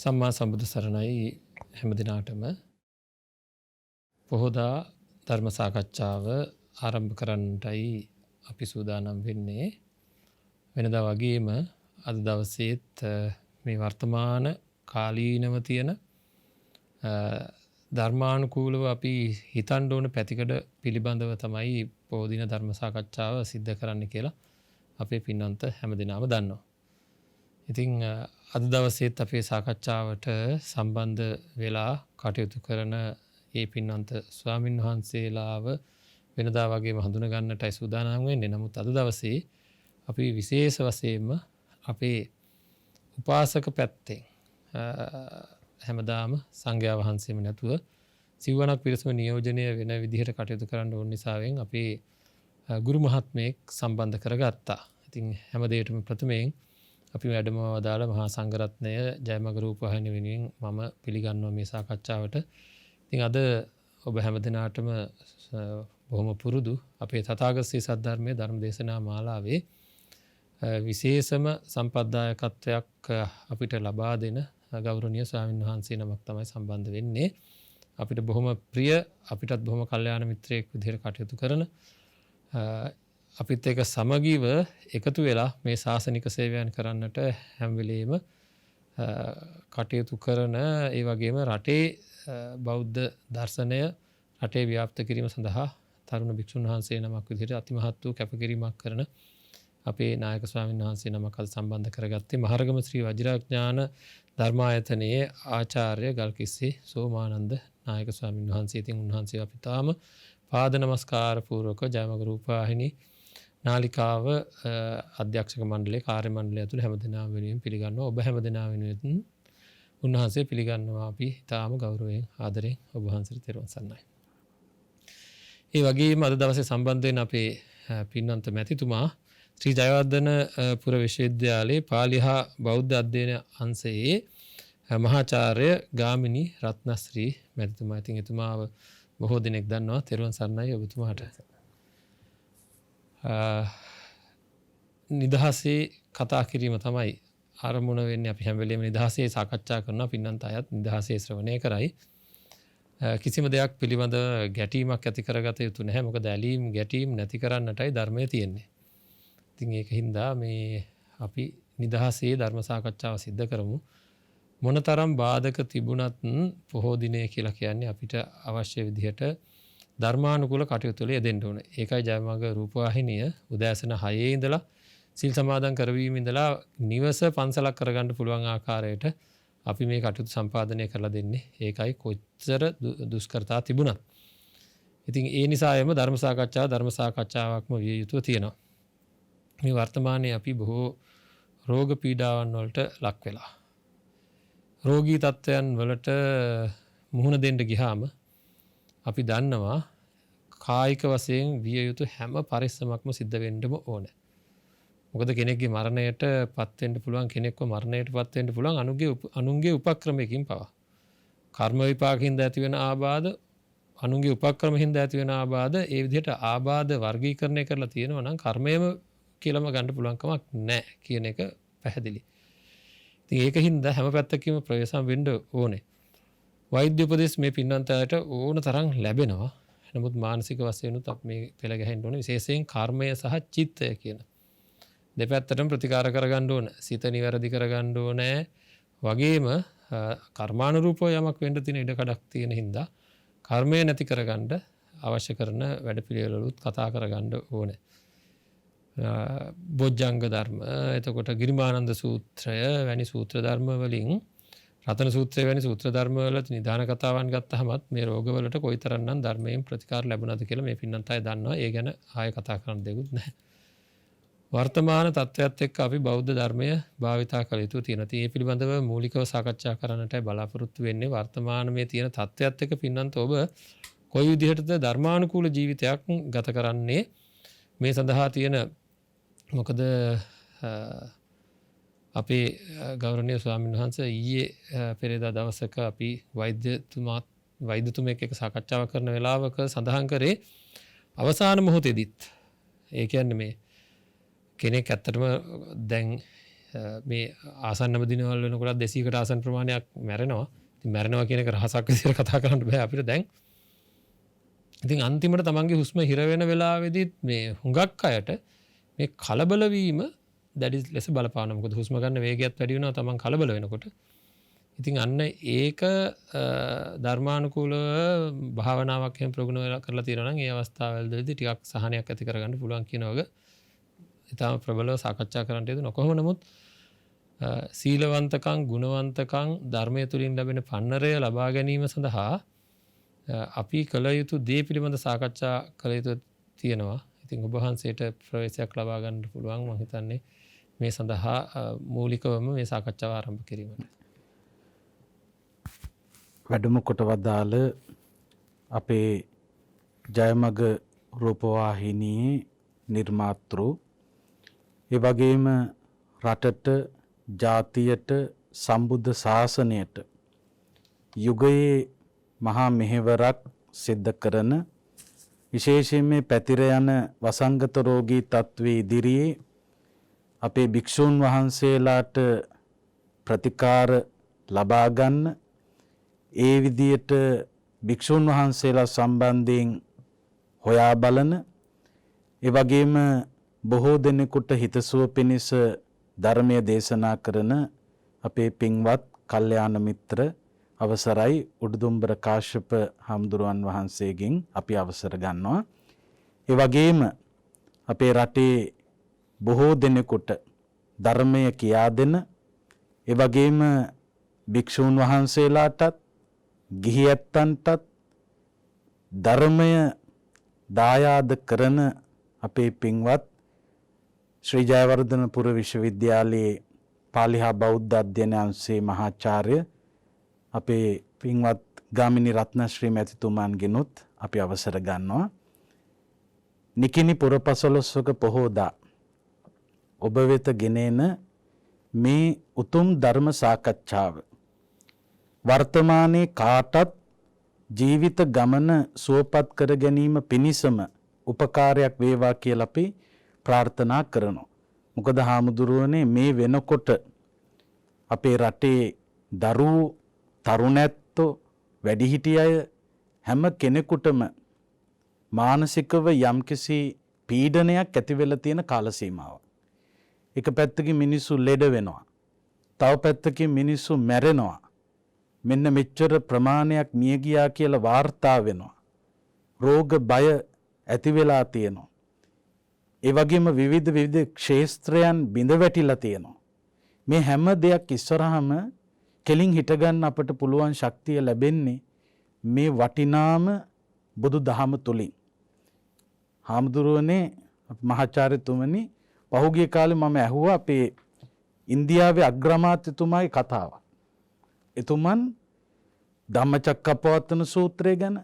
සම්මා සම්බුදු සරණයි හැම දිනාටම. පොහොදා ධර්ම සාකච්ඡාව ආරම්භ කරන්නටයි අපි සූදානම් වෙන්නේ. වෙනදා වගේම අද දවසේත් මේ වර්තමාන කාලීනව තියෙන ධර්මානුකූලව අපි හිතන්න ඕන පැතිකඩ පිළිබඳව තමයි පොහොය දින ධර්ම සාකච්ඡාව සිද්ධ කරන්න කියලා අපේ පින්නන්ත හැම දිනම දන්නවා. ඉතින් අද දවසේත් අපේ සාකච්ඡාවට සම්බන්ධ වෙලා කටයුතු කරන ඒ පින්නන්ත ස්වාමින් වහන්සේලාව වෙනදා වගේම හඳුන ගන්නටයි සූදානම් වෙන්නේ. නමුත් අද දවසේ අපි විශේෂ වශයෙන්ම අපේ උපාසක පැත්තෙන් හැමදාම සංඝයා වහන්සේම නැතුව සිව්වනක් පිරිසම නියෝජනය වෙන විදිහට කටයුතු කරන්න ඕන නිසාවෙන් අපේ ගුරු මහත්මයෙක් සම්බන්ධ කරගත්තා. ඉතින් හැම දෙයකටම ප්‍රථමයෙන් අපි වැඩම වදාළ මහා සංඝරත්නය ජයමග රූපවාහිනිය වෙනුවෙන් මම පිළිගන්නවා මේ සාකච්ඡාවට. ඉතින් අද ඔබ හැම දිනාටම බොහොම පුරුදු අපේ තථාගත ශ්‍රී සද්ධර්මයේ ධර්ම දේශනා මාලාවේ විශේෂම සම්ප්‍රදායකත්වයක් අපිට ලබා දෙන ගෞරවනීය ස්වාමීන් වහන්සේ නමක් තමයි සම්බන්ධ වෙන්නේ. අපිට බොහොම ප්‍රිය, අපිටත් බොහොම කල්යාණ මිත්‍රයෙක් විදිහට කටයුතු කරන, අපිත් එක්ක සමගිව එකතු වෙලා මේ ශාසනික සේවයන් කරන්නට හැම වෙලෙම කටයුතු කරන, ඒ වගේම රටේ බෞද්ධ දර්ශනය රටේ ව්‍යාප්ත කිරීම සඳහා තරුණ භික්ෂුන් වහන්සේ නමක් විදිහට අතිමහත් වූ කැපකිරීමක් කරන අපේ නායක ස්වාමීන් වහන්සේ නමක් අද සම්බන්ධ කරගත්තේ මහරගම ශ්‍රී වජිරාඥාන ධර්මායතනයේ ආචාර්ය ගල්කිස්සේ සෝමානන්ද නායක ස්වාමීන් වහන්සේ. ඉතින් උන්වහන්සේ අපි තාම පාද නමස්කාර පූර්වක ජයමග රූපවාහිනී නාලිකාව අධ්‍යක්ෂක මණ්ඩලයේ කාර්ය මණ්ඩලය ඇතුළු හැම දෙනාම වෙනුවෙන් පිළිගන්නවා. ඔබ හැම දෙනාම වෙනුවෙන් උන්වහන්සේ පිළිගන්නවා. අපි තාම ගෞරවයෙන් ආදරයෙන් ඔබ වහන්සේට තෙරුවන් සරණයි. ඒ වගේම අද දවසේ සම්බන්ධ වෙන අපේ පින්නන්ත මැතිතුමා ශ්‍රී ජයවර්ධන පුර විශ්වවිද්‍යාලයේ පාලි හා බෞද්ධ අධ්‍යයන අංශයේ මහාචාර්ය ගාමිණී රත්නශ්‍රී මැතිතුමා. ඉතින් එතුමාව බොහෝ දෙනෙක් දන්නවා. තෙරුවන් සරණයි ඔබතුමාට. නිදහසේ කතා කිරීම තමයි ආරමුණ වෙන්නේ. අපි හැම වෙලේම නිදහසේ සාකච්ඡා කරනවා. පින්නන්ත අයත් නිදහසේ ශ්‍රවණය කරයි. කිසිම දෙයක් පිළිබඳව ගැටීමක් ඇති කරගත යුතු නැහැ. මොකද ඇලීම් ගැටීම් නැති කරන්නටයි ධර්මයේ තියෙන්නේ. ඉතින් ඒකින්ද මේ අපි නිදහසේ ධර්ම සාකච්ඡාව සිද්ධ කරමු. මොනතරම් බාධක තිබුණත් පොහෝ දිනය කියලා කියන්නේ අපිට අවශ්‍ය විදිහට ධර්මානුකූල කටයුතු වල යෙදෙන්න ඕන. ඒකයි ජයමග රූපවාහිනිය උදෑසන 6 ඉඳලා සිල් සමාදන් කරවීම ඉඳලා නිවස පන්සලක් කරගන්න පුළුවන් ආකාරයට අපි මේ කටයුතු සම්පාදනය කරලා දෙන්නේ. ඒකයි කොච්චර දුෂ්කරතා තිබුණත්. ඉතින් ඒ නිසායම ධර්ම සාකච්ඡාවක්ම විය යුතුව තියෙනවා. මේ වර්තමානයේ අපි බොහෝ රෝග පීඩාවන් වලට ලක් වෙලා. රෝගී තත්ත්වයන් වලට මුහුණ දෙන්න ගියාම අපි දන්නවා කායික වශයෙන් විය යුතු හැම පරිස්සමක්ම සිද්ධ වෙන්නම ඕනේ. මොකද කෙනෙක්ගේ මරණයට පත් වෙන්න පුළුවන්, කෙනෙක්ව මරණයට පත් වෙන්න පුළුවන් අනුන්ගේ උපක්‍රමයකින් පවා. කර්ම විපාකින්ද ඇති වෙන ආබාධ, අනුන්ගේ උපක්‍රමෙන්ද ඇති වෙන ආබාධ, ඒ විදිහට ආබාධ වර්ගීකරණය කරලා තියෙනවා නම් කර්මයම කියලාම ගන්න පුළුවන් කමක් නැහැ කියන එක පැහැදිලි. ඉතින් ඒකින්ද හැම පැත්තකින්ම ප්‍රවේශම් වෙන්න ඕනේ. වෛද්‍ය උපදෙස් මේ පින්නන්තයට ඕන තරම් ලැබෙනවා. නමුත් මානසික වශයෙන් උත් අපි මේ පෙළ ගැහෙන්න ඕනේ. විශේෂයෙන් කර්මය සහ චිත්තය කියන දෙපැත්තටම ප්‍රතිකාර කරගන්න ඕන. සිත නිවැරදි කරගන්න ඕනේ. වගේම කර්මානුරූපව යමක් වෙන්න තියෙන ඉඩකඩක් තියෙන හින්දා කර්මය නැති කරගන්න අවශ්‍ය කරන වැඩපිළිවෙලවලුත් කතා කරගන්න ඕනේ. බොජ්ජංග ධර්ම, එතකොට ගිරිමානන්ද සූත්‍රය වැනි සූත්‍ර ධර්ම වලින්, රතන සූත්‍රය වැනි සූත්‍ර ධර්ම වල නිදාන කතාවන් ගත්තහමත් මේ රෝගවලට කොයිතරම්නම් ධර්මයෙන් ප්‍රතිකාර ලැබුණාද කියලා මේ පින්නන්ත අය දන්නවා. ඒ ගැන ආයෙ කතා කරන්න දෙයක් නැහැ. වර්තමාන තත්ත්වයට එක්ක අපි බෞද්ධ ධර්මය භාවිතා කළ යුතු තියෙනවා. ඒ පිළිබඳව මූලිකව සාකච්ඡා කරන්නටයි බලාපොරොත්තු වෙන්නේ. වර්තමාන මේ තියෙන තත්ත්වයට එක්ක පින්නන්ත ඔබ කොයි විදිහටද ධර්මානුකූල ජීවිතයක් ගත කරන්නේ? මේ සඳහා තියෙන මොකද අපේ ගෞරවනීය ස්වාමීන් වහන්සේ ඊයේ පෙරේදා දවසක අපි වෛද්‍යතුමෙක් එක්ක සාකච්ඡාවක් කරන වෙලාවක සඳහන් කරේ අවසාන මොහොතේදීත් ඒ කියන්නේ මේ කෙනෙක් ඇත්තටම දැන් මේ ආසන්නම දිනවල වෙනකොට 200කට ආසන්න ප්‍රමාණයක් මැරෙනවා. ඉතින් මැරෙනවා කියන එක රහසක් විදිහට කතා කරන්න බෑ අපිට දැන්. ඉතින් අන්තිමට තමන්ගේ හුස්ම හිර වෙන වෙලාවෙදිත් මේ හුඟක් අයට මේ කලබල වීම දැඩි ලෙස බලපානවා. මොකද හුස්ම ගන්න වේගයත් වැඩි වෙනවා තමන් කලබල වෙනකොට. ඉතින් අන්න ඒක ධර්මානුකූලව භාවනාවක් එහෙම ප්‍රගුණ වෙලා කරලා තියෙනවා නම් ඒ අවස්ථාවවලදී ටිකක් සහනයක් ඇති කරගන්න පුළුවන් කියන වගේ ඊටම ප්‍රබලව සාකච්ඡා කරන්න යුතු කොහොම නමුත් සීලවන්තකම් ගුණවන්තකම් ධර්මයේ තුලින් ලැබෙන පන්නරය ලබා ගැනීම සඳහා අපි කළ යුතු දේ පිළිබඳ සාකච්ඡා කළ යුතු තියෙනවා. ඉතින් ඔබ වහන්සේට ප්‍රවේශයක් ලබා ගන්න පුළුවන් මම හිතන්නේ මේ සඳහා මූලිකවම මේ සාකච්ඡාව ආරම්භ කිරීමට. වැඩම කොට වදාළ අපේ ජයමග රූපවාහිනියේ නිර්මාතෘ ඒ වගේම රටට ජාතියට සම්බුද්ධ ශාසනයට යුගයේ මහා මෙහෙවරක් සිද්ධ කරන විශේෂයෙන් මේ පැතිර යන වසංගත රෝගී තත්ත්වයේ ඉදිරියේ අපේ භික්ෂූන් වහන්සේලාට ප්‍රතිකාර ලබා ගන්න ඒ විදියට භික්ෂූන් වහන්සේලා සම්බන්ධයෙන් හොයා බලන ඒ වගේම බොහෝ දෙනෙකුට හිතසුව පිණිස ධර්මය දේශනා කරන අපේ පින්වත් කල්යාණ මිත්‍ර අවසරයි උඩුදුම්බර කාශ්‍යප හාමුදුරුවන් වහන්සේගෙන් අපි අවසර ගන්නවා. ඒ වගේම අපේ රටේ බොහෝ දෙනෙකුට ධර්මය කියා දෙන ඒ වගේම භික්ෂූන් වහන්සේලාටත් ගිහි ඇත්තන්ටත් ධර්මය දායාද කරන අපේ පින්වත් ශ්‍රී ජයවර්ධනපුර විශ්වවිද්‍යාලයේ පාලි හා බෞද්ධ අධ්‍යයන අංශයේ මහාචාර්ය අපේ පින්වත් ගාමිණී රත්නශ්‍රී මැතිතුමන්ගෙනුත් අපි අවසර ගන්නවා. නිකිණි පුරපසළොස්වක පොහෝදා ඔබ වෙත ගෙනෙන මේ උතුම් ධර්ම සාකච්ඡාව වර්තමානයේ කාටත් ජීවිත ගමන සුවපත් කර ගැනීම පිණිසම උපකාරයක් වේවා කියලා අපි ප්‍රාර්ථනා කරනවා. මොකද හාමුදුරුවනේ මේ වෙනකොට අපේ රටේ දරුවෝ තරුණැත්තෝ වැඩිහිටි අය හැම කෙනෙකුටම මානසිකව යම්කිසි පීඩනයක් ඇති වෙලා තියෙන කාල සීමාවක්. එක පැත්තකින් මිනිස්සු ලෙඩ වෙනවා. තව පැත්තකින් මිනිස්සු මැරෙනවා. මෙන්න මෙච්චර ප්‍රමාණයක් මිය ගියා කියලා වාර්තා වෙනවා. රෝග බය ඇති වෙලා තියෙනවා. ඒ වගේම විවිධ ක්ෂේත්‍රයන් බිඳ වැටිලා තියෙනවා. මේ හැම දෙයක් ඉස්සරහම කෙලින් හිටගන්න අපට පුළුවන් ශක්තිය ලැබෙන්නේ මේ වටිනාම බුදු දහම තුලින්. හාමුදුරුවනේ මහාචාර්යතුමනි පහුගිය කාලේ මම ඇහුවා අපේ ඉන්දියාවේ අග්‍රාමාත්‍යතුමාගේ කතාවක්. එතුමන් ධම්මචක්කප්පවත්තන සූත්‍රය ගැන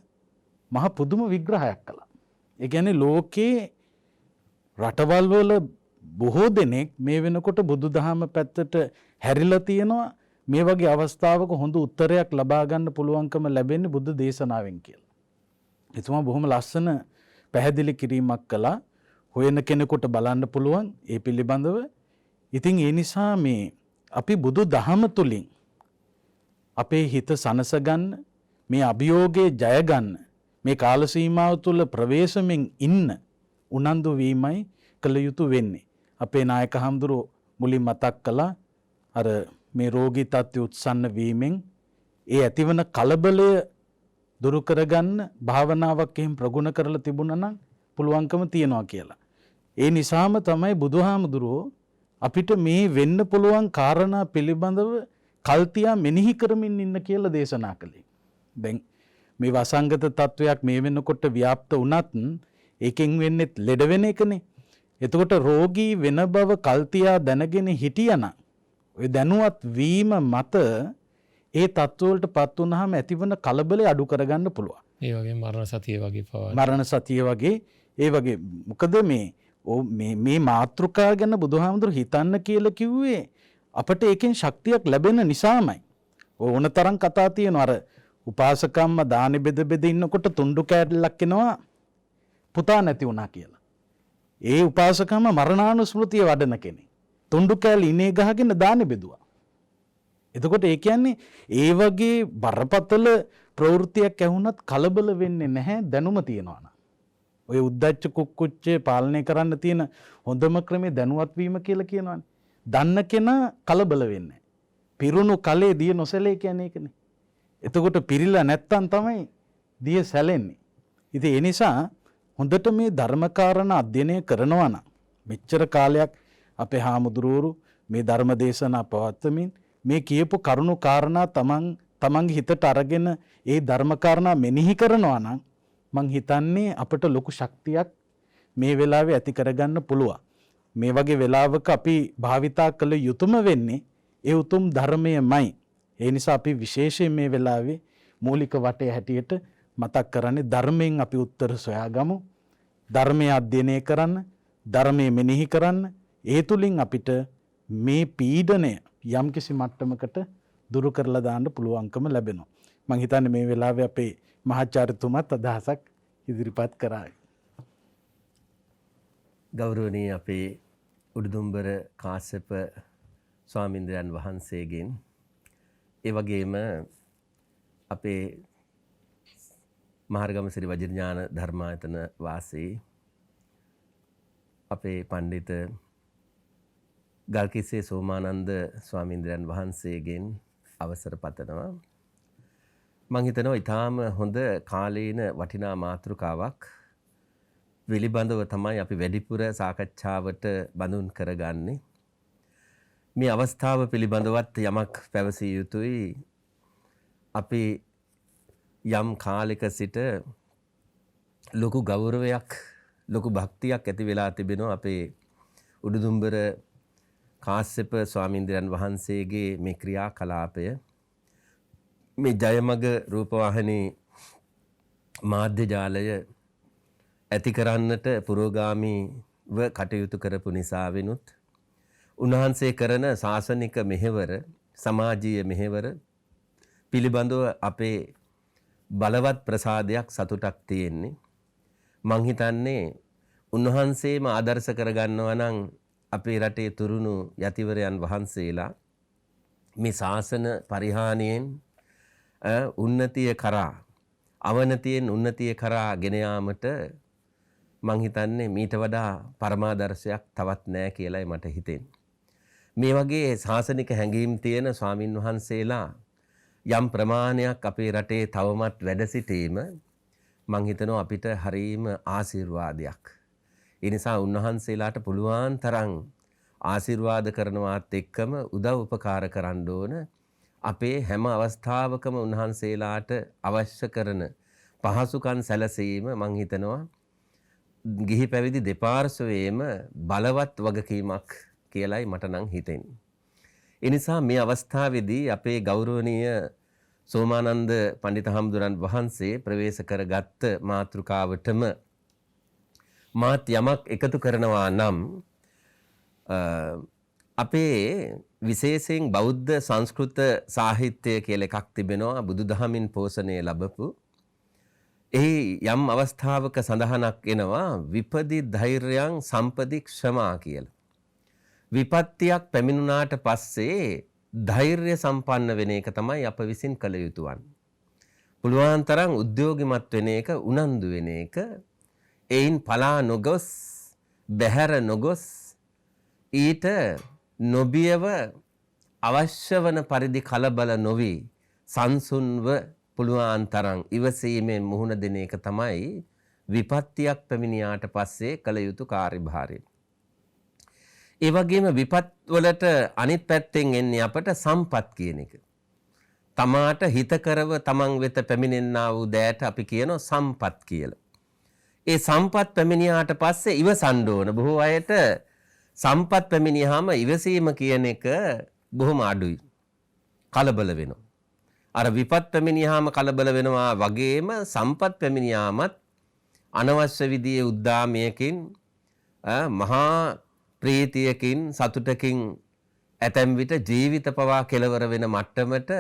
මහ පුදුම විග්‍රහයක් කළා. ඒ කියන්නේ ලෝකේ රටවල් වල බොහෝ දෙනෙක් මේ වෙනකොට බුදුදහම පැත්තට හැරිලා තියෙනවා. මේ වගේ අවස්ථාවක හොඳ උත්තරයක් ලබා ගන්න පුළුවන්කම ලැබෙන්නේ බුද්ධ දේශනාවෙන් කියලා. එතුමා බොහොම ලස්සන පැහැදිලි කිරීමක් කළා. හොයන කෙනෙකුට බලන්න පුළුවන් ඒ පිළිබඳව. ඉතින් ඒ නිසා මේ අපි බුදු දහම තුලින් අපේ හිත සනස ගන්න, මේ අභියෝගයේ ජය ගන්න, මේ කාල සීමාව තුළ ප්‍රවේශමෙන් ඉන්න උනන්දු වීමයි කළ යුතු වෙන්නේ. අපේ නායක හඳුරෝ මුලින් මතක් කළා අර මේ රෝගී තත්ත්වය උත්සන්න වීමෙන් ඒ ඇතිවන කලබලය දුරු කරගන්න භාවනාවක් එහෙම ප්‍රගුණ කරලා තිබුණා නම් පුළුවන්කම තියනවා කියලා. ඒ නිසාම තමයි බුදුහාමුදුරුවෝ අපිට මේ වෙන්න පුළුවන් කාරණා පිළිබඳව කල්තියා මෙනෙහි කරමින් ඉන්න කියලා දේශනා කළේ. දැන් මේ වසංගත තත්වයක් මේ වෙනකොට ව්‍යාප්ත වුණත් ඒකෙන් වෙන්නේ ලෙඩ වෙන එකනේ. එතකොට රෝගී වෙන බව කල්තියා දැනගෙන හිටියනම් ඔය දැනුවත් වීම මත ඒ තත්ත්වවලට පත් වුනහම ඇතිවන කලබලය අඩු කරගන්න පුළුවන්. ඒ වගේ මරණ සතිය වගේ පවා. මරණ සතිය වගේ ඒ වගේ මොකද මේ මාතෘකා ගැන බුදුහාමුදුරු හිතන්න කියලා කිව්වේ අපට ඒකෙන් ශක්තියක් ලැබෙන නිසාමයි. ඕන තරම් කතා තියෙනවා. අර උපාසකම්ම දානෙ බෙද ඉන්නකොට තුණ්ඩු කෑල්ලක් එනවා පුතා නැති වුණා කියලා. ඒ උපාසකම්ම මරණානුස්මෘතිය වඩන කෙනෙක්. තොණ්ඩු කෑලි ඉනේ ගහගෙන දානේ බෙදුවා. එතකොට ඒ කියන්නේ ඒ වගේ බරපතල ප්‍රවෘත්තියක් ඇහුණත් කලබල වෙන්නේ නැහැ දැනුම තියනවා නම්. ඔය උද්දච්ච කුක්කුච්චේ පාලනය කරන්න තියෙන හොඳම ක්‍රමේ දැනුවත් වීම කියලා කියනවානේ. දන්න කෙනා කලබල වෙන්නේ නැහැ. පිරුණු කලේ දිය නොසැලේ කියන්නේ ඒකනේ. එතකොට පිරීලා නැත්තම් තමයි දිය සැලෙන්නේ. ඉතින් ඒ නිසා හොඳට මේ ධර්මකාරණා අධ්‍යයනය කරනවා නම් මෙච්චර කාලයක් අපේ හාමුදුරුවරු මේ ධර්ම දේශනා පවත්වමින් මේ කියපු කරුණු කාරණා තමන්ගේ හිතට අරගෙන ඒ ධර්මකාරණා මෙනෙහි කරනවා නම් මං හිතන්නේ අපට ලොකු ශක්තියක් මේ වෙලාවේ ඇති කරගන්න පුළුවන්. මේ වගේ වෙලාවක අපි භාවිතා කළ යුතුම වෙන්නේ ඒ උතුම් ධර්මයමයි. ඒ නිසා අපි විශේෂයෙන් මේ වෙලාවේ මූලික වටේ හැටියට මතක් කරන්නේ ධර්මයෙන් අපි උත්තර සොයාගමු. ධර්මය අධ්‍යයනය කරන්න, ධර්මය මෙනෙහි කරන්න. ඒ තුලින් අපිට මේ පීඩනය යම්කිසි මට්ටමකට දුරු කරලා දාන්න පුළුවන්කම ලැබෙනවා. මම හිතන්නේ මේ වෙලාවේ අපේ මහාචාර්යතුමත් අදහසක් ඉදිරිපත් කරායි. ගෞරවනීය අපේ උඩුදුම්බර කාශ්‍යප ස්වාමීන්ද්‍රයන් වහන්සේගෙන් ඒ වගේම අපේ මහරගම ශ්‍රී වජිරඥාන ධර්මායතන වාසී අපේ පණ්ඩිත ගල්කිස්සේ සෝමානන්ද ස්වාමීන්ද්‍රයන් වහන්සේගෙන් අවසර පතනවා. මං හිතනවා ඊටාම හොඳ කාලීන වටිනා මාතෘකාවක් පිළිබඳව තමයි අපි වැඩිපුර සාකච්ඡාවට බඳුන් කරගන්නේ. මේ අවස්ථාව පිළිබඳවත් යමක් පැවසිය යුතුයි. අපි යම් කාලයක සිට ලොකු ගෞරවයක්, ලොකු භක්තියක් ඇති වෙලා තිබෙනවා අපේ උඩුදුම්බර කාශ්‍යප ස්වාමීන්ද්‍රයන් වහන්සේගේ මේ ක්‍රියාකලාපය. මේ ජයමග රූපවාහිනී මාධ්‍ය ජාලය ඇති කරන්නට පුරෝගාමීව කටයුතු කරපු නිසා වෙනුත් උන්වහන්සේ කරන ශාසනික මෙහෙවර, සමාජීය මෙහෙවර පිළිබඳව අපේ බලවත් ප්‍රසාදයක්, සතුටක් තියෙන්නේ. මං හිතන්නේ උන්වහන්සේම ආදර්ශ කරගන්නවා නම් අපේ රටේ තුරුණු යතිවරයන් වහන්සේලා මේ ශාසන පරිහානියෙන් උන්නතිය කරා, අවනතියෙන් උන්නතිය කරා ගෙන යාමට මං හිතන්නේ මීට වඩා පරමාදර්ශයක් තවත් නැහැ කියලායි මට හිතෙන්නේ. මේ වගේ ශාසනික හැඟීම් තියෙන ස්වාමින් වහන්සේලා යම් ප්‍රමාණයක් අපේ රටේ තවමත් වැඩ සිටීම මං හිතනවා අපිට හරීම ආශිර්වාදයක්. ඒ නිසා උන්වහන්සේලාට පුළුවන් තරම් ආශිර්වාද කරනවාත් එක්කම උදව් උපකාර කරන්න ඕන. අපේ හැම අවස්ථාවකම උන්වහන්සේලාට අවශ්‍ය කරන පහසුකම් සැලසීම මං හිතනවා ගිහි පැවිදි දෙපාර්ශ්වයේම බලවත් වගකීමක් කියලායි මට නම් හිතෙන්නේ. ඒ නිසා මේ අවස්ථාවේදී අපේ ගෞරවනීය සෝමානන්ද පණ්ඩිත හාමුදුරන් වහන්සේ ප්‍රවේශ කරගත්ත මාතෘකාවටම මාත් යමක් එකතු කරනවා නම් අපේ විශේෂයෙන් බෞද්ධ සංස්කෘත සාහිත්‍ය කියලා එකක් තිබෙනවා බුදුදහමින් පෝෂණය ලැබපු. එහි යම් අවස්ථාවක සඳහනක් එනවා විපදි ධෛර්යං සම්පදි ක්ෂමා කියලා. විපත්තියක් පැමිණුණාට පස්සේ ධෛර්ය සම්පන්න වෙන එක තමයි අප විසින් කළ යුතු වන්නේ. පුළුවන් තරම් උද්‍යෝගිමත් වෙන එක, උනන්දු වෙන එක, එයින් පලා නොගොස්, බැහැර නොගොස් ඊට නොබියව අවශ්‍ය වන පරිදි කලබල නොවි සංසුන්ව පුළුවන් තරම් ඉවසීමෙන් මුහුණ දෙන එක තමයි විපත්තියක් පැමිණියාට පස්සේ කළ යුතු කාර්යභාරය. ඒ වගේම විපත් වලට අනිත් පැත්තෙන් එන්නේ අපට සම්පත් කියන එක. තමාට හිතකරව තමන් වෙත පැමිණෙන්නා වූ දෑට අපි කියනවා සම්පත් කියලා. ඒ සම්පත් පැමිණියාට පස්සේ ඉවසන්න ඕන. බොහෝ අයට සම්පත් පැමිණියාම ඉවසීම කියන එක බොහොම අඩුයි. කලබල වෙනවා. අර විපත් පැමිණියාම කලබල වෙනවා වගේම සම්පත් පැමිණියාමත් අනවශ්‍ය විදිහේ උද්දාමයකින් මහා ප්‍රීතියකින් සතුටකින් ඇතැම් විට ජීවිත පවා කෙලවර වෙන මට්ටමට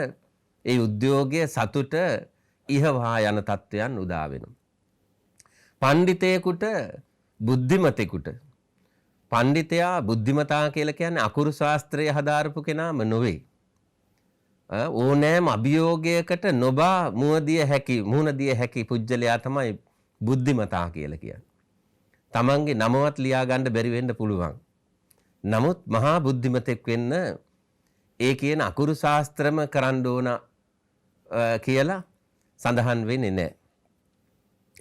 ඒ උද්‍යෝගයේ සතුට ඉහවහා යන තත්ත්වයන් උදා වෙනවා. පඬිතේකට, බුද්ධිමතෙකුට පණ්ඩිතයා බුද්ධිමතා කියලා කියන්නේ අකුරු ශාස්ත්‍රය හදාරපු කෙනාම නොවේ. ඕනෑම අභියෝගයකට නොබා මුහුණ දිය හැකි පුජ්‍යලයා තමයි බුද්ධිමතා කියලා කියන්නේ. තමන්ගේ නමවත් ලියා ගන්න බැරි වෙන්න පුළුවන්. නමුත් මහා බුද්ධිමතෙක් වෙන්න ඒ කියන අකුරු ශාස්ත්‍රම කරන්න ඕන කියලා සඳහන් වෙන්නේ නැහැ.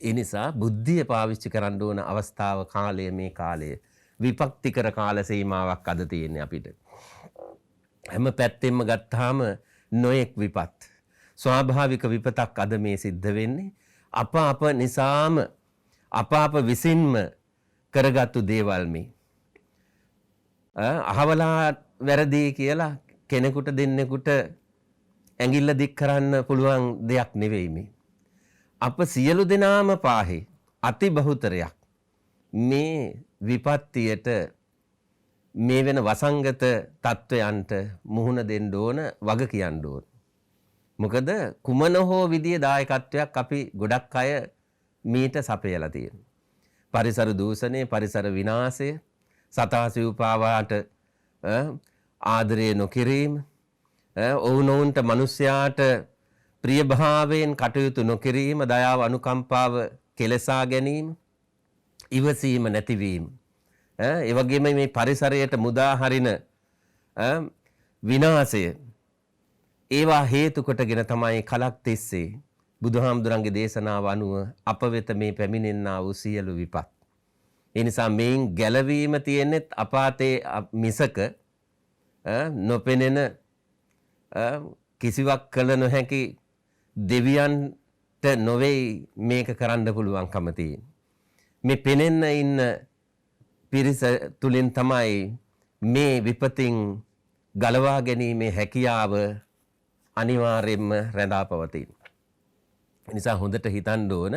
ඒ නිසා බුද්ධිය පාවිච්චි කරන්න ඕන අවස්ථාව කාලය මේ කාලය විපක්තිකර කාල සීමාවක් අද තියෙන්නේ අපිට. හැම පැත්තෙම ගත්තාම නොයෙක් විපත්. ස්වාභාවික විපතක් අද මේ සිද්ධ වෙන්නේ අප නිසාම අප විසින්ම කරගත්තු දේවල් මේ. අහවලා වැරදි කියලා කෙනෙකුට දෙන්නෙකුට ඇඟිල්ල දික් කරන්න පුළුවන් දෙයක් නෙවෙයි මේ. අප සියලු දෙනාම පාහේ අති බහුතරයක් මේ විපත්තියට මේ වෙන වසංගත තත්ත්වයන්ට මුහුණ දෙන්න ඕන වග කියන්න ඕන. මොකද කුමන හෝ විදිය දායකත්වයක් අපි ගොඩක් අය මීට සපයලා තියෙනවා. පරිසර දූෂණය, පරිසර විනාශය, සතා සිව්පාවාට ආදරය නොකිරීම, ඔවුනොවුන්ට මිනිස්යාට ප්‍රියභාවයෙන් කටයුතු නොකිරීම, දයාව අනුකම්පාව කෙලසා ගැනීම, ඉවසීම නැතිවීම, ඒ වගේම මේ පරිසරයට මුදා හරින විනාශය, ඒවා හේතු කොටගෙන තමයි කලක් තිස්සේ බුදුහාමුදුරන්ගේ දේශනාව අනුව අප වෙත මේ පැමිණෙන්නා වූ සියලු විපත්. ඒ නිසා මේන් ගැලවීම තියෙන්නේ අපාතේ මිසක නොපෙනෙන කිසිවක් කළ නොහැකි දෙවියන්ට නොවේ මේක කරන්න පුළුවන්කම තියෙන්නේ. මේ පෙනෙන්න ඉන්න පිරිස තුලින් තමයි මේ විපතින් ගලවා ගැනීමේ හැකියාව අනිවාර්යයෙන්ම රැඳා පවතින්නේ. ඒ නිසා හොඳට හිතන්න ඕන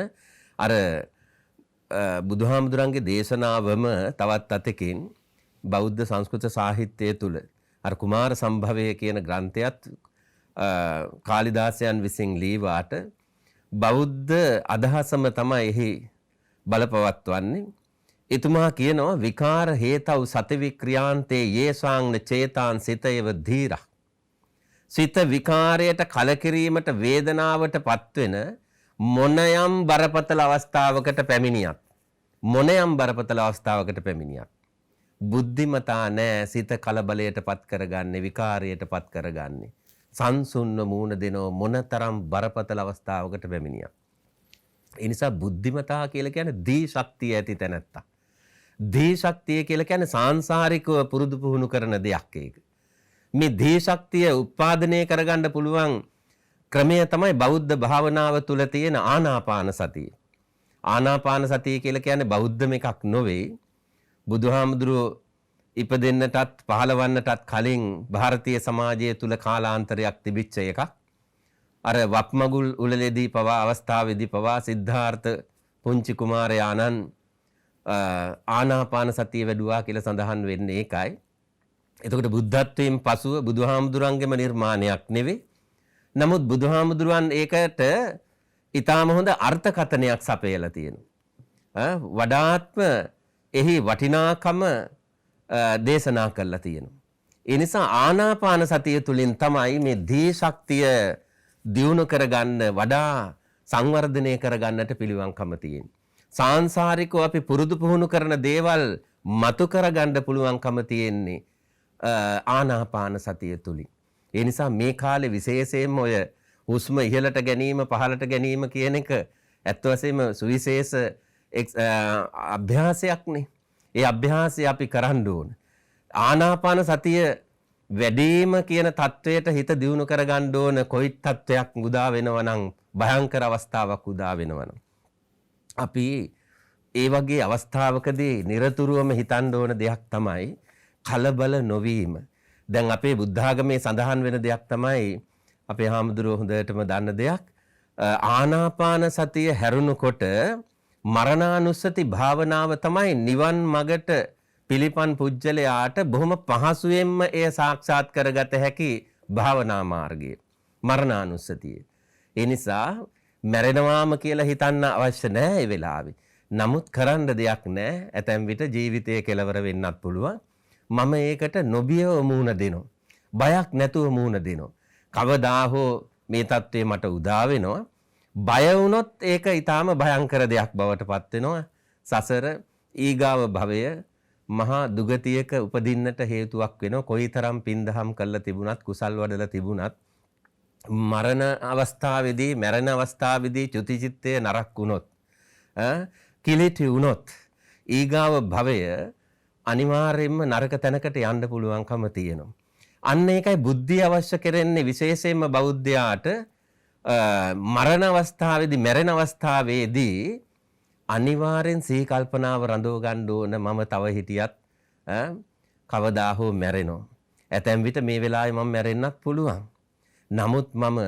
අර බුදුහාමුදුරන්ගේ දේශනාවම තවත් අතකින් බෞද්ධ සංස්කෘත සාහිත්‍යය තුල අර කුමාර සම්භවය කියන ග්‍රන්ථයත් කාලිදාසයන් විසින් ලීවාට බෞද්ධ අදහසම තමයි එහි බලපවත්වන්නේ. එතුමා කියනවා විකාර හේතව් සති වික්‍රියාන්තේ යේසාං චේතාන් සිතයව ධීරා. සිත විකාරයට කලකිරීමට වේදනාවට පත්වෙන මොනයම් බරපතල අවස්ථාවකට පැමිණියත් බුද්ධිමතා නෑ සිත කලබලයට පත් කරගන්නේ, විකාරයට පත් කරගන්නේ. සංසුන්ව මූණ දෙනෝ මොනතරම් බරපතල අවස්ථාවකට පැමිණියත්. ඒ නිසා බුද්ධිමතා කියලා කියන්නේ දී ශක්තිය ඇති තැනැත්තා. දී ශක්තිය කියලා කියන්නේ සාංශාරිකව පුරුදු පුහුණු කරන දෙයක් ඒක. මේ දී ශක්තිය උත්පාදනය කරගන්න පුළුවන් ක්‍රමය තමයි බෞද්ධ භාවනාව තුල තියෙන ආනාපාන සතිය. ආනාපාන සතිය කියලා කියන්නේ බෞද්ධම එකක් නොවේ. බුදුහාමුදුරුවෝ ඉපදෙන්නටත් පහළවන්නටත් කලින් ಭಾರತೀಯ සමාජය තුල කාලාන්තරයක් තිබිච්ච එකක්. අර වප්මගුල් උලලේදී පවා අවස්ථාවේදී පවා සිද්ධාර්ථ පුංචි කුමාරයාණන් ආනාපාන සතිය වැඩුවා කියලා සඳහන් වෙන්නේ ඒකයි. එතකොට බුද්ධත්වයෙන් පසුව බුදුහාමුදුරන්ගේම නිර්මාණයක් නෙවෙයි. නමුත් බුදුහාමුදුරන් ඒකට ඊටාම හොඳ අර්ථකථනයක් සපයලා තියෙනවා. වඩාත්ම එහි වටිනාකම දේශනා කරලා තියෙනවා. ඒ නිසා ආනාපාන සතිය තුලින් තමයි මේ දී ශක්තිය දියුණු කරගන්න වඩා සංවර්ධනය කරගන්නට පිළිවන්කම තියෙන්නේ. සාංශාරිකව අපි පුරුදු පුහුණු කරන දේවල් මතු කරගන්න පුළුවන්කම තියෙන්නේ ආනාපාන සතිය තුලින්. ඒ නිසා මේ කාලේ විශේෂයෙන්ම ඔය හුස්ම ඉහළට ගැනීම පහළට ගැනීම කියන එක ඇත්ත වශයෙන්ම සුවිශේෂ අභ්‍යාසයක්නේ. ඒ අභ්‍යාසය අපි කරන්න ඕන. ආනාපාන සතිය වැඩිම කියන தത്വයට හිත දියුණු කරගන්න ඕන. කොයි தത്വයක් උදා වෙනවා නම් භයංකර අවස්ථාවක් උදා වෙනවා නම් අපි ඒ වගේ අවස්ථාවකදී නිරතුරුවම හිතන්න ඕන දෙයක් තමයි කලබල නොවීම. දැන් අපේ බුද්ධාගමේ සඳහන් වෙන දෙයක් තමයි අපේ හාමුදුරුවෝ හොඳටම දන්න දෙයක්. ආනාපාන සතිය හැරුණකොට මරණානුස්සති භාවනාව තමයි නිවන් මගට පිළිපන් පුජ්‍යලයාට බොහොම පහසුවෙන්ම එය සාක්ෂාත් කරගත හැකි භාවනා මාර්ගය. මරණානුස්සතිය. ඒ නිසා මැරෙනවාම කියලා හිතන්න අවශ්‍ය නැහැ ඒ වෙලාවේ. නමුත් කරන්න දෙයක් නැහැ. ඇතැම් විට ජීවිතයේ කෙලවර වෙන්නත් පුළුවන්. මම ඒකට නොබියව මුහුණ දෙනවා. බයක් නැතුව මුහුණ දෙනවා. කවදා හෝ මේ தત્ත්වය මට උදා වෙනවා. බය වුණොත් ඒක ඊටාම භයංකර දෙයක් බවට පත් වෙනවා. සසර ඊගාව භවය මහා දුගතියක උපදින්නට හේතුවක් වෙනවා. කොයිතරම් පින්දහම් කළා තිබුණත් කුසල් වඩලා තිබුණත් මරණ අවස්ථාවේදී මරණ අවස්ථාවේදී චුතිචිත්තය නරක් වුණොත් කිලිටි වුණොත් ඊගාව භවය අනිවාර්යයෙන්ම නරක තැනකට යන්න පුළුවන්කම තියෙනවා. අන්න ඒකයි බුද්ධිය අවශ්‍ය කරන්නේ විශේෂයෙන්ම බෞද්ධයාට මරණ අවස්ථාවේදී මරණ අවස්ථාවේදී අනිවාර්යෙන් සිහි කල්පනාව රඳව ගන්න ඕන. මම තව හිටියත් කවදා හෝ මැරෙනවා. ඇතැම් විට මේ වෙලාවේ මම මැරෙන්නත් පුළුවන්. නමුත් මම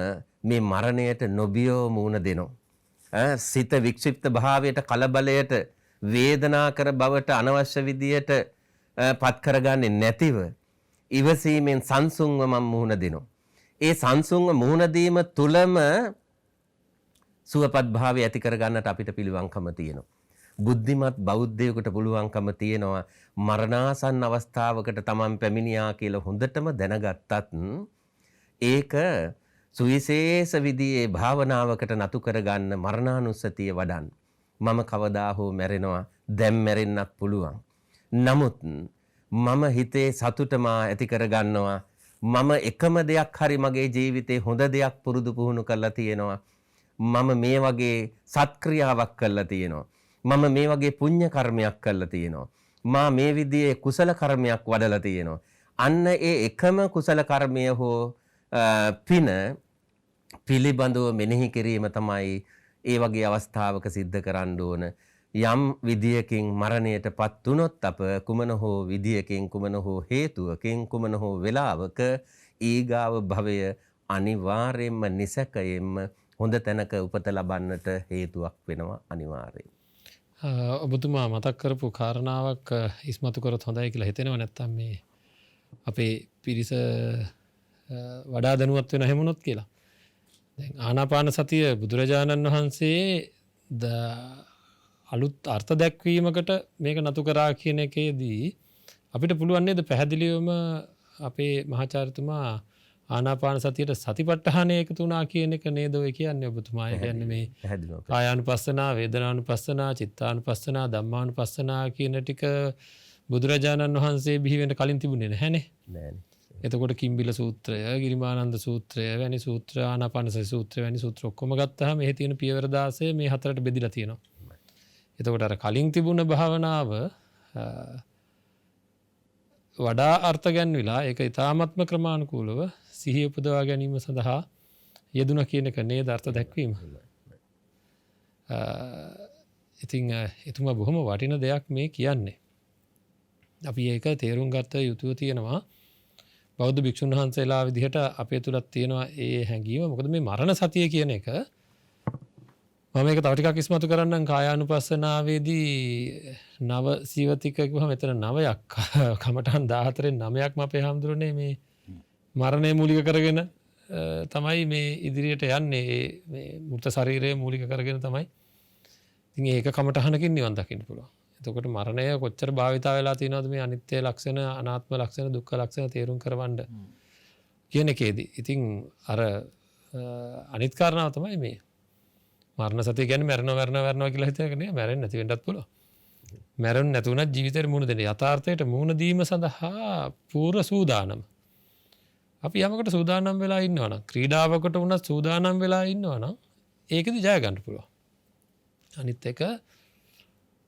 මේ මරණයට නොබියව මුහුණ දෙනවා. සිත වික්ෂිප්ත භාවයට කලබලයට වේදනාකර බවට අනවශ්‍ය විදියට පත් කරගන්නේ නැතිව ඉවසීමෙන් සංසුන්ව මම මුහුණ දෙනවා. ඒ සංසුන්ව මුහුණ දීම තුලම සුවපත් භාවය ඇති කරගන්නට අපිට පිළිවන්කම තියෙනවා. බුද්ධිමත් බෞද්ධයෙකුට පුළුවන්කම තියෙනවා මරණාසන්න අවස්ථාවකට Taman පැමිණියා කියලා හොඳටම දැනගත්තත් ඒක සුවිශේෂ විදිහේ භාවනාවකට නතු කරගන්න මරණානුස්සතිය වඩන්න. මම කවදා හෝ මැරෙනවා, දැන් මැරෙන්නත් පුළුවන්. නමුත් මම හිතේ සතුටම ඇති කරගන්නවා. මම එකම දෙයක් හරි මගේ ජීවිතේ හොඳ දෙයක් පුරුදු පුහුණු කරලා තියෙනවා. මම මේ වගේ සත්ක්‍රියාවක් කරලා තියෙනවා. මම මේ වගේ පුණ්‍ය කර්මයක් කරලා තියෙනවා. මා මේ විදිහේ කුසල කර්මයක් වඩලා තියෙනවා. අන්න ඒ එකම කුසල කර්මය හෝ පින පිළිබඳව මෙනෙහි කිරීම තමයි ඒ වගේ අවස්ථාවක සිද්ධ කරන්න ඕන. යම් විදියකින් මරණයටපත් වුනොත් අප කුමන හෝ විදියකින් කුමන හෝ හේතුවකින් කුමන හෝ වෙලාවක ඊගාව භවය අනිවාර්යයෙන්ම නිසකයෙන්ම හොඳ තැනක උපත ලබන්නට හේතුවක් වෙනවා අනිවාර්යයෙන්. ඔබතුමා මතක් කරපු කාරණාවක් ඉස්මතු කරොත් හොඳයි කියලා හිතෙනවා. නැත්තම් මේ අපේ පිරිස වඩා දැනුවත් වෙන හැමනොත් කියලා. දැන් ආනාපාන සතිය බුදුරජාණන් වහන්සේ අලුත් අර්ථ දැක්වීමකට මේක නතු කරා කියන එකේදී අපිට පුළුවන් නේද පැහැදිලිවම අපේ මහාචාර්යතුමා ආනාපාන සතියට සතිපට්ඨානය එකතු වුණා කියන එක නේද ඔය කියන්නේ ඔබතුමා? ඒ කියන්නේ මේ කායානුපස්සනා, වේදනානුපස්සනා, චිත්තානුපස්සනා, ධම්මානුපස්සනා කියන ටික බුදුරජාණන් වහන්සේ බිහි වෙන්න කලින් තිබුණේ නැහැනේ. නෑනේ. එතකොට කිම්බිල සූත්‍රය, ගිරිමානන්ද සූත්‍රය වැනි සූත්‍ර, ආනාපාන සති සූත්‍රය වැනි සූත්‍ර ඔක්කොම ගත්තාම එහි තියෙන පියවර 16 මේ හතරට බෙදිලා තියෙනවා. එතකොට අර කලින් තිබුණ භාවනාව වඩා අර්ථ ගැන්විලා ඒක ඊ타ත්ම ක්‍රමානුකූලව සිහිය උපදවා ගැනීම සඳහා යෙදුණා කියන එක නේද අර්ථ දැක්වීම. ඉතින් එතුමා බොහොම වටින දෙයක් මේ කියන්නේ. අපි ඒක තේරුම් ගත යුතුව තියෙනවා. බෞද්ධ භික්ෂුන් වහන්සේලා විදිහට අපේ තුලත් තියෙනවා ඒ හැඟීම. මොකද මේ මරණ සතිය කියන එක මම මේක තව ටිකක් ඉස්මතු කරන්නම්. කායානුපස්සනාවේදී නව සීවතික කිව්වම මෙතන 9ක් කමඨහන් 14න් 9ක්ම අපේ හැඳුරුනේ මේ මරණය මූලික කරගෙන තමයි මේ ඉදිරියට යන්නේ. මේ මෘත ශරීරය මූලික කරගෙන තමයි. ඉතින් ඒක කමඨහනකින් නිවන් දකින්න පුළුවන්. එතකොට මරණය කොච්චර භාවිතා වෙලා තියෙනවද මේ අනිත්‍ය ලක්ෂණ, අනාත්ම ලක්ෂණ, දුක්ඛ ලක්ෂණ තේරුම් කරවන්න කියන එකේදී. ඉතින් අර අනිත් කාරණාව තමයි මේ මරණ සතිය කියන්නේ මරනවා කියලා හිතන එක නෙවෙයි. මැරෙන්නේ නැති වෙන්නත් පුළුවන්. මැරෙන්නේ නැතුණත් ජීවිතේට මුහුණ දෙන්න. යථාර්ථයට මුහුණ දීම සඳහා පූර්ව සූදානම. අපි යමකට සූදානම් වෙලා ඉන්නවනම්, ක්‍රීඩාවකට වුණත් සූදානම් වෙලා ඉන්නවනම් ඒකෙදි ජය ගන්න පුළුවන්. අනිත් එක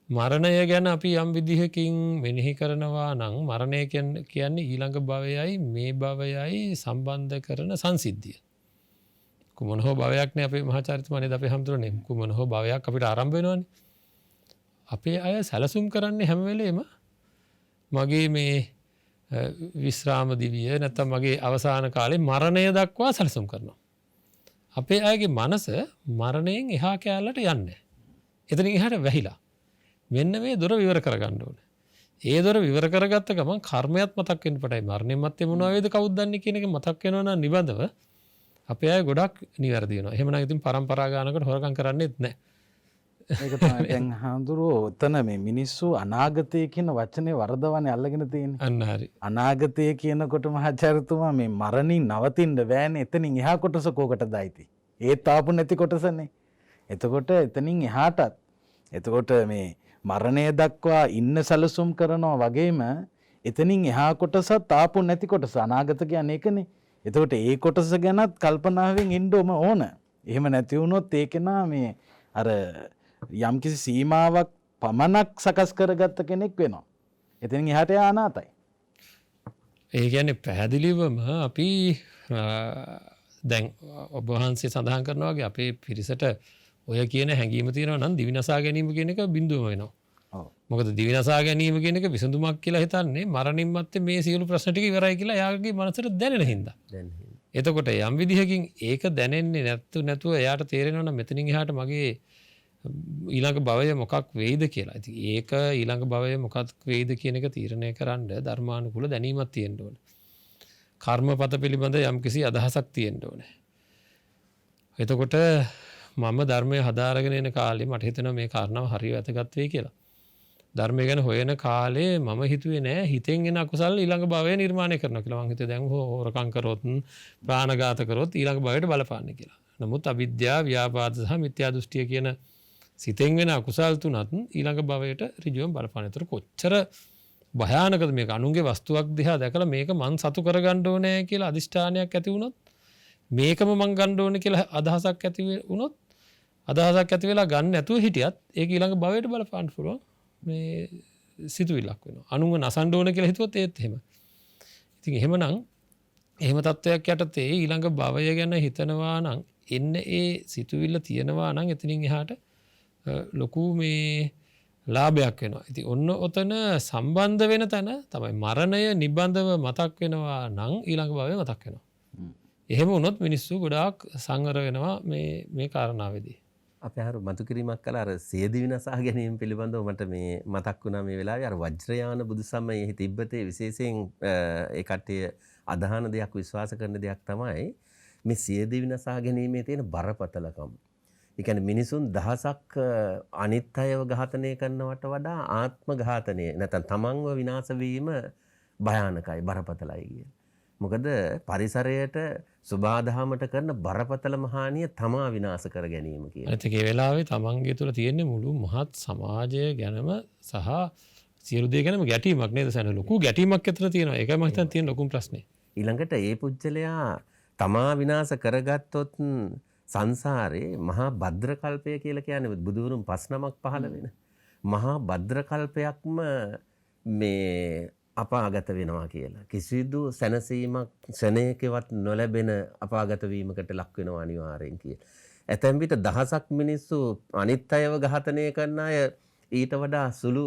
මරණය ගැන අපි යම් විදිහකින් මෙනෙහි කරනවා නම් මරණය කියන්නේ ඊළඟ භවයයි මේ භවයයි සම්බන්ධ කරන සංසිද්ධිය. කුමන හෝ භවයක් නේ අපේ මහාචාර්යතුමා නේද අපේ හැමතුරනේ කුමන හෝ භවයක් අපිට ආරම්භ වෙනවනේ. අපේ අය සැලසුම් කරන්නේ හැම වෙලේම මගේ මේ විශ්‍රාම දිවිය නැත්නම් මගේ අවසාන කාලේ මරණය දක්වා සැලසුම් කරනවා. අපේ අයගේ මනස මරණයෙන් එහා කැලලට යන්නේ. එතනින් එහාට වැහිලා. මෙන්න මේ දොර විවර කරගන්න ඕනේ. ඒ දොර විවර කරගත්ත ගමන් කර්මයක් මතක් වෙන්න පටයි. මරණයෙන් මත්තේ මොනවා වේද කවුද දන්නේ කියන එක මතක් වෙනවා නම් නිබඳව අපේ අය ගොඩක් නිවැරදි වෙනවා. එහෙමනම් ඉතින් පරම්පරා ගානකට හොරකම් කරන්නේත් නැහැ. ඒක තමයි දැන් හාමුදුරුවෝ ඔතන මේ මිනිස්සු අනාගතය කියන වචනේ වරදවන්නේ අල්ලගෙන තියෙන්නේ. අන්න හරි. අනාගතය කියනකොට මහාචාර්යතුමා මේ මරණින් නවතින්න බෑනේ. එතනින් එහා කොටස කෝකටද අයිති? ඒත් ආපු නැති කොටසනේ. එතකොට එතනින් එහාටත් එතකොට මේ මරණය දක්වා ඉන්න සැලසුම් කරනවා වගේම එතනින් එහා කොටසත් ආපු නැති කොටස අනාගත කියන්නේ ඒකනේ. එතකොට ඒ කොටස ගැනත් කල්පනාවෙන් ඉන්න ඕන. එහෙම නැති වුණොත් ඒකේනා මේ අර යම්කිසි සීමාවක් පමණක් සකස් කරගත්ත කෙනෙක් වෙනවා. එතනින් එහාට යා අනාතයි. ඒ කියන්නේ පැහැදිලිවම අපි දැන් ඔබ වහන්සේ සඳහන් කරනවා වගේ අපේ පිරිසට ඔය කියන හැඟීම තියෙනවා නම් දිවිනසා ගැනීම කියන එක බිඳුවම වෙනවා. මොකද දිවිනසා ගැනීම කියන එක විසඳුමක් කියලා හිතන්නේ මරණින් මත්තේ මේ සියලු ප්‍රශ්න ටික ඉවරයි කියලා එයාගේ මනසට දැනෙන හින්දා. එතකොට යම් විදිහකින් ඒක දැනෙන්නේ නැතුව එයාට තේරෙනවා නම් මෙතනින් එහාට මගේ ඊළඟ භවය මොකක් වෙයිද කියලා. ඉතින් ඒක ඊළඟ භවය මොකක් වෙයිද කියන එක තීරණය කරන්න ධර්මානුකූල දැනීමක් තියෙන්න ඕනේ. කර්මපත පිළිබඳ යම්කිසි අදහසක් තියෙන්න ඕනේ. එතකොට මම ධර්මය හදාරගෙන එන කාලේ මට හිතෙනවා මේ කාරණාව හරිය වැදගත් වෙයි කියලා. ධර්මය ගැන හොයන කාලේ මම හිතුවේ නෑ හිතෙන් එන අකුසල් ඊළඟ භවය නිර්මාණය කරනවා කියලා. මං හිතුවේ දැන් හොරකම් කරොත් ප්‍රාණඝාත කරොත් ඊළඟ භවයට බලපාන්නේ කියලා. නමුත් අවිද්‍යාව, ව්‍යාපාද සහ මිත්‍යා දෘෂ්ටිය කියන සිතෙන් වෙන අකුසල් තුනත් ඊළඟ භවයට ඍජුවම බලපාන. ඒතර කොච්චර භයානකද මේක. අනුන්ගේ වස්තුවක් දිහා දැකලා මේක මං සතු කරගන්න ඕනේ කියලා අදිෂ්ඨානයක් ඇති වුණොත් මේකම මං ගන්න ඕනේ කියලා අදහසක් ඇති වුණොත් අදහසක් ඇති වෙලා ගන්න නැතුව හිටියත් ඒක ඊළඟ භවයට බලපාන්න පුළුවන්. මේ සිතුවිල්ලක් වෙනවා. අනුන්ව නසන්න ඕන කියලා හිතුවොත් ඒත් එහෙම. ඉතින් එහෙමනම් එහෙම තත්වයක් යටතේ ඊළඟ භවය ගැන හිතනවා නම් එන්න ඒ සිතුවිල්ල තියෙනවා නම් එතනින් එහාට ලොකු මේ ලාභයක් වෙනවා. ඉතින් ඔන්න ඔතන සම්බන්ධ වෙන තැන තමයි මරණය නිබඳව මතක් වෙනවා නම් ඊළඟ භවය මතක් වෙනවා. එහෙම වුණොත් මිනිස්සු ගොඩාක් සංවර වෙනවා මේ කාරණාවේදී. අපි අර මතු කිරීමක් කළා අර සියදි විනාශා ගැනීම පිළිබඳව මට මේ මතක් වුණා මේ වෙලාවේ අර වජ්‍රයාන බුදුසමයේ තිබ්බතේ විශේෂයෙන් ඒ කට්ටිය අදහන දෙයක් විශ්වාස කරන දෙයක් තමයි මේ සියදි විනාශා ගැනීමේ තියෙන බරපතලකම. ඒ කියන්නේ මිනිසුන් දහසක් අනිත් අයව ඝාතනය කරනවට වඩා ආත්ම ඝාතනය නැත්නම් තමන්ව විනාශ වීම භයානකයි බරපතලයි කියන. මොකද පරිසරයට සුබාදහමට කරන බරපතලම හානිය තමා විනාශ කර ගැනීම කියන. ඒත් ඒ වෙලාවේ තමන්ගේ තුල තියෙන මුළු මහත් සමාජය ගැනම සහ සියලු දේ ගැනම ගැටීමක් නේද සන ලොකු ගැටීමක් ඇතර තියෙනවා. ඒකයි මම හිතන්නේ තියෙන ලොකුම ප්‍රශ්නේ. ඊළඟට ඒ පුජ්‍යලයා තමා විනාශ කරගත්තොත් සංසාරේ මහා භද්‍ර කල්පය කියලා කියන්නේ බුදුවරුන් 5 නමක් පහළ වෙන මහා භද්‍ර කල්පයක්ම මේ අපාගත වෙනවා කියලා. කිසිදු සැනසීමක් ශනේකවත් නොලැබෙන අපාගත වීමකට ලක් වෙනවා අනිවාර්යෙන් කියලා. ඇතැම් විට දහසක් මිනිස්සු අනිත් අයව ඝාතනය කරන අය ඊට වඩා සුළු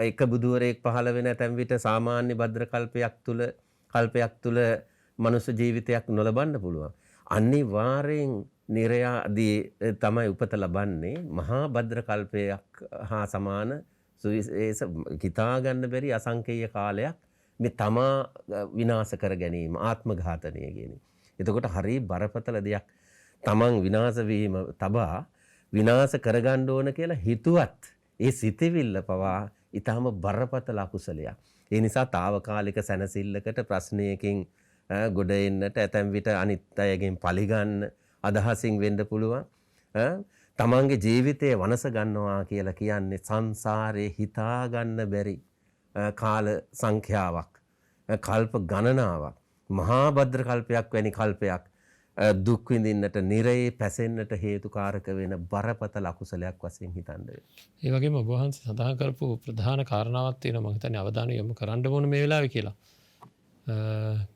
එක බුදුවරයෙක් පහළ වෙන ඇතැම් විට සාමාන්‍ය භද්‍ර කල්පයක් තුල මනුෂ්‍ය ජීවිතයක් නොලබන්න පුළුවන්. අනිවාර්යෙන් නිරයාදී තමයි උපත ලබන්නේ මහා භද්‍ර කල්පයක් හා සමාන සුවිශේෂ හිතා ගන්න බැරි අසංකේය කාලයක් මේ තමා විනාශ කර ගැනීම ආත්ම ඝාතනය කියන්නේ. එතකොට හරි බරපතල දෙයක්. තමන් විනාශ වීම තබා විනාශ කරගන්න ඕන කියලා හිතුවත් ඒ සිතවිල්ල පවා ඊටම බරපතල අකුසලයක්. ඒ නිසා తాවකාලික සැනසෙල්ලකට ප්‍රශ්නයකින් ගොඩ එන්නට ඇතැම් විට අනිත් අයගෙන් පරිගන්න අදහසින් වෙන්න පුළුවන්. තමන්ගේ ජීවිතය වනස ගන්නවා කියලා කියන්නේ සංසාරේ හිතා ගන්න බැරි කාල සංඛ්‍යාවක් කල්ප ගණනාවක් මහා භද්‍ර කල්පයක් වැනි කල්පයක් දුක් විඳින්නට නිරයේ පැසෙන්නට හේතුකාරක වෙන බරපතල අකුසලයක් වශයෙන් හිතන්න වෙනවා. ඒ වගේම ඔබ වහන්සේ සඳහන් කරපු ප්‍රධාන කාරණාවක් තියෙනවා මම හිතන්නේ අවධානය යොමු කරන්න ඕන මේ වෙලාවේ කියලා.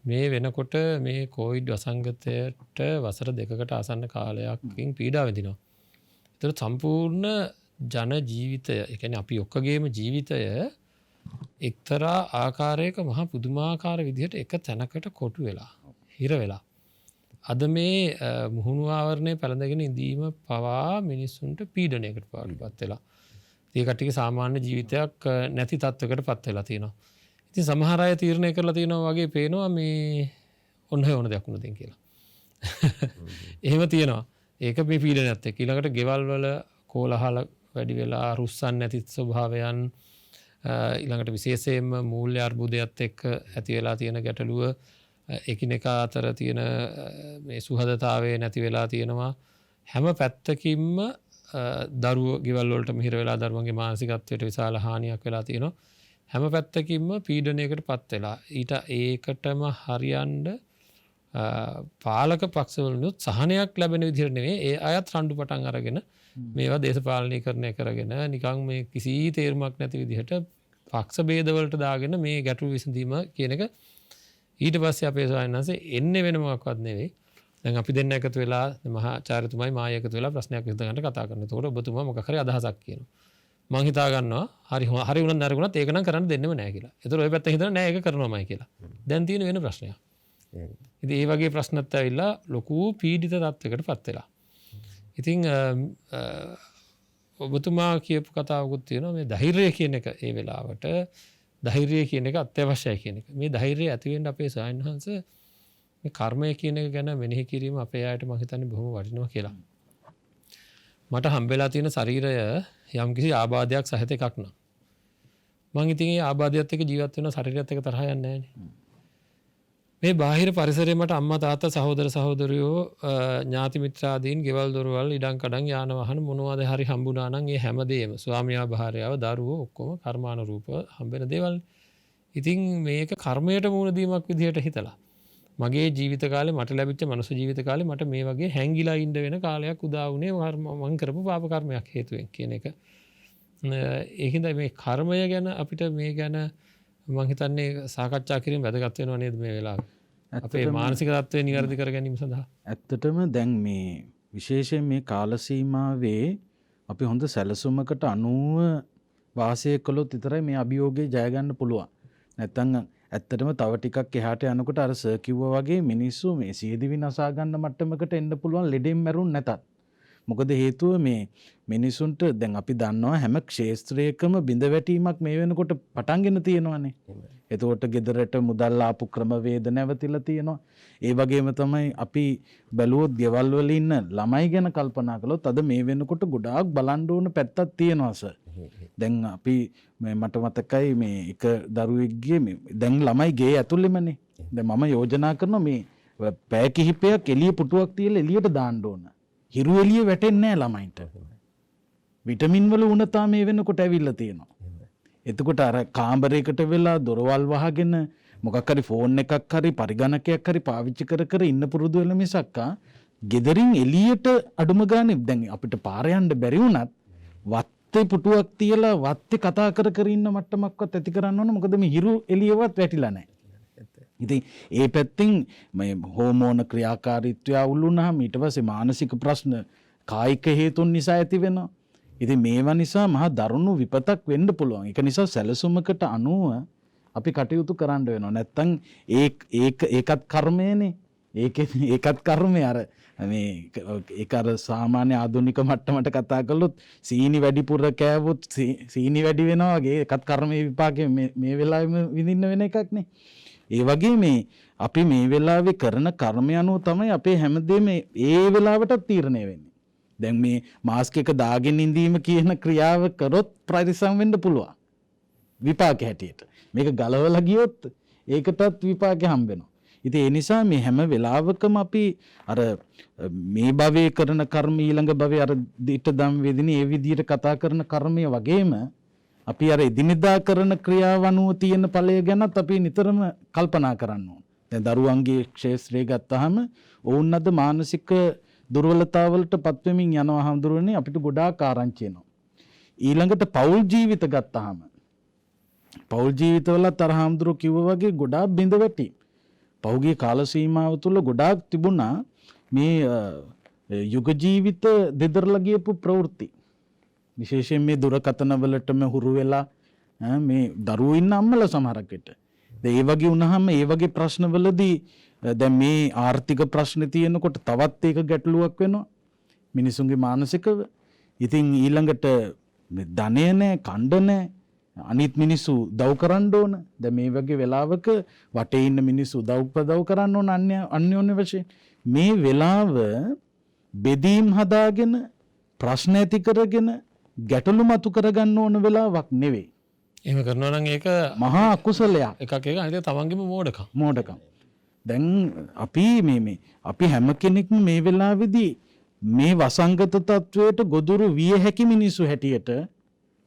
මේ වෙනකොට මේ කොවිඩ් වසංගතයට වසර 2කට ආසන්න කාලයකින් පීඩා විඳිනවා. ඒතර සම්පූර්ණ ජන ජීවිතය, ඒ කියන්නේ අපි ඔක්කොගේම ජීවිතය එක්තරා ආකාරයක මහා පුදුමාකාර විදිහට එක තැනකට කොටු වෙලා, හිර වෙලා. අද මේ මුහුණු ආවරණය පැලඳගෙන ඉඳීම පවා මිනිස්සුන්ට පීඩනයකට පාටපත් වෙලා. ඒ කට්ටියගේ සාමාන්‍ය ජීවිතයක් නැති තත්වයකට පත් වෙලා තියෙනවා. ඉතින් සමහර අය තීරණය කරලා තියෙනවා වගේ පේනවා මේ ඔන්න ඕන දෙයක් වුණා දෙන් කියලා. එහෙම තියෙනවා. ඒක මේ පීඩනයත් එක්ක ඊළඟට ගෙවල් වල කෝලහල වැඩි වෙලා රුස්සන් නැති ස්වභාවයන් ඊළඟට විශේෂයෙන්ම මූල්‍ය අර්බුදයත් එක්ක ඇති වෙලා තියෙන ගැටලුව එකිනෙකා අතර තියෙන මේ සුහදතාවය නැති වෙලා තියෙනවා හැම පැත්තකින්ම දරුවෝ ගෙවල් වලට මිහිර වෙලා දරුවන්ගේ මානසිකත්වයට විශාල හානියක් වෙලා තියෙනවා හැම පැත්තකින්ම පීඩනයකට පත් වෙලා ඊට ඒකටම හරියන්න පාලක පක්ෂවලුත් සහනයක් ලැබෙන විදිහට නෙවෙයි ඒ අයත් රණ්ඩු පටන් අරගෙන මේවා දේශපාලනීකරණය කරගෙන නිකන් මේ කිසි තේරුමක් නැති විදිහට පක්ෂ ભેදවලට දාගෙන මේ ගැටලු විසඳීම කියන එක ඊට පස්සේ අපේ ස්වාමීන් වහන්සේ එන්නේ වෙන මොකක්වත් නෙවෙයි දැන් අපි දෙන්න එකතු වෙලා මහාචාර්යතුමයි මායි එකතු වෙලා ප්‍රශ්නයක් විසඳගන්න කතා කරනවා. ඒතකොට ඔබතුමා මොකක් හරි අදහසක් කියනවා. මං හිතා ගන්නවා හරි වුණත් නැරුණත් ඒක නම් කරන්න දෙන්නෙම නැහැ කියලා. ඒතකොට ඔය පැත්තෙන් හිතන නෑ ඒක කරනවාමයි කියලා. දැන් තියෙන වෙන ප්‍රශ්නයක්. ඉතින් ඒ වගේ ප්‍රශ්නත් ඇවිල්ලා ලොකු පීඩිත තත්වයකට පත් වෙලා. ඉතින් ඔබතුමා කියපු කතාවකුත් තියෙනවා මේ ධෛර්යය කියන එක ඒ වෙලාවට ධෛර්යය කියන එක අත්‍යවශ්‍යයි කියන එක. මේ ධෛර්යය ඇති වෙන්න අපේ ස්වාමීන් වහන්සේ මේ කර්මය කියන එක ගැන මෙනෙහි කිරීම අපේ අයට මම හිතන්නේ බොහොම වටිනවා කියලා. මට හම්බෙලා තියෙන ශරීරය යම්කිසි ආබාධයක් සහිත එකක් නම්. මං ඉතින් ඒ ආබාධයත් එක්ක ජීවත් වෙන ශරීරයත් එක්ක තරහ යන්නේ නැහැ නේ. මේ බාහිර පරිසරයේ මට අම්මා තාත්තා සහෝදර සහෝදරියෝ ඥාති මිත්‍රාදීන් ගෙවල් දොරවල් ඉඩම් කඩම් යාන ವಾಹන මොනවද හරි හම්බුණා නම් ඒ හැමදේම ස්වාමියා භාර්යාව දරුවෝ ඔක්කොම කර්මානුරූප හම්බෙන දේවල්. ඉතින් මේක කර්මයට මුහුණ දීමක් විදිහට හිතලා මගේ ජීවිත කාලේ මට ලැබිච්ච මනුස්ස ජීවිත කාලේ මට මේ වගේ හැංගිලා ඉන්න වෙන කාලයක් උදා වුණේ මම කරපු පාප කර්මයක් හේතුවෙන් කියන එක. ඒකින්ද මේ කර්මය ගැන අපිට මේ ගැන මම හිතන්නේ සාකච්ඡා කිරීම වැදගත් වෙනවා නේද මේ වෙලාවේ. අපේ මානසික තත්ත්වය නිවැරදි කර ගැනීම සඳහා. ඇත්තටම දැන් මේ විශේෂයෙන් මේ කාල සීමාවේ අපි හොඳ සැලසුමකට අනුව වාසය කළොත් විතරයි මේ අභියෝගේ ජය ගන්න පුළුවන්. නැත්තම් ඇත්තටම තව ටිකක් එහාට යනකොට අර සර් කිව්වා වගේ මිනිස්සු මේ සියදිවි නසා ගන්න මට්ටමකට එන්න පුළුවන් ලෙඩෙන් මැරුන් නැතත්. මොකද හේතුව මේ මිනිසුන්ට දැන් අපි දන්නවා හැම ක්ෂේත්‍රයකම බිඳ වැටීමක් මේ වෙනකොට පටන්ගෙන තියෙනවානේ. එතකොට ගෙදරට මුදල් ආපු ක්‍රමවේද නැවතිලා තියෙනවා. ඒ වගේම තමයි අපි බැලුවොත් ගෙවල් වල ඉන්න ළමයි ගැන කල්පනා කළොත් අද මේ වෙනකොට ගොඩාක් බලන්න ඕන පැත්තක් තියෙනවා සර්. දැන් අපි මට මතකයි මේ එක දරුවෙක්ගේ දැන් ළමයි ගේ ඇතුළෙමනේ. දැන් මම යෝජනා කරනවා මේ පැය කිහිපයක් එළිය පුටුවක් තියලා එළියට දාන්න ඕන. හිරු එළිය වැටෙන්නේ නැහැ ළමයින්ට. විටමින් වල උණතා මේ වෙනකොට ඇවිල්ලා තියෙනවා. එතකොට අර කාමරයකට වෙලා දොරවල් වහගෙන මොකක් හරි ෆෝන් එකක් හරි පරිගණකයක් හරි පාවිච්චි කර කර ඉන්න පුරුදු වෙන මිසක්කා ගෙදරින් එළියට අඩුම ගානේ දැන් අපිට පාර යන්න බැරි වුණත් වත්තේ පුටුවක් තියලා වත්තේ කතා කර කර ඉන්න මට්ටමක්වත් ඇති කරන්න ඕන. මොකද මේ හිරු එළියවත් වැටිලා නැහැ. ඉතින් ඒ පැත්තෙන් මේ හෝමෝන ක්‍රියාකාරීත්වය අවුල් වුණාම ඊට පස්සේ මානසික ප්‍රශ්න කායික හේතුන් නිසා ඇති වෙනවා. ඉතින් මේවා නිසා මහා දරුණු විපතක් වෙන්න පුළුවන්. ඒක නිසා සැලසුමකට අනුව අපි කටයුතු කරන්න වෙනවා. නැත්තම් ඒකත් කර්මයනේ. ඒකත් කර්මය අර මේ ඒක අර සාමාන්‍ය ආධුනික මට්ටමට කතා කළොත් සීනි වැඩිපුර කෑවොත් සීනි වැඩි වෙනවා වගේ ඒකත් කර්මයේ විපාකේ මේ වෙලාවෙම විඳින්න වෙන එකක් නේ. ඒ වගේ මේ අපි මේ වෙලාවේ කරන කර්මය අනුව තමයි අපේ හැමදේම ඒ වෙලාවට තීරණය වෙන්නේ. දැන් මේ මාස්ක් එක දාගෙන ඉඳීම කියන ක්‍රියාව කරොත් ප්‍රතිසම් වෙන්න පුළුවන්. විපාක හැටියට. මේක ගලවලා ගියොත් ඒකටත් විපාකේ හම්බ වෙනවා. ඉතින් ඒ නිසා මේ හැම වෙලාවකම අපි අර මේ භවයේ කරන කර්ම ඊළඟ භවයේ අර දිට දම් වේදිනේ ඒ විදිහට කතා කරන කර්මය වගේම අපි අර එදිනෙදා කරන ක්‍රියාව අනුව තියෙන ඵලය ගැනත් අපි නිතරම කල්පනා කරන්න ඕන. දැන් දරුවන්ගේ ක්ෂේත්‍රය ගත්තාම ඔවුන් අද මානසික දුර්වලතාවලට පත්වෙමින් යනවා හඳුරන්නේ අපිට ගොඩාක් ආරංචි එනවා. ඊළඟට පෞල් ජීවිත ගත්තාම පෞල් ජීවිතවලත් අර හඳුරු කිව්වා වගේ ගොඩාක් බිඳ වැටි. පෞගේ කාල සීමාව තුළ ගොඩාක් තිබුණා මේ යුග ජීවිත දෙදරලා ගියපු ප්‍රවෘත්ති. විශේෂයෙන් මේ දුරකථන වලටම හුරු වෙලා මේ දරුවෝ ඉන්න අම්මලා සමහරක් විට. ඒ වගේ වුණාම ඒ වගේ ප්‍රශ්නවලදී දැන් මේ ආර්ථික ප්‍රශ්න තියෙනකොට තවත් ඒක ගැටලුවක් වෙනවා මිනිසුන්ගේ මානසිකව. ඉතින් ඊළඟට ධනය නැහැ, කණ්ඩ නැහැ. අනිත් මිනිස්සු උදව් කරන්න ඕන. දැන් මේ වගේ වෙලාවක වටේ ඉන්න මිනිස්සු උදව් කරන්න ඕන අන්‍යෝන්‍ය වශයෙන්. මේ වෙලාව බෙදීම් හදාගෙන ප්‍රශ්න ඇති කරගෙන ගැටලු මතු කරගන්න ඕන වෙලාවක් නෙවෙයි. එහෙම කරනවා නම් ඒක මහා අකුසලයක්. එකක් එක අනිත් තමන්ගේම මෝඩකම්. මෝඩකම්. දැන් අපි හැම කෙනෙක්ම මේ වෙලාවේදී මේ වසංගත තත්වයට ගොදුරු විය හැකි මිනිස්සු හැටියට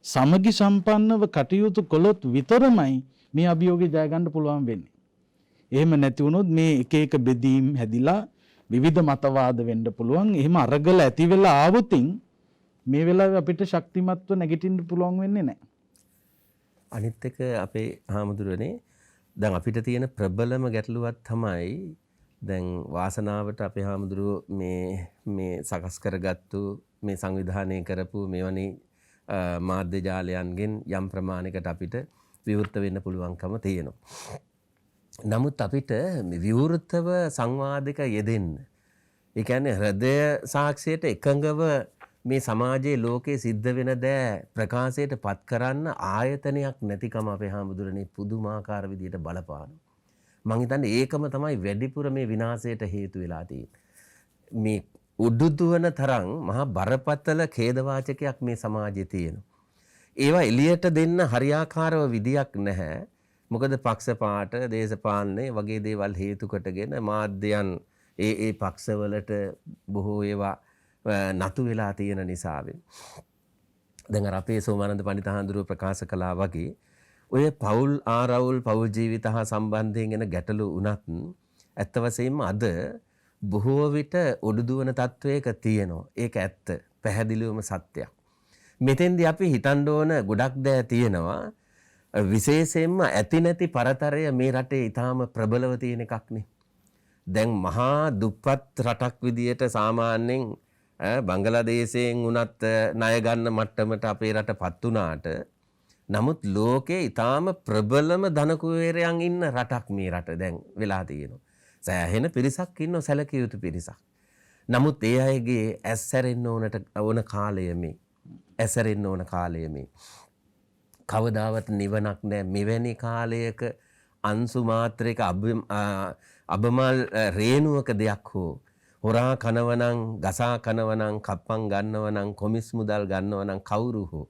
සමගි සම්පන්නව කටයුතු කළොත් විතරමයි මේ අභියෝගය ජය ගන්න පුළුවන් වෙන්නේ. එහෙම නැති වුණොත් මේ එක එක බෙදීම් හැදිලා විවිධ මතවාද වෙන්න පුළුවන්. එහෙම අරගල ඇති වෙලා ආවොතින් මේ වෙලාවේ අපිට ශක්තිමත්ව නැගිටින්න පුළුවන් වෙන්නේ නැහැ. අනිත් එක අපේ හාමුදුරනේ දැන් අපිට තියෙන ප්‍රබලම ගැටලුවක් තමයි දැන් වාසනාවට අපේ හාමුදුරුවෝ මේ සකස් කරගත්තු මේ සංවිධානය කරපු මෙවැනි මාධ්‍ය ජාලයන්ගෙන් යම් ප්‍රමාණයකට අපිට විවෘත වෙන්න පුළුවන්කම තියෙනවා. නමුත් අපිට විවෘතව සංවාදික යෙදෙන්න, ඒ කියන්නේ හෘදය සාක්ෂියට එකඟව මේ සමාජයේ ලෝකයේ සිද්ධ වෙන දෑ ප්‍රකාශයට පත් කරන්න ආයතනයක් නැතිකම අපේ හාමුදුරනේ පුදුමාකාර විදියට බලපානවා. මං හිතන්නේ ඒකම තමයි වැඩිපුර මේ විනාශයට හේතු වෙලා තියෙන්නේ. මේ උඩුදුවන තරම් මහා බරපතල ඛේදවාචකයක් මේ සමාජයේ තියෙනවා. ඒවා එළියට දෙන්න හරියාකාරව විදියක් නැහැ. මොකද පක්ෂපාත, දේශපාලනය වගේ දේවල් හේතු කොටගෙන මාධ්‍යයන් ඒ පක්ෂවලට බොහෝ ඒවා නතු වෙලා තියෙන නිසාවෙන්. දැන් අපේ සෝමානන්ද පඬිත හාමුදුරුවෝ ප්‍රකාශ කළා වගේ ඔය පෞල් ආරවුල් පෞල් ජීවිත හා සම්බන්ධයෙන් එන ගැටලු වුණත් ඇත්ත වශයෙන්ම අද බොහෝ විට ඔඩුදුවන තත්වයක තියෙනවා. ඒක ඇත්ත. පැහැදිලිවම සත්‍යයක්. මෙතෙන්දී අපි හිතන්න ඕන ගොඩක් දෑ තියෙනවා. විශේෂයෙන්ම ඇති නැති පරතරය මේ රටේ ඊටාම ප්‍රබලව තියෙන එකක් නේ. දැන් මහා දුප්පත් රටක් විදියට සාමාන්‍යයෙන් බංගලාදේශයෙන් උනත් ණය ගන්න මට්ටමට අපේ රටපත් වුණාට නමුත් ලෝකේ ඊටාම ප්‍රබලම ධන කුවේරයන් ඉන්න රටක් මේ රට දැන් වෙලා තියෙනවා. සෑහෙන පිරිසක් ඉන්නව සැලකිය යුතු පිරිසක්. නමුත් ඒ අයගේ ඇස්සැරෙන්න ඕන කාලය මේ. ඇස්සැරෙන්න ඕන කාලය මේ. කවදාවත් නිවනක් නැහැ. මෙවැනි කාලයක අංශු මාත්‍රයක අබමල් රේණුවක දෙයක් හෝ හොරා කනවනම්, ගසා කනවනම්, කප්පම් ගන්නවනම්, කොමිස් මුදල් ගන්නවනම් කවුරු හෝ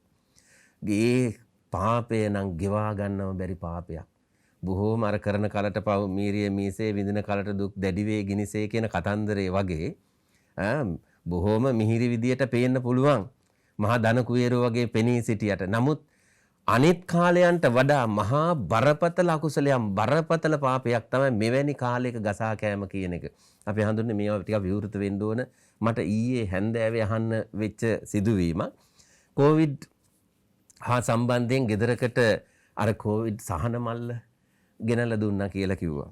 ඒ පාපය නම් ගෙවා ගන්නව බැරි පාපයක්. බොහෝම අර කරන කලට පව මීරිය මීසේ විඳින කලට දුක් දැඩිවේ ගිනිසේ කියන කතන්දරේ වගේ බොහෝම මිහිරි විදියට පේන්න පුළුවන්. මහා ධන කුවේරෝ වගේ පෙනී සිටියට. නමුත් අනිත් කාලයන්ට වඩා මහා බරපතල අකුසලයක්, බරපතල පාපයක් තමයි මෙවැනි කාලයක ගසා කෑම කියන එක. අපි හඳුන්නේ මේවා ටිකක් විවෘත වෙන්න ඕන. මට ඊයේ හැන්දෑවේ අහන්න වෙච්ච සිදුවීමක්. කොවිඩ් හා සම්බන්ධයෙන් ගෙදරකට අර කොවිඩ් සහන මල්ල ගෙනල්ලා දුන්නා කියලා කිව්වා.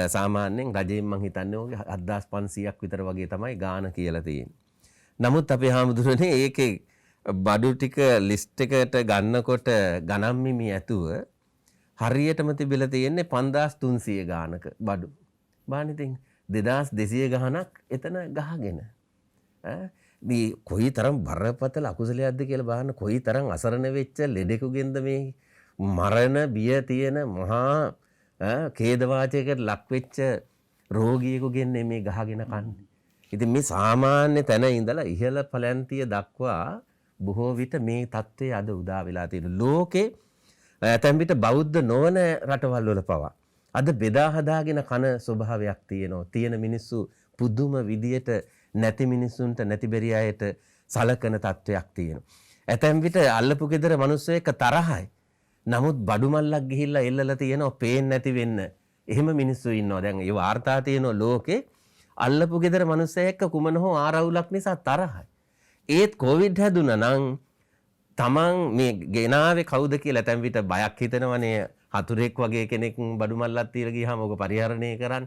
සාමාන්‍යයෙන් රජයෙන් මං හිතන්නේ ඔය 7500ක් විතර වගේ තමයි ගාන කියලා තියෙන්නේ. නමුත් අපේ හාමුදුරනේ ඒකේ බඩු ටික ලිස්ට් එකට ගන්නකොට ගණන් මිමි ඇතුව හරියටම තිබිලා තියෙන්නේ 5300 ගානක බඩු. බාන ඉතින් 2200 ගානක් එතන ගහගෙන. මේ කොයි තරම් බරපතල අකුසලයක්ද කියලා බලන්න. කොයි තරම් අසරණ වෙච්ච ලෙඩෙකුගෙන්ද මේ මරණ බිය තියෙන මහා ඛේදවාචයකට ලක් වෙච්ච රෝගියෙකුගෙන් මේ ගහගෙන කන්නේ. ඉතින් මේ සාමාන්‍ය තැන ඉඳලා ඉහළ පලයන්තිය දක්වා බොහෝ විට මේ தත්ත්වය අද උදා වෙලා තියෙන ලෝකේ ඇතැම් විට බෞද්ධ නොවන රටවල් වල පවා අද බෙදා හදාගෙන කන ස්වභාවයක් තියෙනවා. තියෙන මිනිස්සු පුදුම විදියට නැති මිනිස්සුන්ට නැති බැරි අයට සලකන තත්ත්වයක් තියෙනවා. ඇතැම් විට අල්ලපු ගෙදර මිනිස්සු එක්ක තරහයි. නමුත් බඩු මල්ලක් ගිහිල්ලා එල්ලලා තියෙනවා පේන්නේ නැති වෙන්න. එහෙම මිනිස්සු ඉන්නවා. දැන් ඒ වාර්තා තියෙනවා ලෝකේ අල්ලපු ගෙදර මිනිස්සු එක්ක කුමන හෝ ආරවුලක් නිසා තරහයි. ඒත් කොවිඩ් හැදුනා නම් තමන් මේ ගෙනාවේ කවුද කියලා ඇතැම් විට බයක් හිතෙනවනේ. හතුරෙක් වගේ කෙනෙක් බඩු මල්ලක් තියලා ගියාම ඔක පරිහරණය කරන්න.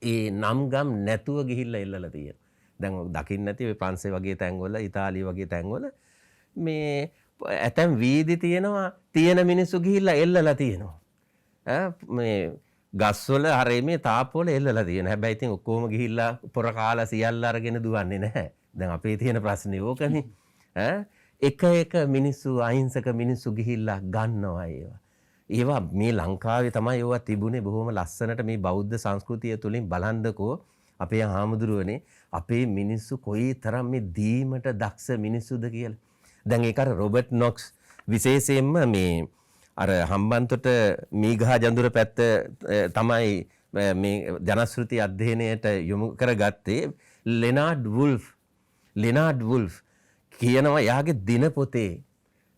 ඒ නම් ගම් නැතුව ගිහිල්ලා එල්ලලා තියෙනවා. දැන් ඔය දකින්න නැති ඔය ප්‍රංශේ වගේ තැන්වල, ඉතාලිය වගේ තැන්වල මේ ඇතැම් වීදි තියෙනවා. තියෙන මිනිස්සු ගිහිල්ලා එල්ලලා තියෙනවා. මේ ගස්වල හරේ මේ තාප්පවල එල්ලලා තියෙනවා. හැබැයි ඉතින් ඔක්කොම ගිහිල්ලා පොර කාලා සියල්ල අරගෙන දුවන්නේ නැහැ. දැන් අපේ තියෙන ප්‍රශ්නේ ඕකනේ. එක මිනිස්සු අහිංසක මිනිස්සු ගිහිල්ලා ගන්නවා ඒවා. ඒවා මේ ලංකාවේ තමයි ඒවා තිබුණේ බොහොම ලස්සනට මේ බෞද්ධ සංස්කෘතිය තුලින් බලන්දකෝ අපේ හාමුදුරුවනේ අපේ මිනිස්සු කොයි තරම් මේ දීමට දක්ෂ මිනිස්සුද කියලා. දැන් ඒක අර රොබර්ට් නොක්ස් විශේෂයෙන්ම මේ අර හම්බන්තොට මීගහ ජඳුර පැත්ත තමයි මේ ජනශ්‍රුති අධ්‍යයනයට යොමු කරගත්තේ. ලෙනාඩ් වුල්ෆ් කියනවා යාගේ දිනපොතේ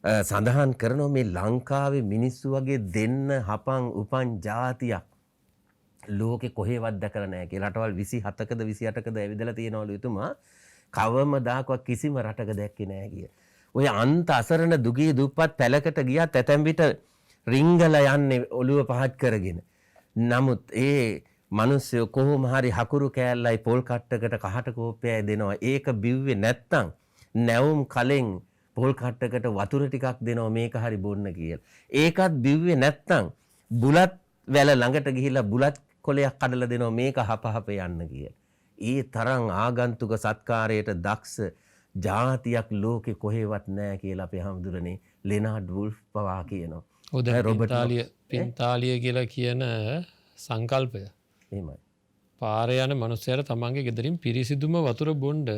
සඳහන් කරනවා මේ ලංකාවේ මිනිස්සු වගේ දෙන්න හපන් උපන් ජාතියක් ලෝකෙ කොහෙවත් දැකලා නැහැ කියලා. රටවල් 27කද 28කද ඇවිදලා තියෙනවලු එතුමා. කවමදාකවත් කිසිම රටක දැක්කේ නැහැ කිය. ඔය අන්ත අසරණ දුගී දුප්පත් පැලකට ගියත් ඇතැම් විට රිංගල යන්නේ ඔළුව පහත් කරගෙන. නමුත් ඒ මිනිස්සු කොහොම හරි හකුරු කෑල්ලයි පොල් කට්ටකට කහට කෝප්පයයි දෙනවා. ඒක බිව්වේ නැත්තම් නැවුම් කලෙන් පොල් කට්ටකට වතුර ටිකක් දෙනවා මේක හරි බොන්න කියලා. ඒකත් බිව්වේ නැත්තම් බුලත් වැල ළඟට ගිහිල්ලා බුලත් කොලයක් කඩලා දෙනවා මේක හපහප යන්න කියලා. ඒ තරම් ආගන්තුක සත්කාරයට දක්ෂ ජාතියක් ලෝකෙ කොහෙවත් නැහැ කියලා අපේ හැමදුරනේ ලෙනාඩ් වුල්ෆ් පවා කියනවා. ඔද පින්තාලිය කියලා කියන සංකල්පය එහෙමයි. පාරේ යන මනුස්සයර තමන්ගේ ගෙදරින් පිරිසිදුම වතුර බොණ්ඩ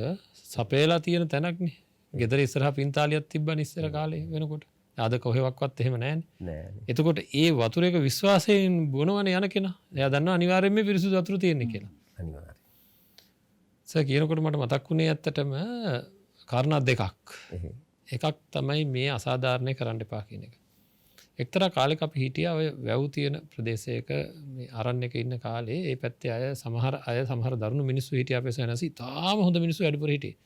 සපයලා තියෙන තැනක්නේ. ගෙදර ඉස්සරහා පින්තාලියක් තිබ්බන ඉස්සර කාලේ වෙනකොට. අද කොහෙවත්වත් එහෙම නැහැ නෑ. එතකොට ඒ වතුරේක විශ්වාසයෙන් බොනවනේ යන කෙනා. එයා දන්නවා අනිවාර්යයෙන්ම මේ පිරිසිදු වතුර තියෙන්නේ කියලා. අනිවාර්යයෙන්. සර් කියනකොට මට මතක් වුණේ ඇත්තටම කාරණා දෙකක්. එකක් තමයි මේ අසාධාරණය කරන්න එපා කියන එක. එක්තරා කාලෙක අපි හිටියා ඔය වැව් තියෙන ප්‍රදේශයක මේ අරණ්‍යක ඉන්න කාලේ ඒ පැත්තේ අය සමහර දරුණු මිනිස්සු හිටියා අපේ සයනසි. තාම හොඳ මිනිස්සු වැඩිපුර හිටියේ.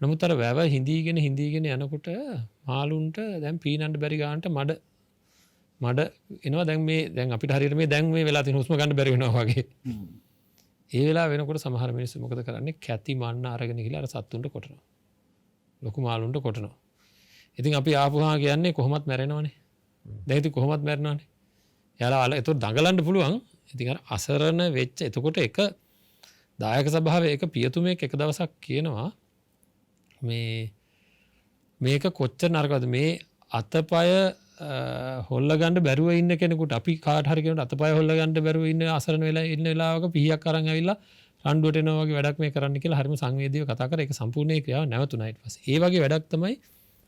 නමුත් අර වැව හිඳීගෙන යනකොට මාළුන්ට දැන් පීනන්න බැරි ගන්නට මඩ එනවා. දැන් අපිට හරියට මේ දැන් මේ වෙලා තියෙන හුස්ම ගන්න බැරි වෙනවා වගේ. ඒ වෙලාව වෙනකොට සමහර මිනිස්සු මොකද කරන්නේ? කැති මන්න අරගෙන ගිහලා අර සත්තුන්ට කොටනවා. ලොකු මාළුන්ට කොටනවා. ඉතින් අපි ආපුහා කියන්නේ කොහොමත් මැරෙනවනේ. දැන් ඉතින් කොහොමත් මැරෙනවනේ. එයාලා ඒතකොට දඟලන්න පුළුවන්. ඉතින් අර අසරණ වෙච්ච එතකොට එක දායක සභාවේ එක පියතුමෙක් එක දවසක් කියනවා මේක කොච්චර නරකද මේ අතපය හොල්ලගන්න බැරුව ඉන්න කෙනෙකුට අපි කාට හරි කෙනෙකුට අතපය හොල්ලගන්න බැරුව ඉන්න අසරණ වෙලා ඉන්න වෙලාවක පිහියක් අරන් ඇවිල්ලා රණ්ඩුවට එනවා වගේ වැඩක් මේ කරන්න කියලා හරිම සංවේදීව කතා කරා. ඒක සම්පූර්ණ ක්‍රියාව නැවතුණා ඊට පස්සේ. ඒ වගේ වැඩක් තමයි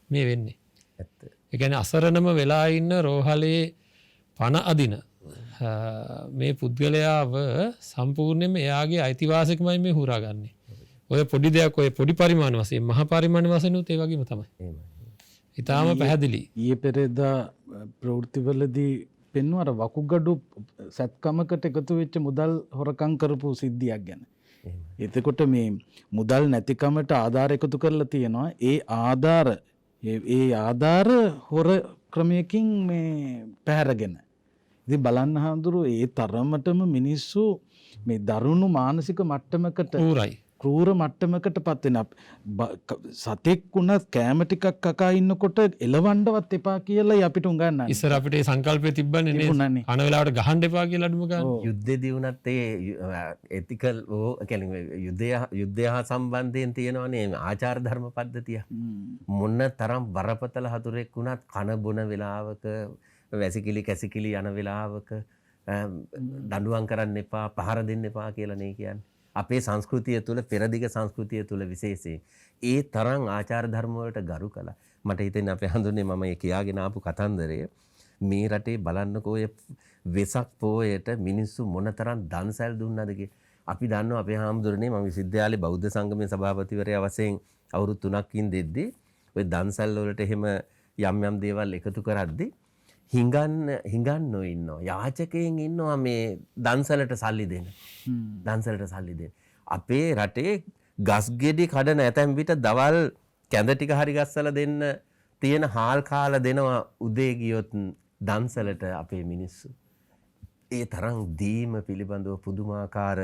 මේ වෙන්නේ. ඇත්ත. ඒ කියන්නේ අසරණම වෙලා ඉන්න රෝහලේ පණ අදින මේ පුද්ගලයාව සම්පූර්ණයෙන්ම එයාගේ අයිතිවාසිකමයි මේ හුරාගන්නේ. ඔය පොඩි දෙයක් ඔය පොඩි පරිමාණ වශයෙන් මහා පරිමාණ වශයෙන් උත් ඒ වගේම තමයි. ඊටාම පැහැදිලි. ඊයේ පෙරේදා ප්‍රවෘත්තිවලදී පෙන්වන අර වකුගඩු සැත්කමකට එකතු වෙච්ච මුදල් හොරකම් කරපු සිද්ධියක් ගැන. එතකොට මේ මුදල් නැතිකමට ආධාර එකතු කරලා තියෙනවා. ඒ ආධාර හොර ක්‍රමයකින් මේ පැහැරගෙන. ඉතින් බලන්න හඳුරු ඒ තරමටම මිනිස්සු මේ දරුණු මානසික මට්ටමකට ක්‍රූර මට්ටමකට පත් වෙන සතෙක් වුණත් කෑම ටිකක් කකා ඉන්නකොට එලවන්නවත් එපා කියලා අපිට උගන්වන්නේ. ඉස්සර අපිට ඒ සංකල්පය තිබ්බනේ නේද? කන වෙලාවට ගහන්න එපා කියලා අඩුම ගන්න. යුද්ධෙදී වුණත් ඒ එතිකල් කියන්නේ යුද්ධය හා සම්බන්ධයෙන් තියෙනවනේ ආචාර ධර්ම පද්ධතිය. මොන තරම් බරපතල හතුරෙක් වුණත් කන බොන වෙලාවක වැසිකිලි කැසිකිලි යන වෙලාවක දඬුවම් කරන්න එපා පහර දෙන්න එපා කියලා නේ කියන්නේ. අපේ සංස්කෘතිය තුළ පෙරදිග සංස්කෘතිය තුළ විශේෂයෙන් ඒ තරම් ආචාර ධර්ම වලට ගරු කළා. මට හිතෙන්නේ අපේ හඳුන්නේ මම ඒ කියාගෙන ආපු කතන්දරය මේ රටේ බලන්නකෝ ඔය වෙසක් පොයට මිනිස්සු මොනතරම් දන්සැල් දුන්නද කියලා. අපි දන්නවා අපේ හාමුදුරනේ මම විශ්වවිද්‍යාලයේ බෞද්ධ සංගමයේ සභාපතිවරයා වශයෙන් අවුරුදු 3කින් දෙද්දී ඔය දන්සැල් වලට එහෙම යම් දේවල් එකතු කරද්දී හිඟන්නෝ ඉන්නවා. යාචකයෙන් ඉන්නවා මේ දන්සලට සල්ලි දෙන. දන්සලට සල්ලි දෙන. අපේ රටේ ගස් ගෙඩි කඩන ඇතැම් විට දවල් කැඳ ටික හරි ගස්සලා දෙන්න තියෙන හාල් කාලා දෙනවා උදේ ගියොත් දන්සලට අපේ මිනිස්සු. ඒ තරම් දීම පිළිබඳව පුදුමාකාර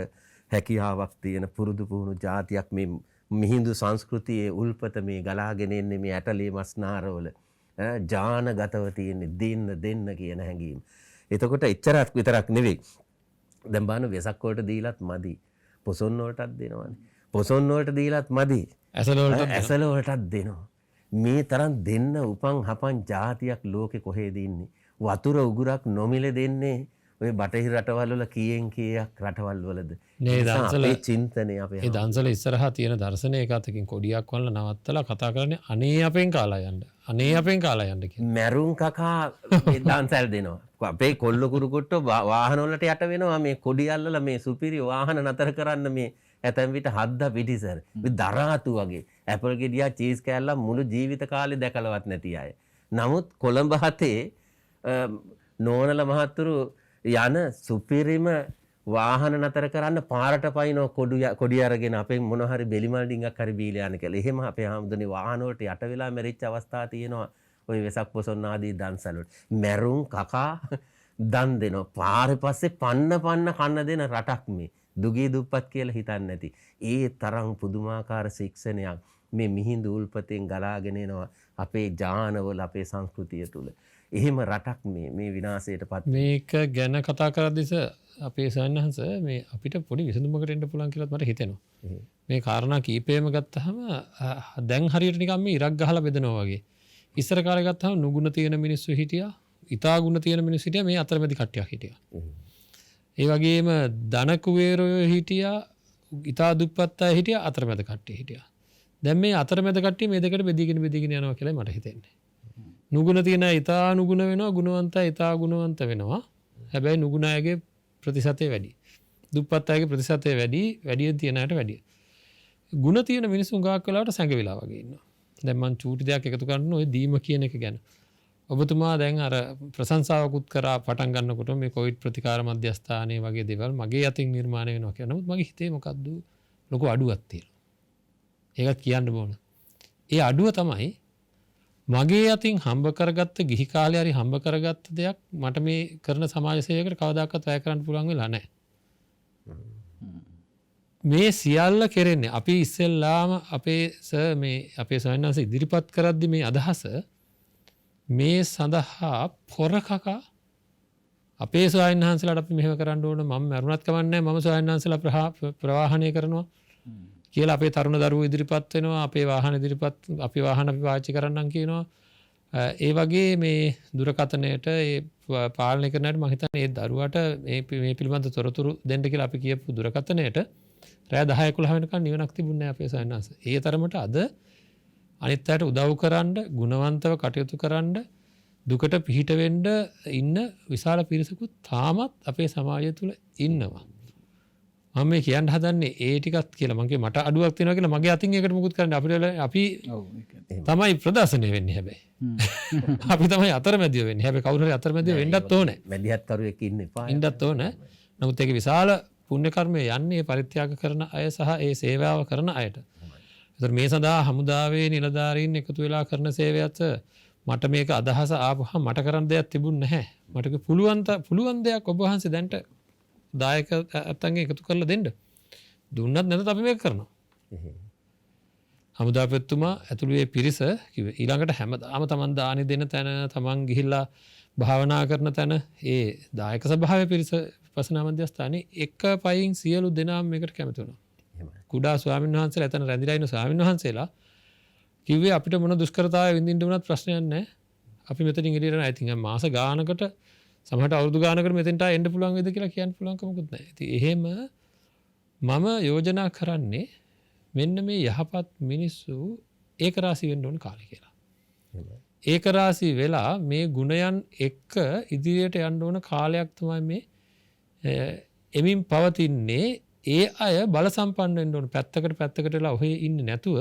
හැකියාවක් තියෙන පුරුදු පුහුණු ජාතියක් මේ මිහිඳු සංස්කෘතියේ උල්පත මේ ගලාගෙන එන්නේ මේ ඇටලේ මස්නාරවල. ජානගතව තියෙන්නේ දෙන්න කියන හැඟීම. එතකොට එච්චරක් විතරක් නෙවෙයි. දැන් බලන්න වෙසක් වලට දීලත් මදි. පොසොන් වලටත් දෙනවනේ. පොසොන් වලට දීලත් මදි. ඇසල වලටත් දෙනවා. මේ තරම් දෙන්න උපන් හපන් ජාතියක් ලෝකේ කොහෙද ඉන්නේ? වතුර උගුරක් නොමිලේ දෙන්නේ ඔය බටහිර රටවල් වල කීයෙන් කීයක් රටවල් වලද නේ දන්සල අපේ චින්තනය අපේ ඒ දන්සල ඉස්සරහා තියෙන දර්ශනය එකතකින් කොඩියක් වල නවත්තලා කතා කරන්නේ අනේ අපෙන් කාලා යන්න අනේ අපෙන් කාලා යන්න කියලා. මැරුම් කකා දන්සල් දෙනවා. අපේ කොල්ල කුරුකොට්ටෝ වාහන වලට යට වෙනවා මේ කොඩි අල්ලලා මේ සුපිරි වාහන නතර කරන්න මේ ඇතැම් විට හද්දා පිටිසර. මේ දරාතු වගේ ඇපල් ගෙඩියා චීස් කෑල්ලක් මුළු ජීවිත කාලේ දැකලවත් නැති අය. නමුත් කොළඹ හතේ නෝනල මහත්තුරු යන සුපිරිම වාහන නතර කරන්න පාරට පයින්ව කොඩි අරගෙන අපේ මොන හරි බෙලිමල් ඩිංගක් හරි බීලා යන කියලා. එහෙම අපේ හැමදෙනේ වාහන වලට යට වෙලා මැරිච්ච අවස්ථා තියෙනවා. ඔය වෙසක් පොසොන් ආදී දන්සල් වලට. මැරුම් කකා දන් දෙනවා. පාරේ පස්සේ පන්න කන්න දෙන රටක් මේ. දුගී දුප්පත් කියලා හිතන්නේ නැති. ඒ තරම් පුදුමාකාර ශික්ෂණයක් මේ මිහිඳු උල්පතෙන් ගලාගෙන එනවා අපේ ජානවල අපේ සංස්කෘතිය තුල. එහෙම රටක් මේ විනාශයටපත් මේක ගැන කතා කරද්දිස අපේ සයන්හන්ස මේ අපිට පොඩි විසඳුමකට එන්න පුළුවන් කියලා මට හිතෙනවා. මේ කාරණා කීපයම ගත්තාම දැන් හරියට නිකන් මේ ඉරක් ගහලා බෙදනවා වගේ. ඉස්සර කාලේ ගත්තාම නුගුණ තියෙන මිනිස්සු හිටියා, ඉතා ගුණ තියෙන මිනිස්සු හිටියා, මේ අතරමැදි කට්ටියක් හිටියා. ඒ වගේම ධන කුවේරයෝ හිටියා, ඉතා දුප්පත් අය හිටියා, අතරමැද කට්ටිය හිටියා. දැන් මේ අතරමැද කට්ටිය මේ දෙකට බෙදීගෙන යනවා කියලා මට හිතෙන්නේ. නුගුණ තියෙන ඉතා නුගුණ වෙනවා, ගුණවන්ත ඉතා ගුණවන්ත වෙනවා. හැබැයි නුගුණ අයගේ ප්‍රතිශතය වැඩි. දුප්පත් අයගේ ප්‍රතිශතය වැඩි තියෙන අයට වැඩි. ගුණ තියෙන මිනිස්සුන් ගාක් වෙලාවට සැඟවිලා වගේ ඉන්නවා. දැන් මං චූටි දෙයක් එකතු කරන්න ඔය දීම කියන එක ගැන. ඔබතුමා දැන් අර ප්‍රශංසාවකුත් කරා පටන් ගන්නකොට මේ කොවිඩ් ප්‍රතිකාර මධ්‍යස්ථානයේ වගේ දේවල් මගේ අතින් නිර්මාණය වෙනවා කියලා. නමුත් මගේ හිතේ මොකද්ද ලොකු අඩුවක් තියෙනවා. ඒකත් කියන්න ඕන. ඒ අඩුව තමයි මගේ අතින් හම්බ කරගත්ත ගිහි කාලේ හරි හම්බ කරගත්ත දෙයක් මට මේ කරන සමාජ සේවයකට කවදාකවත් වැය කරන්න පුළුවන් වෙලා නැහැ. මේ සියල්ල කෙරෙන්නේ අපි ඉස්සෙල්ලාම අපේ සයන්හන්ස ඉදිරිපත් කරද්දි මේ අදහස මේ සඳහා පොරකකා අපේ සයන්හන්සලාට අපි මෙහෙම කරන්න ඕන මම මරුණත් කමන්නේ මම සයන්හන්සලා ප්‍රවාහනය කරනවා කියලා අපේ තරුණ දරුවෝ ඉදිරිපත් වෙනවා අපේ වාහන අපි පාවිච්චි කරන්නම් කියනවා. ඒ වගේ මේ දුරකථනයට ඒ පාලනය කරනට මම හිතන්නේ ඒ දරුවට මේ පිළිබඳ තොරතුරු දෙන්න කියලා අපි කියපු දුරකථනයට රෑ 10-11 වෙනකන් නිවනක් තිබුණේ නැහැ අපේ සයන්හන්ස. ඒ තරමට අද අනිත් අයට උදව් කරන්න, ගුණවන්තව කටයුතු කරන්න, දුකට පිහිට වෙන්න ඉන්න විශාල පිරිසකුත් තාමත් අපේ සමාජය තුළ ඉන්නවා. මම මේ කියන්න හදන්නේ ඒ ටිකත් කියලා මගේ මට අඩුවක් තියෙනවා කියලා මගේ අතින් ඒකට මුකුත් කරන්න අපි තමයි ප්‍රදර්ශනය වෙන්නේ හැබැයි. අපි තමයි අතරමැදියෝ වෙන්නේ. හැබැයි කවුරු හරි අතරමැදියෝ වෙන්නත් ඕනේ. මැදිහත් කරුවෙක් ඉන්න එපා. ඉන්නත් ඕනේ. නමුත් ඒක විශාල පුණ්‍ය කර්මය යන්නේ පරිත්‍යාග කරන අය සහ ඒ සේවාව කරන අයට. ඒතර මේ සඳහා හමුදාවේ නිලධාරීන් එකතු වෙලා කරන සේවයත් මට මේක අදහස ආපුවහම මට කරන්න දෙයක් තිබුණ නැහැ. මට පුළුවන් දෙයක් ඔබ වහන්සේ දැන්ට දායක අත්තන්ගේ එකතු කරලා දෙන්න. දුන්නත් නැත්නම් අපි මේක කරනවා. හමුදාපතිතුමා ඇතුළු ඒ පිරිස කිව්වේ ඊළඟට හැමදාම Taman දානි දෙන තැන Taman ගිහිල්ලා භාවනා කරන තැන ඒ දායක සභාවේ පිරිස විපස්සනා මධ්‍යස්ථානයේ එක පයින් සියලු දෙනාම මේකට කැමති වුණා. කුඩා ස්වාමීන් වහන්සේලා එතන රැඳිලා ඉන්න ස්වාමීන් වහන්සේලා කිව්වේ අපිට මොන දුෂ්කරතාවය විඳින්න වුණත් ප්‍රශ්නයක් නැහැ. අපි මෙතනින් එළියට යනවා. ඉතින් මාස ගානකට සමහරට අවුරුදු ගානකට මෙතෙන්ට එන්න පුළුවන් වේද කියලා කියන්න පුළුවන් කමකුත් නැහැ. ඉතින් එහෙම මම යෝජනා කරන්නේ මෙන්න මේ යහපත් මිනිස්සු ඒකරාශී වෙන්න ඕන කාලේ කියලා. ඒකරාශී වෙලා මේ ගුණයන් එක්ක ඉදිරියට යන්න ඕන කාලයක් තමයි මේ එමින් පවතින්නේ. ඒ අය බල සම්පන්න වෙන්න ඕන. පැත්තකට වෙලා ඔහේ ඉන්නේ නැතුව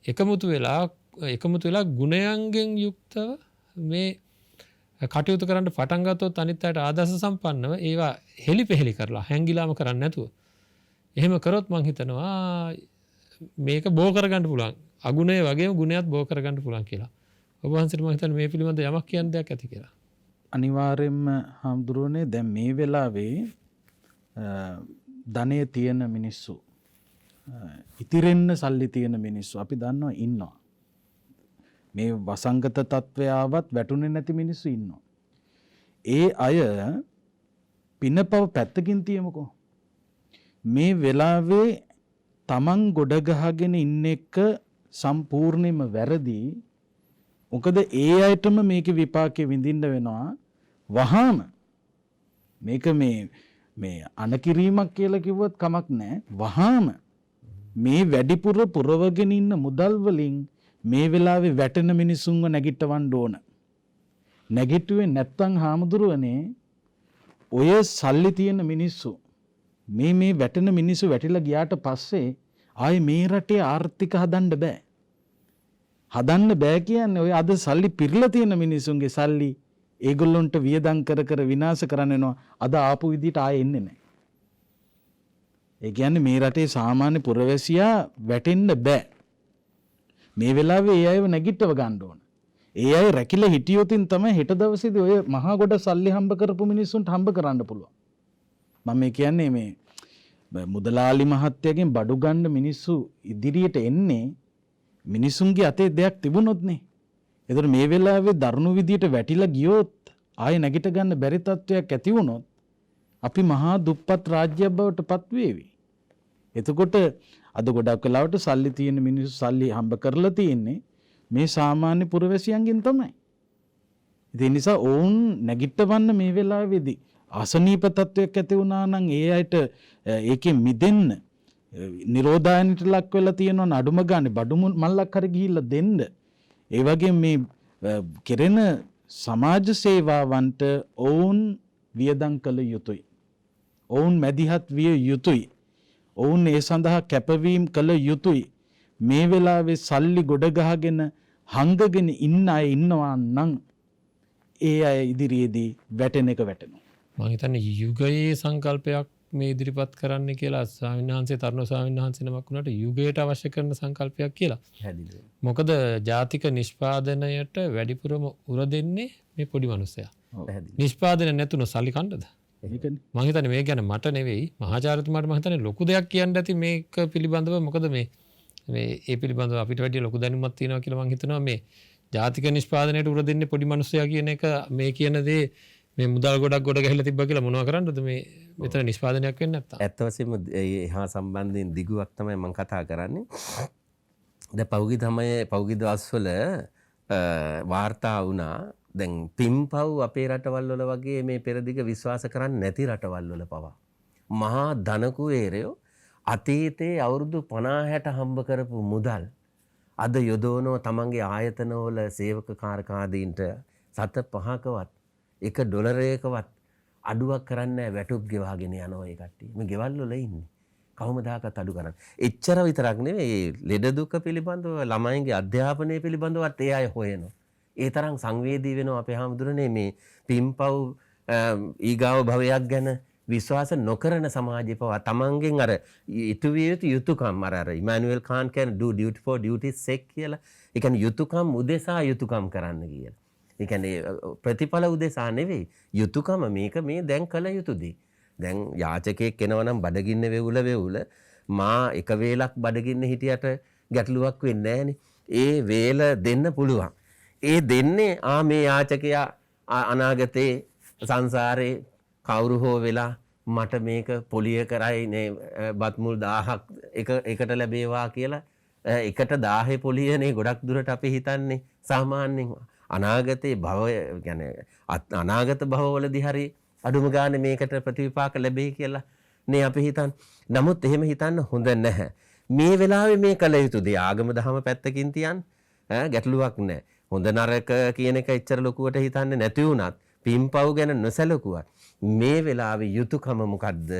එකමුතු වෙලා ගුණයන්ගෙන් යුක්තව මේ කටයුතු කරන්න පටන් ගත්තොත් අනිත් අයට ආදර්ශ සම්පන්නව ඒවා හෙලිපෙහෙලි කරලා හැංගිලාම කරන්නේ නැතුව එහෙම කරොත් මං හිතනවා මේක බෝ කරගන්න පුළුවන්. අගුණය වගේම ගුණයත් බෝ කරගන්න පුළුවන් කියලා. ඔබ වහන්සේට මං හිතන්නේ මේ පිළිබඳ යමක් කියන්න දෙයක් ඇති කියලා. අනිවාර්යයෙන්ම හාමුදුරුවනේ දැන් මේ වෙලාවේ ධනය තියෙන මිනිස්සු ඉතිරෙන්න සල්ලි තියෙන මිනිස්සු අපි දන්නවා ඉන්නවා. මේ වසංගත තත්ත්වය ආවත් වැටුනේ නැති මිනිස්සු ඉන්නවා. ඒ අය පිනපව පැත්තකින් තියමුකෝ. මේ වෙලාවේ Taman ගොඩ ගහගෙන ඉන්න එක සම්පූර්ණයෙන්ම වැරදි. මොකද ඒ අයටම මේකේ විපාකේ විඳින්න වෙනවා. වහාම මේක මේ අනකිරීමක් කියලා කිව්වත් කමක් නැහැ. වහාම මේ වැඩිපුර පුරවගෙන ඉන්න මුදල් වලින් මේ වෙලාවේ වැටෙන මිනිසුන්ව නැගිටවන්න ඕන. නැගිටුවේ නැත්තම් හාමුදුරුවනේ ඔය සල්ලි තියෙන මිනිස්සු මේ වැටෙන මිනිස්සු වැටිලා ගියාට පස්සේ ආයේ මේ රටේ ආර්ථික හදන්න බෑ. හදන්න බෑ කියන්නේ ඔය අද සල්ලි පිරලා තියෙන මිනිසුන්ගේ සල්ලි ඒගොල්ලොන්ට වියදම් කර විනාශ කරන්න වෙනවා. අද ආපු විදිහට ආයේ එන්නේ නැහැ. ඒ කියන්නේ මේ රටේ සාමාන්‍ය පුරවැසියා වැටෙන්න බෑ. මේ වෙලාවේ ඒ අයව නැගිටව ගන්න ඕන. ඒ අය රැකිලා හිටියොතින් තමයි හෙට දවසේදී ඔය මහා ගොඩ සල්ලි හම්බ කරපු මිනිස්සුන්ට හම්බ කරන්න පුළුවන්. මම කියන්නේ මේ මුදලාලි මහත්තයගෙන් බඩු ගන්න මිනිස්සු ඉදිරියට එන්නේ මිනිසුන්ගේ අතේ දෙයක් තිබුණොත්නේ. ඒතර මේ වෙලාවේ දරුණු විදියට වැටිලා ගියොත් ආයෙ නැගිට ගන්න බැරි තත්වයක් ඇති වුණොත් අපි මහා දුප්පත් රාජ්‍යයක් බවට පත් වේවි. එතකොට අද ගොඩක් වෙලාවට සල්ලි තියෙන මිනිස්සු සල්ලි හම්බ කරලා තියෙන්නේ මේ සාමාන්‍ය පුරවැසියන්ගෙන් තමයි. ඒ නිසා ඔවුන් නැගිටවන්න මේ වෙලාවේදී අසනීප තත්වයක් ඇති වුණා නම් ඒ අයට ඒකෙන් මිදෙන්න නිරෝධායනට ලක් වෙලා තියෙනවා අඩුම ගානේ බඩු මල්ලක් හරි ගිහිල්ලා දෙන්න. ඒ වගේ මේ කෙරෙන සමාජ සේවාවන්ට ඔවුන් වියදම් කළ යුතුයි. ඔවුන් මැදිහත් විය යුතුයි. ඔවුන් ඒ සඳහා කැපවීම කළ යුතුයි. මේ වෙලාවේ සල්ලි ගොඩ ගහගෙන හංගගෙන ඉන්න අය ඉන්නවා නම් ඒ අය ඉදිරියේදී වැටෙන එක වැටෙනවා. මම හිතන්නේ යුගයේ සංකල්පයක් මේ ඉදිරිපත් කරන්න කියලා ස්වාමීන් වහන්සේ තරුණ ස්වාමීන් වහන්සේ නමක් වුණාට යුගයට අවශ්‍ය කරන සංකල්පයක් කියලා. මොකද ජාතික නිෂ්පාදනයට වැඩිපුරම උර දෙන්නේ මේ පොඩි මිනිස්සයා. නිෂ්පාදනය නැතුන සල්ලි කණ්ඩද? මම හිතන්නේ මේ ගැන මට නෙවෙයි මහාචාර්යතුමාට මම හිතන්නේ ලොකු දෙයක් කියන්න ඇති මේක පිළිබඳව. මොකද මේ ඒ පිළිබඳව අපිට වැඩිය ලොකු දැනුමක් තියෙනවා කියලා මම හිතනවා. මේ ජාතික නිෂ්පාදනයට උර දෙන්නේ පොඩි මිනිස්සයා කියන එක මේ කියන දේ මේ මුදල් ගොඩක් ගොඩ ගහලා තිබ්බා කියලා මොනවා කරන්නද මේ මෙතන නිෂ්පාදනයක් වෙන්නේ නැත්තම්. ඇත්ත වශයෙන්ම එහා සම්බන්ධයෙන් දිගුවක් තමයි මම කතා කරන්නේ. දැන් පෞගි දවස්වල වාර්තා වුණා දැන් පිම්පව් අපේ රටවල් වල වගේ මේ පෙරදිග විශ්වාස කරන්නේ නැති රටවල් වල පවා මහා ධනකුවේරයෝ අතීතයේ අවුරුදු 50-60 හම්බ කරපු මුදල් අද යොදවනවා තමන්ගේ ආයතනවල සේවක කාර්කාදීන්ට සත 5කවත් එක ඩොලරයකවත් අඩුවක් කරන්නේ වැටුප් ගෙවාගෙන යනවා ඒ කට්ටිය. මේ ගෙවල් වල ඉන්නේ. කවමදාකවත් අඩු කරන්නේ. එච්චර විතරක් නෙවෙයි ලෙඩ දුක පිළිබඳව ළමයින්ගේ අධ්‍යාපනය පිළිබඳවත් ඒ අය හොයනවා. ඒ තරම් සංවේදී වෙනවා අපේ හැමදෙරනේ මේ පිම්පව් ඊගාව භවයක් ගැන විශ්වාස නොකරන සමාජය පවා තමන්ගෙන් අර ඉටුවිය යුතු යුතුයකම් අර ඉමානුවෙල් කාන් කියන්නේ do duty for duty's sake කියලා. ඒ කියන්නේ යුතුයකම් උදෙසා යුතුයකම් කරන්න කියලා. ඒ කියන්නේ ප්‍රතිඵල උදෙසා නෙවෙයි යුතුයකම මේක මේ දැන් කළ යුතු දේ. දැන් යාචකයෙක් එනවනම් බඩගින්න වෙවුල මා එක වේලක් බඩගින්න හිටියට ගැටලුවක් වෙන්නේ නැහනේ. ඒ වේල දෙන්න පුළුවන්. ඒ දෙන්නේ මේ යාචකයා අනාගතේ සංසාරේ කවුරු හෝ වෙලා මට මේක පොලිය කරයි නේ බත් මුල් 1000ක් එකට ලැබේවා කියලා එකට 1000 පොලියනේ ගොඩක් දුරට අපි හිතන්නේ සාමාන්‍යයෙන් අනාගතේ භවය කියන්නේ අනාගත භවවලදී හරි අඩුම ගානේ මේකට ප්‍රතිවිපාක ලැබෙයි කියලා නේ අපි හිතන්නේ. නමුත් එහෙම හිතන්න හොඳ නැහැ. මේ වෙලාවේ මේ කල යුතු දේ ආගම දහම පැත්තකින් තියන්න ගැටලුවක් නැහැ. හොඳ නරක කියන එක එච්චර ලොකුවට හිතන්නේ නැති වුණත් පිම්පව් ගැන නොසැලකුවත් මේ වෙලාවේ යුතුයකම මොකද්ද?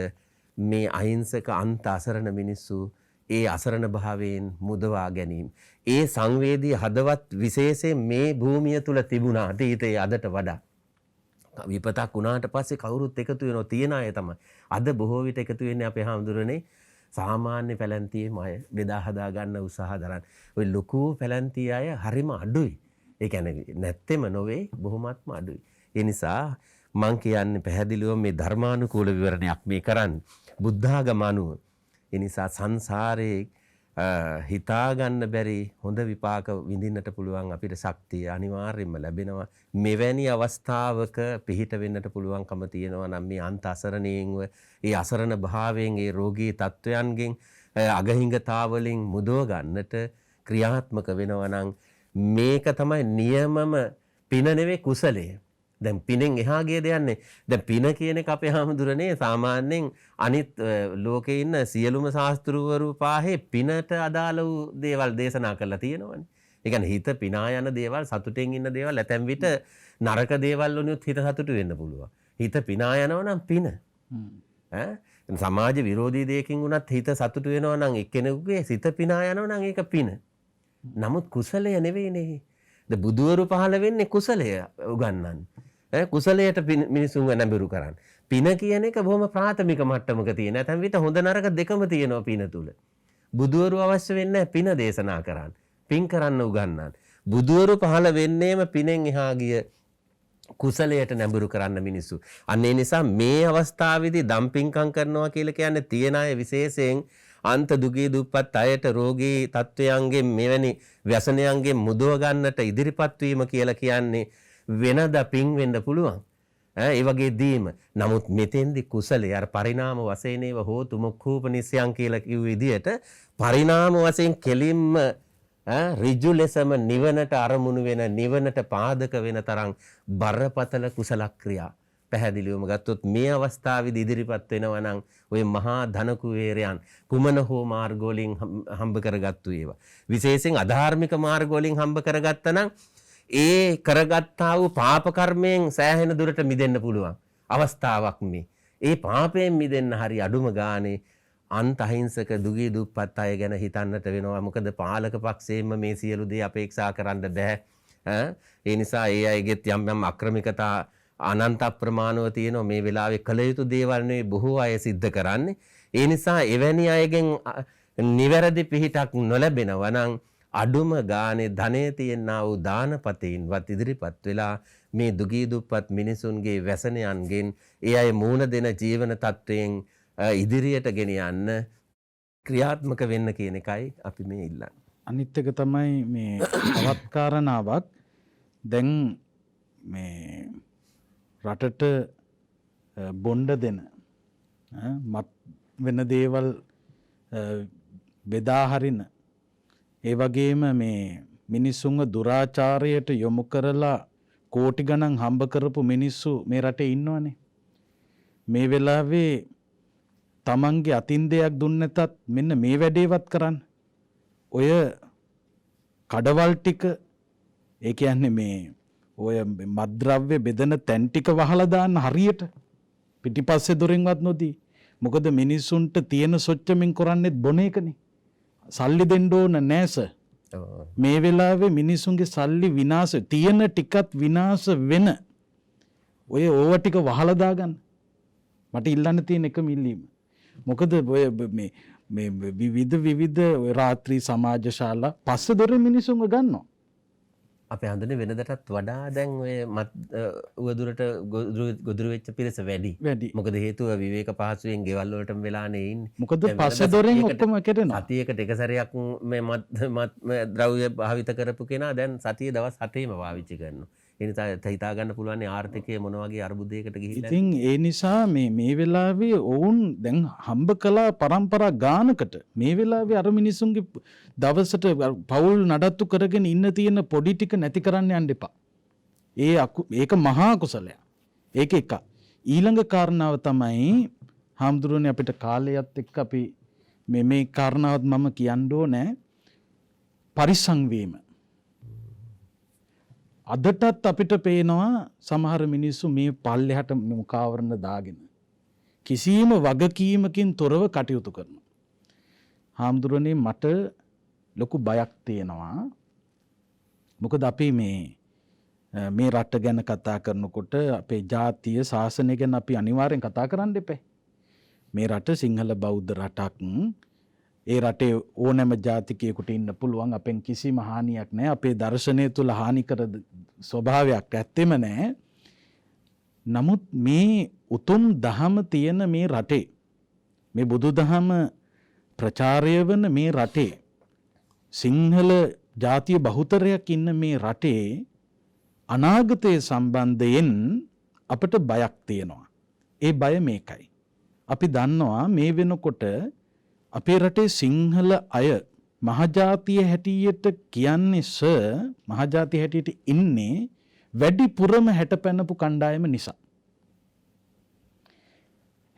මේ අහිංසක අන්ත අසරණ මිනිස්සු ඒ අසරණ භාවයෙන් මුදවා ගැනීම. ඒ සංවේදී හදවත් විශේෂයෙන් මේ භූමිය තුල තිබුණා අතීතයේ අදට වඩා. විපතක් වුණාට පස්සේ කවුරුත් එකතු වෙනවා තියන අය තමයි. අද බොහෝ විට එකතු වෙන්නේ අපේ හැමදෙරනේ සාමාන්‍ය පැලැන්තියේම අය බෙදා හදා ගන්න උත්සාහ දරන. ওই ලොකු පැලැන්තිය අය හරිම අඩුයි. ඒ කියන්නේ නැත්තේම නොවේ බොහොමත්ම අඩුයි. ඒ නිසා මං කියන්නේ පැහැදිලිව මේ ධර්මානුකූල විවරණයක් මේ කරන්නේ බුද්ධාගම අනුව. ඒ නිසා සංසාරේ හිතා ගන්න බැරි හොඳ විපාක විඳින්නට පුළුවන් අපිට ශක්තිය අනිවාර්යයෙන්ම ලැබෙනවා. මෙවැනි අවස්ථාවක පිහිට වෙන්නට පුළුවන්කම තියෙනවා නම් මේ අන්ත අසරණයෙන්ව ඒ අසරණ භාවයෙන් ඒ රෝගී තත්වයන්ගෙන් අගහිඟතාවලින් මුදව ගන්නට ක්‍රියාත්මක වෙනවා නම් මේක තමයි නියමම පින නෙවෙයි කුසලය. දැන් පිනෙන් එහා ගිය දෙයන්නේ. දැන් පින කියන එක අපේ හැමදුරනේ සාමාන්‍යයෙන් අනිත් ලෝකේ ඉන්න සියලුම ශාස්ත්‍රවරු පාහේ පිනට අදාළ වූ දේවල් දේශනා කරලා තියෙනවනේ. ඒ කියන්නේ හිත පිනා යන දේවල් සතුටෙන් ඉන්න දේවල් ඇතැම් විට නරක දේවල් වලිනුත් හිත සතුටු වෙන්න පුළුවන්. හිත පිනා යනවා නම් පින. සමාජ විරෝධී දෙයකින් වුණත් හිත සතුටු වෙනවා නම් එක්කෙනෙකුගේ සිත පිනා යනවා නම් ඒක පින. නමුත් කුසලය නෙවෙයිනේ. ද බුදුවරු පහළ වෙන්නේ කුසලය උගන්වන්නේ. කුසලයට මිනිසුන්ව නැඹුරු කරන්න. පින කියන එක බොහොම ප්‍රාථමික මට්ටමක තියෙන. නැත්නම් විතර හොඳ නරක දෙකම තියෙනවා පින තුල. බුදුවරු අවශ්‍ය වෙන්නේ පින දේශනා කරන්න. පින් කරන්න උගන්වන්න. බුදුවරු පහළ වෙන්නේම පිනෙන් එහා ගිය කුසලයට නැඹුරු කරන්න මිනිස්සු. අන්න ඒ නිසා මේ අවස්ථාවේදී දම්පින්කම් කරනවා කියලා කියන්නේ තියෙන අය විශේෂයෙන් අන්ත දුගී දුප්පත් අයට රෝගී තත්වයන්ගෙන් මෙවැනි ව්‍යසනයන්ගෙන් මුදව ගන්නට ඉදිරිපත් වීම කියලා කියන්නේ වෙනද පින් වෙන්න පුළුවන්. ඒ වගේ දීම. නමුත් මෙතෙන්දි කුසලයේ අර පරිණාම වශයෙන් ඒව හෝතු මුක්ඛූපනිසයන් කියලා කිව්ව විදිහට පරිණාම වශයෙන් කෙලින්ම ඍජු ලෙසම නිවනට අරමුණු වෙන නිවනට පාදක වෙන තරම් බරපතල කුසල ක්‍රියා පැහැදිලිවම ගත්තොත් මේ අවස්ථාවේදී ඉදිරිපත් වෙනවා නම් ওই මහා ධන කුවේරයන් කුමන හෝ මාර්ග වලින් හම්බ කරගත්තු ඒවා විශේෂයෙන් අධාර්මික මාර්ග වලින් හම්බ කරගත්තා නම් ඒ කරගත්තා වූ පාප කර්මයෙන් සෑහෙන දුරට මිදෙන්න පුළුවන් අවස්ථාවක් මේ. ඒ පාපයෙන් මිදෙන්න හරි අඩුම ගානේ අන්තහිංසක දුගී දුප්පත් අය ගැන හිතන්නට වෙනවා. මොකද පාලක පක්ෂයෙන්ම මේ සියලු දේ අපේක්ෂා කරන්න බෑ. ඒ නිසා ඒ අයගෙත් යම් යම් අක්‍රමිකතා අනන්ත ප්‍රමාණව තියෙනවා. මේ වෙලාවේ කළ යුතු දේවල් නෙවෙයි බොහෝ අය සිද්ධ කරන්නේ. ඒ නිසා එවැනි අයගෙන් නිවැරදි පිහිටක් නොලැබෙනවා නම් අඩුම ගානේ ධනෙ තියෙනා වූ දානපතීන්වත් ඉදිරිපත් වෙලා මේ දුගී දුප්පත් මිනිසුන්ගේ වැසනයන්ගෙන් ඒ අය මූණ දෙන ජීවන තත්වයෙන් ඉදිරියට ගෙන යන්න ක්‍රියාත්මක වෙන්න කියන එකයි අපි මේ ඉල්ලන්නේ. අනිත් එක තමයි මේ තවත් කාරණාවක් දැන් මේ රටට බොණ්ඩ දෙන මත් වෙන දේවල් බෙදා හරින ඒ වගේම මේ මිනිස්සුන්ව දුරාචාරයට යොමු කරලා කෝටි ගණන් හම්බ කරපු මිනිස්සු මේ රටේ ඉන්නවනේ. මේ වෙලාවේ තමන්ගේ අතින් දෙයක් දුන්න නැතත් මෙන්න මේ වැඩේවත් කරන්න. ඔය කඩවල් ටික ඒ කියන්නේ මේ ඔය මත්ද්‍රව්‍ය බෙදෙන තැන් ටික වහලා දාන්න හරියට පිටිපස්සේ දොරෙන්වත් නොදී. මොකද මිනිස්සුන්ට තියෙන සොච්චමින් කරන්නේත් බොන එකනේ. සල්ලි දෙන්න ඕන නෑස. මේ වෙලාවේ මිනිසුන්ගේ සල්ලි විනාශ තියෙන ටිකත් විනාශ වෙන ඔය ඕව ටික වහලා දාගන්න. මට ඉල්ලන්න තියෙන එකම ඉල්ලීම. මොකද ඔය මේ විවිධ රාත්‍රී සමාජශාලා පස්සේ දොරේ මිනිසුන්ව ගන්නවා. අපේ හඳුනේ වෙනදටත් වඩා දැන් ඔය උවදුරට ගොදුරු වෙච්ච පිරිස වැඩි. මොකද හේතුව විවේක පහසුවෙන් ගෙවල් වලටම වෙලානේ ඉන්නේ. මොකද පස්සේ දොරෙන් ඔක්කොම කෙරෙනවා. සතියකට එක සැරයක් මේ මත් ද්‍රව්‍ය භාවිත කරපු කෙනා දැන් සතිය දවස් 7ෙම පාවිච්චි කරනවා. ඒ නිසා හිතා ගන්න පුළුවන් ආර්ථිකය මොන වගේ අර්බුදයකට ගිහිල්ලා. ඉතින් ඒ නිසා මේ වෙලාවේ ඔවුන් දැන් හම්බ කළා පරම්පරා ගානකට මේ වෙලාවේ අර මිනිසුන්ගේ දවසට පවුල් නඩත්තු කරගෙන ඉන්න තියෙන පොඩි ටික නැති කරන්න යන්න එපා. ඒක මහා කුසලයක්. ඒක එක. ඊළඟ කාරණාව තමයි හාමුදුරනේ අපිට කාලයත් එක්ක අපි මේ කාරණාවත් මම කියන්න ඕනේ පරිසං වීම. අදටත් අපිට පේනවා සමහර මිනිස්සු මේ පල්ලෙහාට මුඛාවරණ දාගෙන කිසියම් වගකීමකින් තොරව කටයුතු කරනවා. හාමුදුරනේ මට ලොකු බයක් තියෙනවා. මොකද අපි මේ රට ගැන කතා කරනකොට අපේ ජාතිය ශාසනය ගැන අපි අනිවාර්යෙන් කතා කරන්න එපා. මේ රට සිංහල බෞද්ධ රටක්. ඒ රටේ ඕනෑම ජාතිකයෙකුට ඉන්න පුළුවන්. අපෙන් කිසිම හානියක් නැහැ. අපේ දර්ශනය තුල හානිකර ස්වභාවයක් ඇත්තෙම නැහැ. නමුත් මේ උතුම් දහම තියෙන මේ රටේ මේ බුදුදහම ප්‍රචාරය වන මේ රටේ සිංහල ජාතිය බහුතරයක් ඉන්න මේ රටේ අනාගතයේ සම්බන්ධයෙන් අපට බයක් තියෙනවා. ඒ බය මේකයි. අපි දන්නවා මේ වෙනකොට අපේ රටේ සිංහල අය මහජාතිය හැටියට කියන්නේ මහජාතිය හැටියට ඉන්නේ වැඩිපුරම හැට පැනපු කණ්ඩායම නිසා.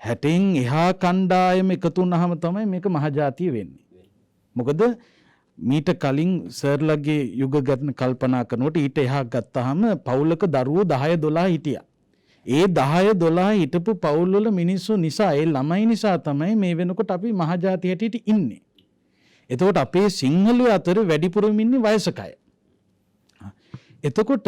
60න් එහා කණ්ඩායම එකතු වුණාම තමයි මේක මහජාතිය වෙන්නේ. මොකද මීට කලින් සර්ලගේ යුග ගැන කල්පනා කරනකොට ඊට එහා ගත්තාම පවුලක දරුවෝ 10 12 හිටියා. ඒ 10 12 හිටපු පවුල් වල මිනිස්සු නිසා ඒ ළමයි නිසා තමයි මේ වෙනකොට අපි මහජාතිය හැටියට ඉන්නේ. එතකොට අපේ සිංහලයෝ අතර වැඩිපුරම ඉන්නේ වයසක අය. එතකොට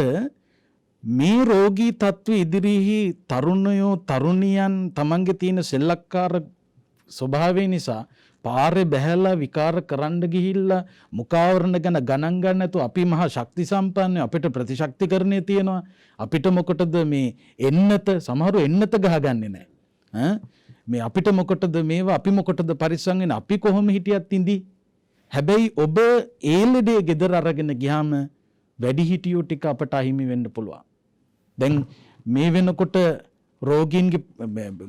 මේ රෝගී තත්ත්ව ඉදිරිහි තරුණයෝ තරුණියන් තමන්ගේ තියෙන සෙල්ලක්කාර ස්වභාවය නිසා පාරේ බැහැලා විකාර කරන්න ගිහිල්ලා මුඛාවරණ ගැන ගණන් ගන්න නැතුව අපි මහා ශක්ති සම්පන්න අපිට ප්‍රතිශක්තිකරණය තියෙනවා අපිට මොකටද මේ එන්නත සමහරව එන්නත ගහගන්නේ නැහැ මේ අපිට මොකටද මේවා අපි මොකටද පරිස්සම් වෙන්නේ අපි කොහොම හිටියත් ඉඳි හැබැයි ඔබ ඒ ලෙඩේ ගෙදර අරගෙන ගියාම වැඩිහිටියෝ ටික අපට අහිමි වෙන්න පුළුවන් දැන් මේ වෙනකොට රෝගීන්ගේ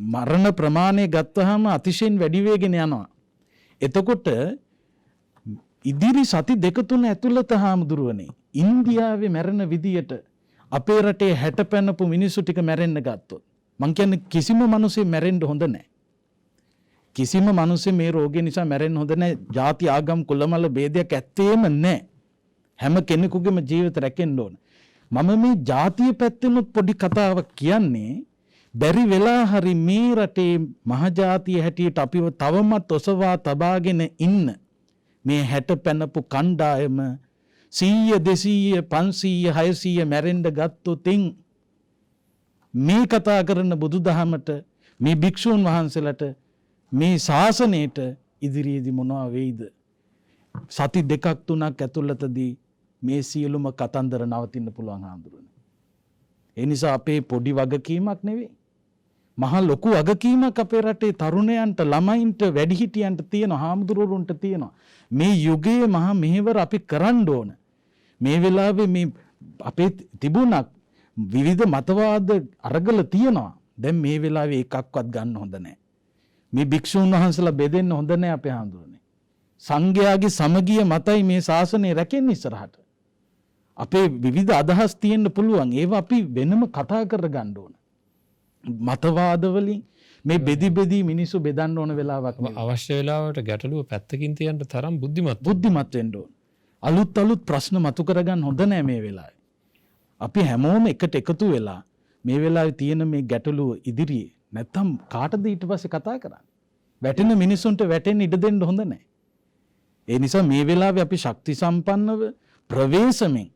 මරණ ප්‍රමාණය ගත්තාම අතිශයින් වැඩි වෙගෙන යනවා එතකොට ඉදිරි සති දෙක තුන ඇතුළත හාමුදුරුවනේ ඉන්දියාවේ මැරෙන විදියට අපේ රටේ 60 පැනපු මිනිස්සු ටික මැරෙන්න ගත්තොත් මං කියන්නේ කිසිම මිනිසෙක් මැරෙන්න හොඳ නැහැ. කිසිම මිනිසෙක් මේ රෝගය නිසා මැරෙන්න හොඳ නැහැ. ಜಾති ආගම් කුලමල ભેදයක් ඇත්තේම නැහැ. හැම කෙනෙකුගේම ජීවිත රැකෙන්න ඕන. මම මේ ಜಾතිය පැත්තෙනුත් පොඩි කතාවක් කියන්නේ බැරි වෙලා හරි මේ රටේ මහජාතිය හැටියට අපිව තවමත් ඔසවා තබාගෙන ඉන්න මේ 60 පැනපු කණ්ඩායම 100 200 500 600 මැරෙන්න ගත්තොතින් මේ කතා කරන බුදුදහමට මේ භික්ෂුන් වහන්සේලාට මේ ශාසනයට ඉදිරියේදී මොනවා වෙයිද සති දෙකක් තුනක් ඇතුළතදී මේ සියලුම කතන්දර නවතින්න පුළුවන් හාමුදුරනේ. ඒ නිසා අපේ පොඩි වගකීමක් නෙවෙයි. මහා ලොකු වගකීමක් අපේ රටේ තරුණයන්ට ළමයින්ට වැඩිහිටියන්ට තියෙනවා හාමුදුරුවන්ට තියෙනවා. මේ යුගයේ මහා මෙහෙවර අපි කරන්න ඕන. මේ වෙලාවේ මේ අපේ තිබුණක් විවිධ මතවාද අරගල තියෙනවා. දැන් මේ වෙලාවේ එකක්වත් ගන්න හොඳ නැහැ. මේ භික්ෂුන් වහන්සේලා බෙදෙන්න හොඳ නැහැ අපේ හාමුදුරනේ. සංඝයාගේ සමගිය මතයි මේ ශාසනය රැකෙන්නේ ඉස්සරහට. අපේ විවිධ අදහස් තියෙන්න පුළුවන්. ඒවා අපි වෙනම කතා කරගන්න ඕන. මතවාද වලින් මේ බෙදි බෙදි මිනිස්සු බෙදන්න ඕන වෙලාවක් අවශ්‍ය වෙලාවට ගැටලුව පැත්තකින් තියන්න තරම් බුද්ධිමත් වෙන්න ඕන. අලුත් ප්‍රශ්න මතු කරගන්න හොඳ නැහැ මේ වෙලාවේ. අපි හැමෝම එකට එකතු වෙලා මේ වෙලාවේ තියෙන මේ ගැටලුව ඉදිරියේ නැත්තම් කාටද ඊට පස්සේ කතා කරන්නේ? වැටෙන මිනිසුන්ට වැටෙන්න ඉඩ දෙන්න හොඳ නැහැ. ඒ නිසා මේ වෙලාවේ අපි ශක්ති සම්පන්නව ප්‍රවේශමෙන්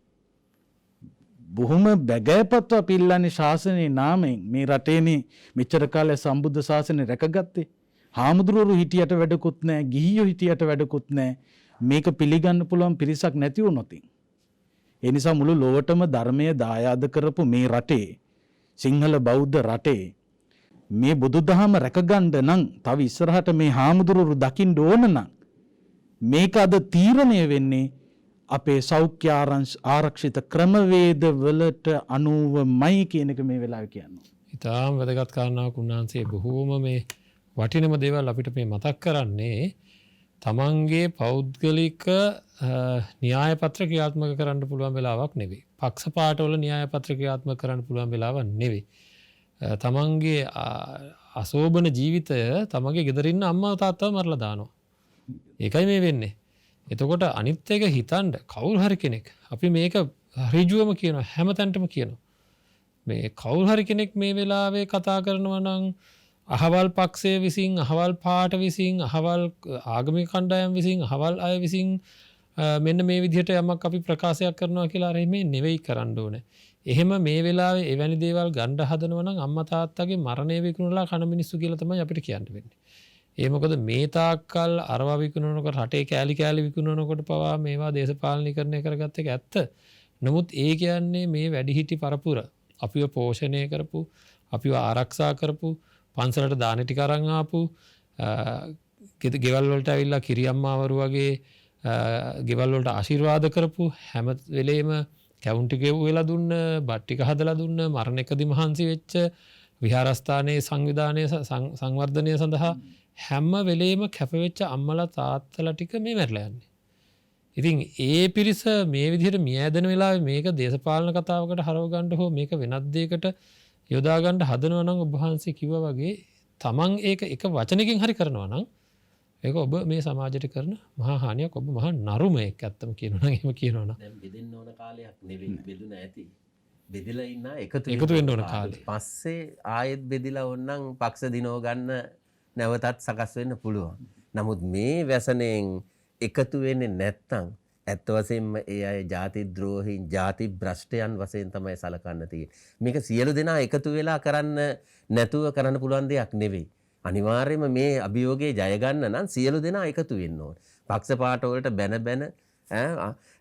බොහොම බැගෑපත්ව අපි ඉල්ලන්නේ ශාසනයේ නාමයෙන් මේ රටේනේ මෙච්චර කාලයක් සම්බුද්ධ ශාසනය රැකගත්තේ. හාමුදුරුවෝ හිටියට වැඩකුත් නැහැ, ගිහියෝ හිටියට වැඩකුත් නැහැ. මේක පිළිගන්න පුළුවන් පිරිසක් නැති වුණොත්. ඒ නිසා මුළු ලෝකෙටම ධර්මය දායාද කරපු මේ රටේ සිංහල බෞද්ධ රටේ මේ බුදුදහම රැකගන්න නම් තව ඉස්සරහට මේ හාමුදුරුවෝ දකින්න ඕන නම් මේක අද තීරණය වෙන්නේ අපේ සෞඛ්‍ය ආරක්ෂිත ක්‍රමවේද වලට අනුවමයි කියන එක මේ වෙලාවේ කියන්නේ. ඉතාම වැදගත් කාරණාවක් උන්වහන්සේ බොහෝම මේ වටිනම දේවල් අපිට මේ මතක් කරන්නේ තමන්ගේ පෞද්ගලික න්‍යාය පත්‍ර ක්‍රියාත්මක කරන්න පුළුවන් වෙලාවක් නෙවෙයි. පක්ෂපාතවල න්‍යාය පත්‍ර ක්‍රියාත්මක කරන්න පුළුවන් වෙලාවක් නෙවෙයි. තමන්ගේ අසෝබන ජීවිතය තමන්ගේ ගෙදර ඉන්න අම්මා තාත්තව මරලා දානවා. ඒකයි මේ වෙන්නේ. එතකොට අනිත් එක හිතන්න කවුරු හරි කෙනෙක් අපි මේක ඍජුවම කියනවා හැමතැනටම කියනවා. මේ කවුරු හරි කෙනෙක් මේ වෙලාවේ කතා කරනවා නම් අහවල් පක්ෂය විසින් අහවල් පාට විසින් අහවල් ආගමික කණ්ඩායම් විසින් අහවල් අය විසින් මෙන්න මේ විදිහට යමක් අපි ප්‍රකාශයක් කරනවා කියලා අර මේ නෙවෙයි කරන්න ඕනේ. එහෙම මේ වෙලාවේ එවැනි දේවල් ගන්න හදනවා නම් අම්මා තාත්තගේ මරණය විකුණලා කන මිනිස්සු කියලා තමයි අපිට කියන්න වෙන්නේ. ඒ මොකද මේ තාක්කල් අරවා විකුණනකොට රටේ කෑලි කෑලි විකුණනකොට පවා මේවා දේශපාලනීකරණය කරගත්ත එක ඇත්ත. නමුත් ඒ කියන්නේ මේ වැඩිහිටි පරපුර අපිව පෝෂණය කරපු, අපිව ආරක්ෂා කරපු, පන්සලට දාන ටික අරන් ආපු, ගෙවල් වලට ඇවිල්ලා කිරියම්මාවරු වගේ ගෙවල් වලට ආශිර්වාද කරපු, හැම වෙලේම කැවුම් ටික වෙලා දුන්න, බත් ටික හදලා දුන්න, මරණකදී මහන්සි වෙච්ච විහාරස්ථානයේ සංවිධානයේ සංවර්ධනය සඳහා හැම වෙලේම කැපවෙච්ච අම්මලා තාත්තලා ටික මේ මැරලා යන්නේ. ඉතින් ඒ පිරිස මේ විදිහට මියැදෙන වෙලාවේ මේක දේශපාලන කතාවකට හරව ගන්න හෝ මේක වෙනත් දෙයකට යොදා ගන්න හදනවා නම් ඔබ වහන්සේ කිව්වා වගේ තමන් ඒක එක වචනකින් හරි කරනවා නම් ඒක ඔබ මේ සමාජයට කරන මහා හානියක්. ඔබ මහා නරුමයෙක් ඇත්තම කියනවා නම් එහෙම කියනවා නම් දැන් බෙදෙන්න ඕන කාලයක් නෙවෙයි බෙදුන ඇති. බෙදලා ඉන්න එකතු වෙන්න ඕන කාලේ. පස්සේ ආයෙත් බෙදිලා ඕනනම් පක්ෂ දිනව ගන්න නැවතත් සකස් වෙන්න පුළුවන්. නමුත් මේ වැසණෙන් එකතු වෙන්නේ නැත්තම් ඇත්ත වශයෙන්ම ඒ අය ಜಾති ද්‍රෝහීන් ಜಾති භ්‍රෂ්ටයන් වශයෙන් තමයි සලකන්න තියෙන්නේ. මේක සියලු දෙනා එකතු වෙලා කරන්න නැතුව කරන්න පුළුවන් දෙයක් නෙවෙයි. අනිවාර්යයෙන්ම මේ අභියෝගයේ ජය ගන්න නම් සියලු දෙනා එකතු වෙන්න ඕනේ. පක්ෂපාත වලට බැන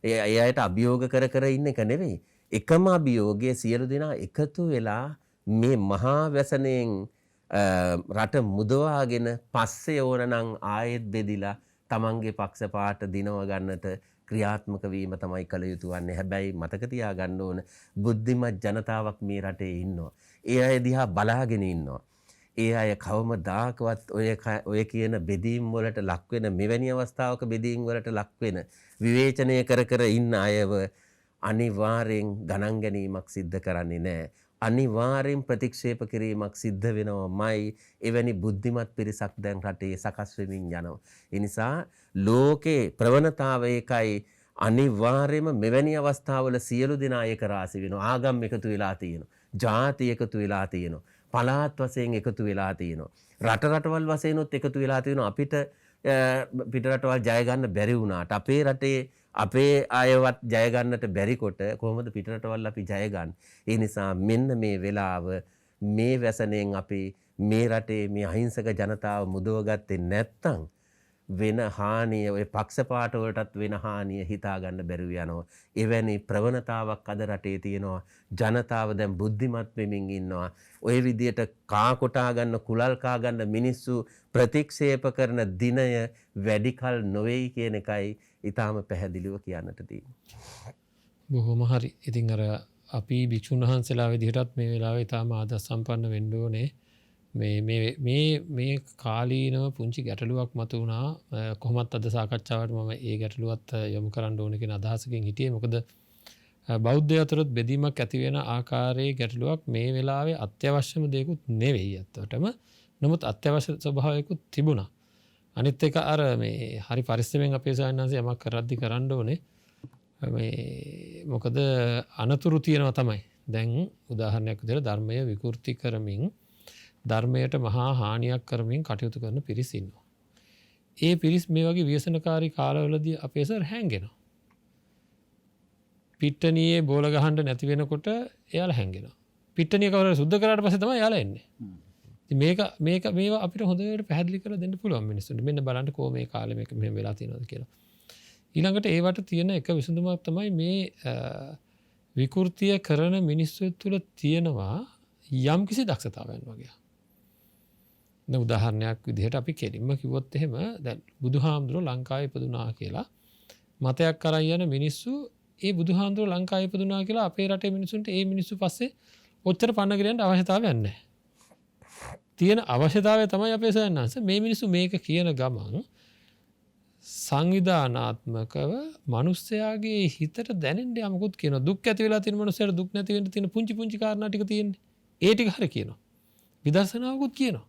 ඒ අයට අභියෝග කර ඉන්න එක නෙවෙයි. එකම අභියෝගයේ සියලු දෙනා එකතු වෙලා මේ මහා වැසණෙන් රට මුදවාගෙන පස්සේ ඕනනම් ආයෙත් බෙදිලා තමන්ගේ පක්ෂපාත දිනව ගන්නට ක්‍රියාත්මක වීම තමයි කළ යුතු වන්නේ. හැබැයි මතක තියාගන්න ඕන බුද්ධිමත් ජනතාවක් මේ රටේ ඉන්නවා. ඒ අය දිහා බලාගෙන ඉන්නවා. ඒ අය කවමදාකවත් ඔය කියන බෙදීම් වලට ලක් වෙන මෙවැනි අවස්ථාවක බෙදීම් වලට ලක් වෙන විවේචනය කර ඉන්න අයව අනිවාර්යෙන් ගණන් ගැනීමක් සිද්ධ කරන්නේ නැහැ. අනිවාර්යෙන් ප්‍රතික්ෂේප කිරීමක් සිද්ධ වෙනවමයි. එවැනි බුද්ධිමත් පිරිසක් දැන් රටේ සකස් වෙමින් යනවා. ඒ නිසා ලෝකේ ප්‍රවණතාවය එකයි. අනිවාර්යයෙන්ම මෙවැනි අවස්ථාවල සියලු දෙනා එක රාශි වෙනවා. ආගම් එකතු වෙලා තියෙනවා. ජාති එකතු වෙලා තියෙනවා. පළාත් වශයෙන් එකතු වෙලා තියෙනවා. රටවල් වශයෙන්ුත් එකතු වෙලා තියෙනවා. අපිට පිට රටවල් ජය ගන්න බැරි වුණාට අපේ රටේ අපේ අයවත් ජය ගන්නට බැරි කොට කොහොමද පිට රටවල් අපි ජය ගන්න? ඒ නිසා මෙන්න මේ වෙලාව මේ වැසණෙන් අපි මේ රටේ මේ අහිංසක ජනතාව මුදවගත්තේ නැත්තම් වෙන හානිය ඔය පක්ෂපාත වලටත් වෙන හානිය හිතා ගන්න බැරුව යනවා. එවැනි ප්‍රවණතාවක් අද රටේ තියෙනවා. ජනතාව දැන් බුද්ධිමත් වෙමින් ඉන්නවා. ඔය විදියට කා කොටා ගන්න කුලල් කා ගන්න මිනිස්සු ප්‍රතික්ෂේප කරන දිනය වැඩි කල නොවේයි කියන එකයි ඊටාම පැහැදිලිව කියන්නට තියෙන්නේ. බොහොම හරි. ඉතින් අර අපි භික්ෂුන් වහන්සේලා විදිහටත් මේ වෙලාවේ ඊටාම ආදර්ශ සම්පන්න වෙන්න ඕනේ. මේ කාලීනව පුංචි ගැටලුවක් මතු වුණා. කොහොමත් අද සාකච්ඡාවට මම ඒ ගැටලුවත් යොමු කරන්න ඕන කියන අදහසකින් හිටියේ. මොකද බෞද්ධය අතරත් බෙදීමක් ඇති වෙන ආකාරයේ ගැටලුවක් මේ වෙලාවේ අත්‍යවශ්‍යම දෙයක්ුත් නෙවෙයි ඇත්තටම. නමුත් අත්‍යවශ්‍ය ස්වභාවයකුත් තිබුණා. අනිත් එක අර මේ හරි පරිස්සමෙන් අපේ සායනන්සේ යමක් කරද්දි කරන්න ඕනේ. මොකද අනතුරු තියෙනවා තමයි. දැන් උදාහරණයක් විදිහට ධර්මය විකෘති කරමින් ධර්මයට මහා හානියක් කරමින් කටයුතු කරන පිරිස් ඉන්නවා. ඒ පිරිස් මේ වගේ ව්‍යසනකාරී කාලවලදී අපේ සර් හැංගෙනවා. පිට්ටනියේ බෝල ගහන්න නැති වෙනකොට එයාලා හැංගෙනවා. පිට්ටනිය කවුරු සුද්ධ කරාට පස්සේ තමයි එයාලා එන්නේ. මේක මේවා අපිට හොඳට පැහැදිලි කරලා දෙන්න පුළුවන් මිනිස්සුන්ට. මෙන්න බලන්න කොහොම මේ කාලේ මේක මෙහෙම වෙලා තියෙනවද කියලා. ඊළඟට ඒවට තියෙන එක විසඳුමක් තමයි මේ විකෘතිය කරන මිනිස්සු තුළ තියෙනවා යම් කිසි දක්ෂතාවයන් වගේ. දැන් උදාහරණයක් විදිහට අපි කෙලින්ම කිව්වොත් එහෙම දැන් බුදුහාමුදුරුවෝ ලංකාවේ ඉපදුනා කියලා මතයක් කරන් යන මිනිස්සු ඒ බුදුහාමුදුරුවෝ ලංකාවේ ඉපදුනා කියලා අපේ රටේ මිනිස්සුන්ට ඒ මිනිස්සු පස්සේ ඔච්චර පන්න ගිරන්න අවශ්‍යතාවයක් නැහැ. තියෙන අවශ්‍යතාවය තමයි අපේ සයන්නාංශ මේ මිනිස්සු මේක කියන ගමන් සංවිධානාත්මකව මිනිස්යාගේ හිතට දැනෙන්න යමකුත් කියනවා. දුක් ඇති වෙලා තියෙන මිනිස්සුන්ට දුක් නැති වෙන්න තියෙන පුංචි කාරණා ටික තියෙන්නේ. ඒ ටික හරිය කියනවා. විදර්ශනාවකුත් කියනවා.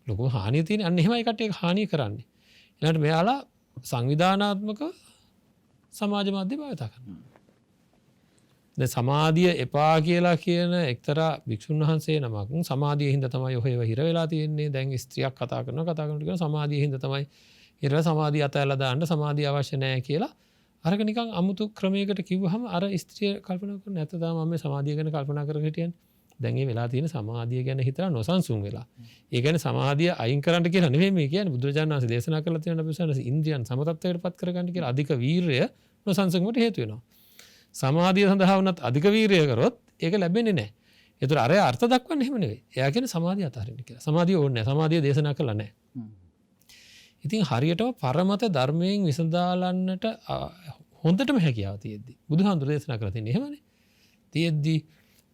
ලොකු හානිය තියෙන අන්න එහෙමයි කට්ටිය හානිය කරන්නේ. ඊළඟට මෙයාලා සංවිධානාත්මක සමාජ මාධ්‍ය භාවිත කරනවා. දැන් සමාධිය එපා කියලා කියන එක්තරා භික්ෂුන් වහන්සේ නමක් සමාධිය හින්දා තමයි ඔහෙව හිර වෙලා තියෙන්නේ. දැන් ස්ත්‍රියක් කතා කරනකොට සමාධිය හින්දා තමයි හිර සමාධිය අතහැරලා දාන්න සමාධිය අවශ්‍ය නැහැ කියලා අරක නිකන් අමුතු ක්‍රමයකට කිව්වහම අර ස්ත්‍රිය කල්පනා කරන නැත්නම් මම මේ සමාධිය ගැන කල්පනා කරගෙන හිටියන්නේ. දැන් මේ වෙලා තියෙන සමාධිය ගැන හිතලා නොසන්සුන් වෙලා. ඒ කියන්නේ සමාධිය අයින් කරන්න කියලා නෙමෙයි මේ කියන්නේ. බුදුරජාණන් වහන්සේ දේශනා කරලා තියෙන අපි සනස ඉන්ද්‍රියන් සමතත්වයටපත් කරගන්න කියලා අධික වීරය නොසන්සුන්කට හේතු වෙනවා. සමාධිය සඳහා වුණත් අධික වීරය කරොත් ඒක ලැබෙන්නේ නැහැ. ඒතර අර අර්ථ දක්වන්නේ එහෙම නෙවෙයි. එයා කියන්නේ සමාධිය අතහරින්න කියලා. සමාධිය ඕනේ නැහැ. සමාධිය දේශනා කළා නැහැ. ඉතින් හරියටම පරමත ධර්මයෙන් විසඳාලන්නට හොඳටම හැකියාව තියෙද්දි බුදුහාමුදුරේ දේශනා කරලා තියෙන්නේ එහෙමනේ. තියෙද්දි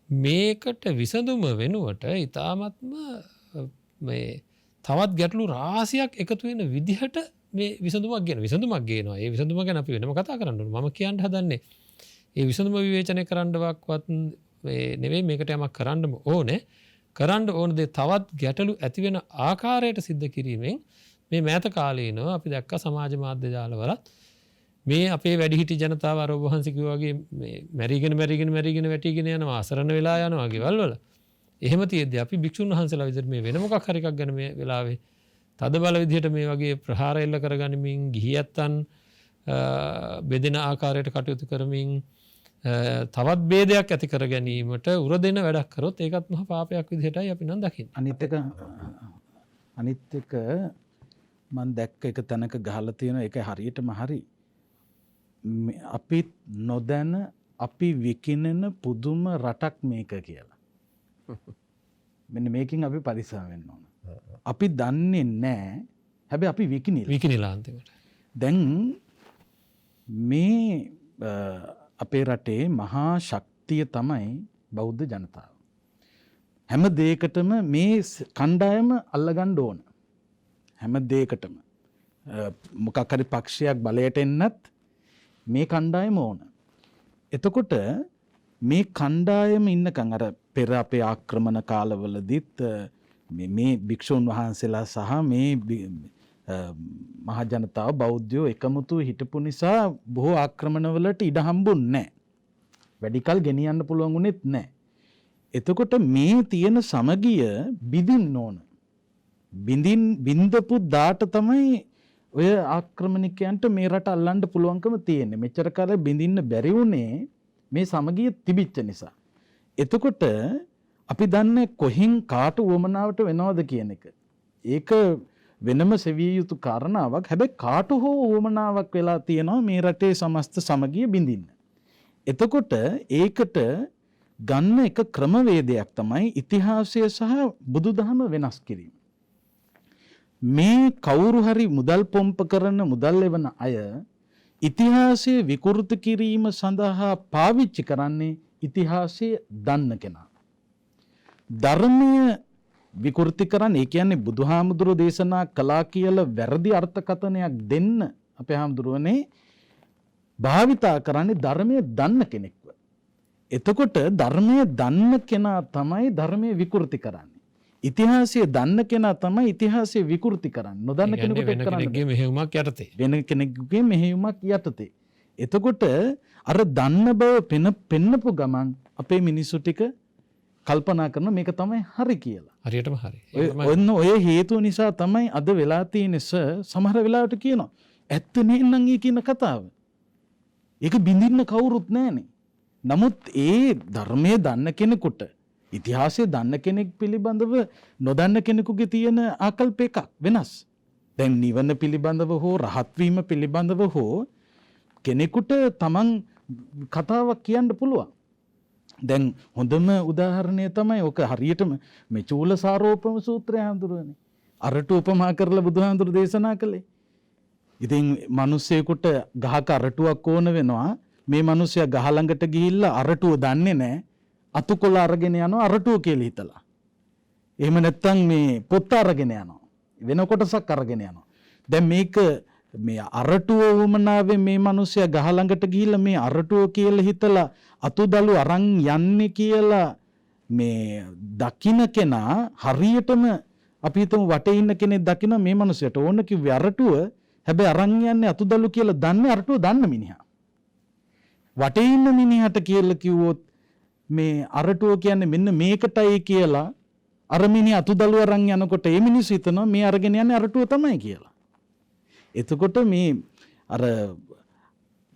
මේකට විසඳුම වෙනුවට ඊ타ත්ම මේ තවත් ගැටලු රාශියක් එකතු වෙන විදිහට මේ විසඳුමක් ගේනවා. ඒ විසඳුම ගැන අපි වෙනම කතා කරන්න ඕනේ. මම කියන්න හදන්නේ ඒ විසඳුම විවේචනය කරන්නවක්වත් නෙවෙයි, මේකට යමක් කරන්නම ඕනේ. කරන්න ඕන දේ තවත් ගැටලු ඇති වෙන ආකාරයට සිද්ධ කිරීමෙන් මේ මෑත කාලීනව අපි දැක්ක සමාජ මාධ්‍ය ජාලවලත් මේ අපේ වැඩිහිටි ජනතාව අර ඔබ වහන්සේ කිව්වා වගේ මේ මැරිගෙන වැටිගෙන යනවා, අසරණ වෙලා යනවා ගෙවල් වල. එහෙම තියෙද්දි අපි භික්ෂුන් වහන්සේලා විදිහට මේ වෙන මොකක් හරි එකක් ගැන මේ වෙලාවේ තද බල විදිහට මේ වගේ ප්‍රහාර එල්ල කරගනිමින් ගිහියත්තන් බෙදෙන ආකාරයට කටයුතු කරමින් තවත් ભેදයක් ඇති කර ගැනීමට උර දෙන වැඩක් කරොත් ඒකත් මහා පාපයක් විදිහටයි අපි නම් දකින්නේ. අනිත් එක මම දැක්ක එක තැනක ගහලා තියෙන ඒක හරියටම හරි. අපි නොදැන අපි විකිනෙන පුදුම රටක් මේක කියලා. මෙන්න මේකෙන් අපි පරිස්සම් වෙන්න ඕන. අපි දන්නේ නැහැ. හැබැයි අපි විකිනිලා අන්තිමට. දැන් මේ අපේ රටේ මහා ශක්තිය තමයි බෞද්ධ ජනතාව. හැම දෙයකටම මේ කණ්ඩායම අල්ලගන්න ඕන. හැම දෙයකටම මොකක් හරි පක්ෂයක් බලයට එන්නත් මේ කණ්ඩායම ඕන. එතකොට මේ කණ්ඩායම ඉන්නකන් අර පෙර අපේ ආක්‍රමණ කාලවලදීත් මේ භික්ෂුන් වහන්සේලා සහ මේ මහ ජනතාව බෞද්ධයෝ එකමුතු හිටපු නිසා බොහෝ ආක්‍රමණවලට ඉඩ හම්බුන්නේ නැහැ. වැඩිකල් ගෙනියන්න පුළුවන් උනේත් නැහැ. එතකොට මේ තියෙන සමගිය බිඳින්න ඕන. බින්දපු දාට තමයි ඔය ආක්‍රමණිකයන්ට මේ රට අල්ලන්න පුළුවන්කම තියෙන්නේ. මෙච්චර කාලෙ බින්දින්න බැරි වුණේ මේ සමගිය තිබිච්ච නිසා. එතකොට අපි දන්නේ කොහෙන් කාට උවමනාවට වෙනවද කියන එක. ඒක වෙනම සෙවිය යුතු කාරණාවක්. හැබැයි කාට හෝ උවමනාවක් වෙලා තියෙනවා මේ රටේ සමස්ත සමගිය බිඳින්න. එතකොට ඒකට ගන්න එක ක්‍රමවේදයක් තමයි ඉතිහාසය සහ බුදුදහම වෙනස් කිරීම. මේ කවුරු හරි මුදල් පොම්ප කරන මුදල් එවන අය ඉතිහාසය විකෘති කිරීම සඳහා පාවිච්චි කරන්නේ ඉතිහාසය දන්න කෙනා. ධර්මය විකෘති කරන්න, ඒ කියන්නේ බුදුහාමුදුරුවෝ දේශනා කළා කියලා වැරදි අර්ථකථනයක් දෙන්න අපේ හාමුදුරුවනේ භාවිතා කරන්නේ ධර්මය දන්න කෙනෙක්ව. එතකොට ධර්මය දන්න කෙනා තමයි ධර්මය විකෘති කරන්නේ. ඉතිහාසය දන්න කෙනා තමයි ඉතිහාසය විකෘති කරන්නේ. නොදන්න කෙනෙකුට වෙන කෙනෙක්ගේ මෙහෙයුමක් යටතේ. වෙන කෙනෙකුගේ මෙහෙයුමක් යටතේ. එතකොට අර දන්න බව පෙන්නපු ගමන් අපේ මිනිස්සු ටික කල්පනා කරන මේක තමයි හරි කියලා. හරියටම හරි. ඔන්න ඔය හේතුව නිසා තමයි අද වෙලා තියෙන්නේ සමහර වෙලාවට කියනවා ඇත්ත නේනම් ඒ කියන කතාව. ඒක බින්දින්න කවුරුත් නැහනේ. නමුත් ඒ ධර්මයේ දන්න කෙනෙකුට ඉතිහාසය දන්න කෙනෙක් පිළිබඳව නොදන්න කෙනෙකුගේ තියෙන ආකල්ප එකක් වෙනස්. දැන් නිවන පිළිබඳව හෝ රහත් වීම පිළිබඳව හෝ කෙනෙකුට තමන් කතාවක් කියන්න පුළුවන්. දැන් හොඳම උදාහරණය තමයි ඔක හරියටම මේ චූලසාරෝපම සූත්‍රය හඳුරන්නේ. අරටු උපමා කරලා බුදුහාඳුර දේශනා කළේ. ඉතින් මිනිස්සෙකුට ගහක අරටුවක් ඕන වෙනවා. මේ මිනිස්සයා ගහ ළඟට ගිහිල්ලා අරටුව දන්නේ නැහැ. අතුකොළ අරගෙන යනවා අරටුව කියලා හිතලා. එහෙම නැත්නම් මේ පොත් අරගෙන යනවා. වෙන කොටසක් අරගෙන යනවා. දැන් මේක මේ අරටුව වමනාවේ මේ මිනිස්සයා ගහ ළඟට ගිහිල්ලා මේ අරටුව කියලා හිතලා අතුදලු අරන් යන්නේ කියලා මේ දකින්න කෙනා හරියටම අපි හිතමු වටේ ඉන්න කෙනෙක් දකින්න මේ මිනිස්සයාට ඕන කිව්වේ අරටුව. හැබැයි අරන් යන්නේ අතුදලු කියලා දන්නේ අරටුව දන්න මිනිහා. වටේ ඉන්න මිනිහට කියලා කිව්වොත් මේ අරටුව කියන්නේ මෙන්න මේකටයි කියලා අර මිනිහ අතුදලු අරන් යනකොට ඒ මිනිස්සු හිතනවා මේ අරගෙන යන්නේ අරටුව තමයි කියලා. එතකොට මේ අර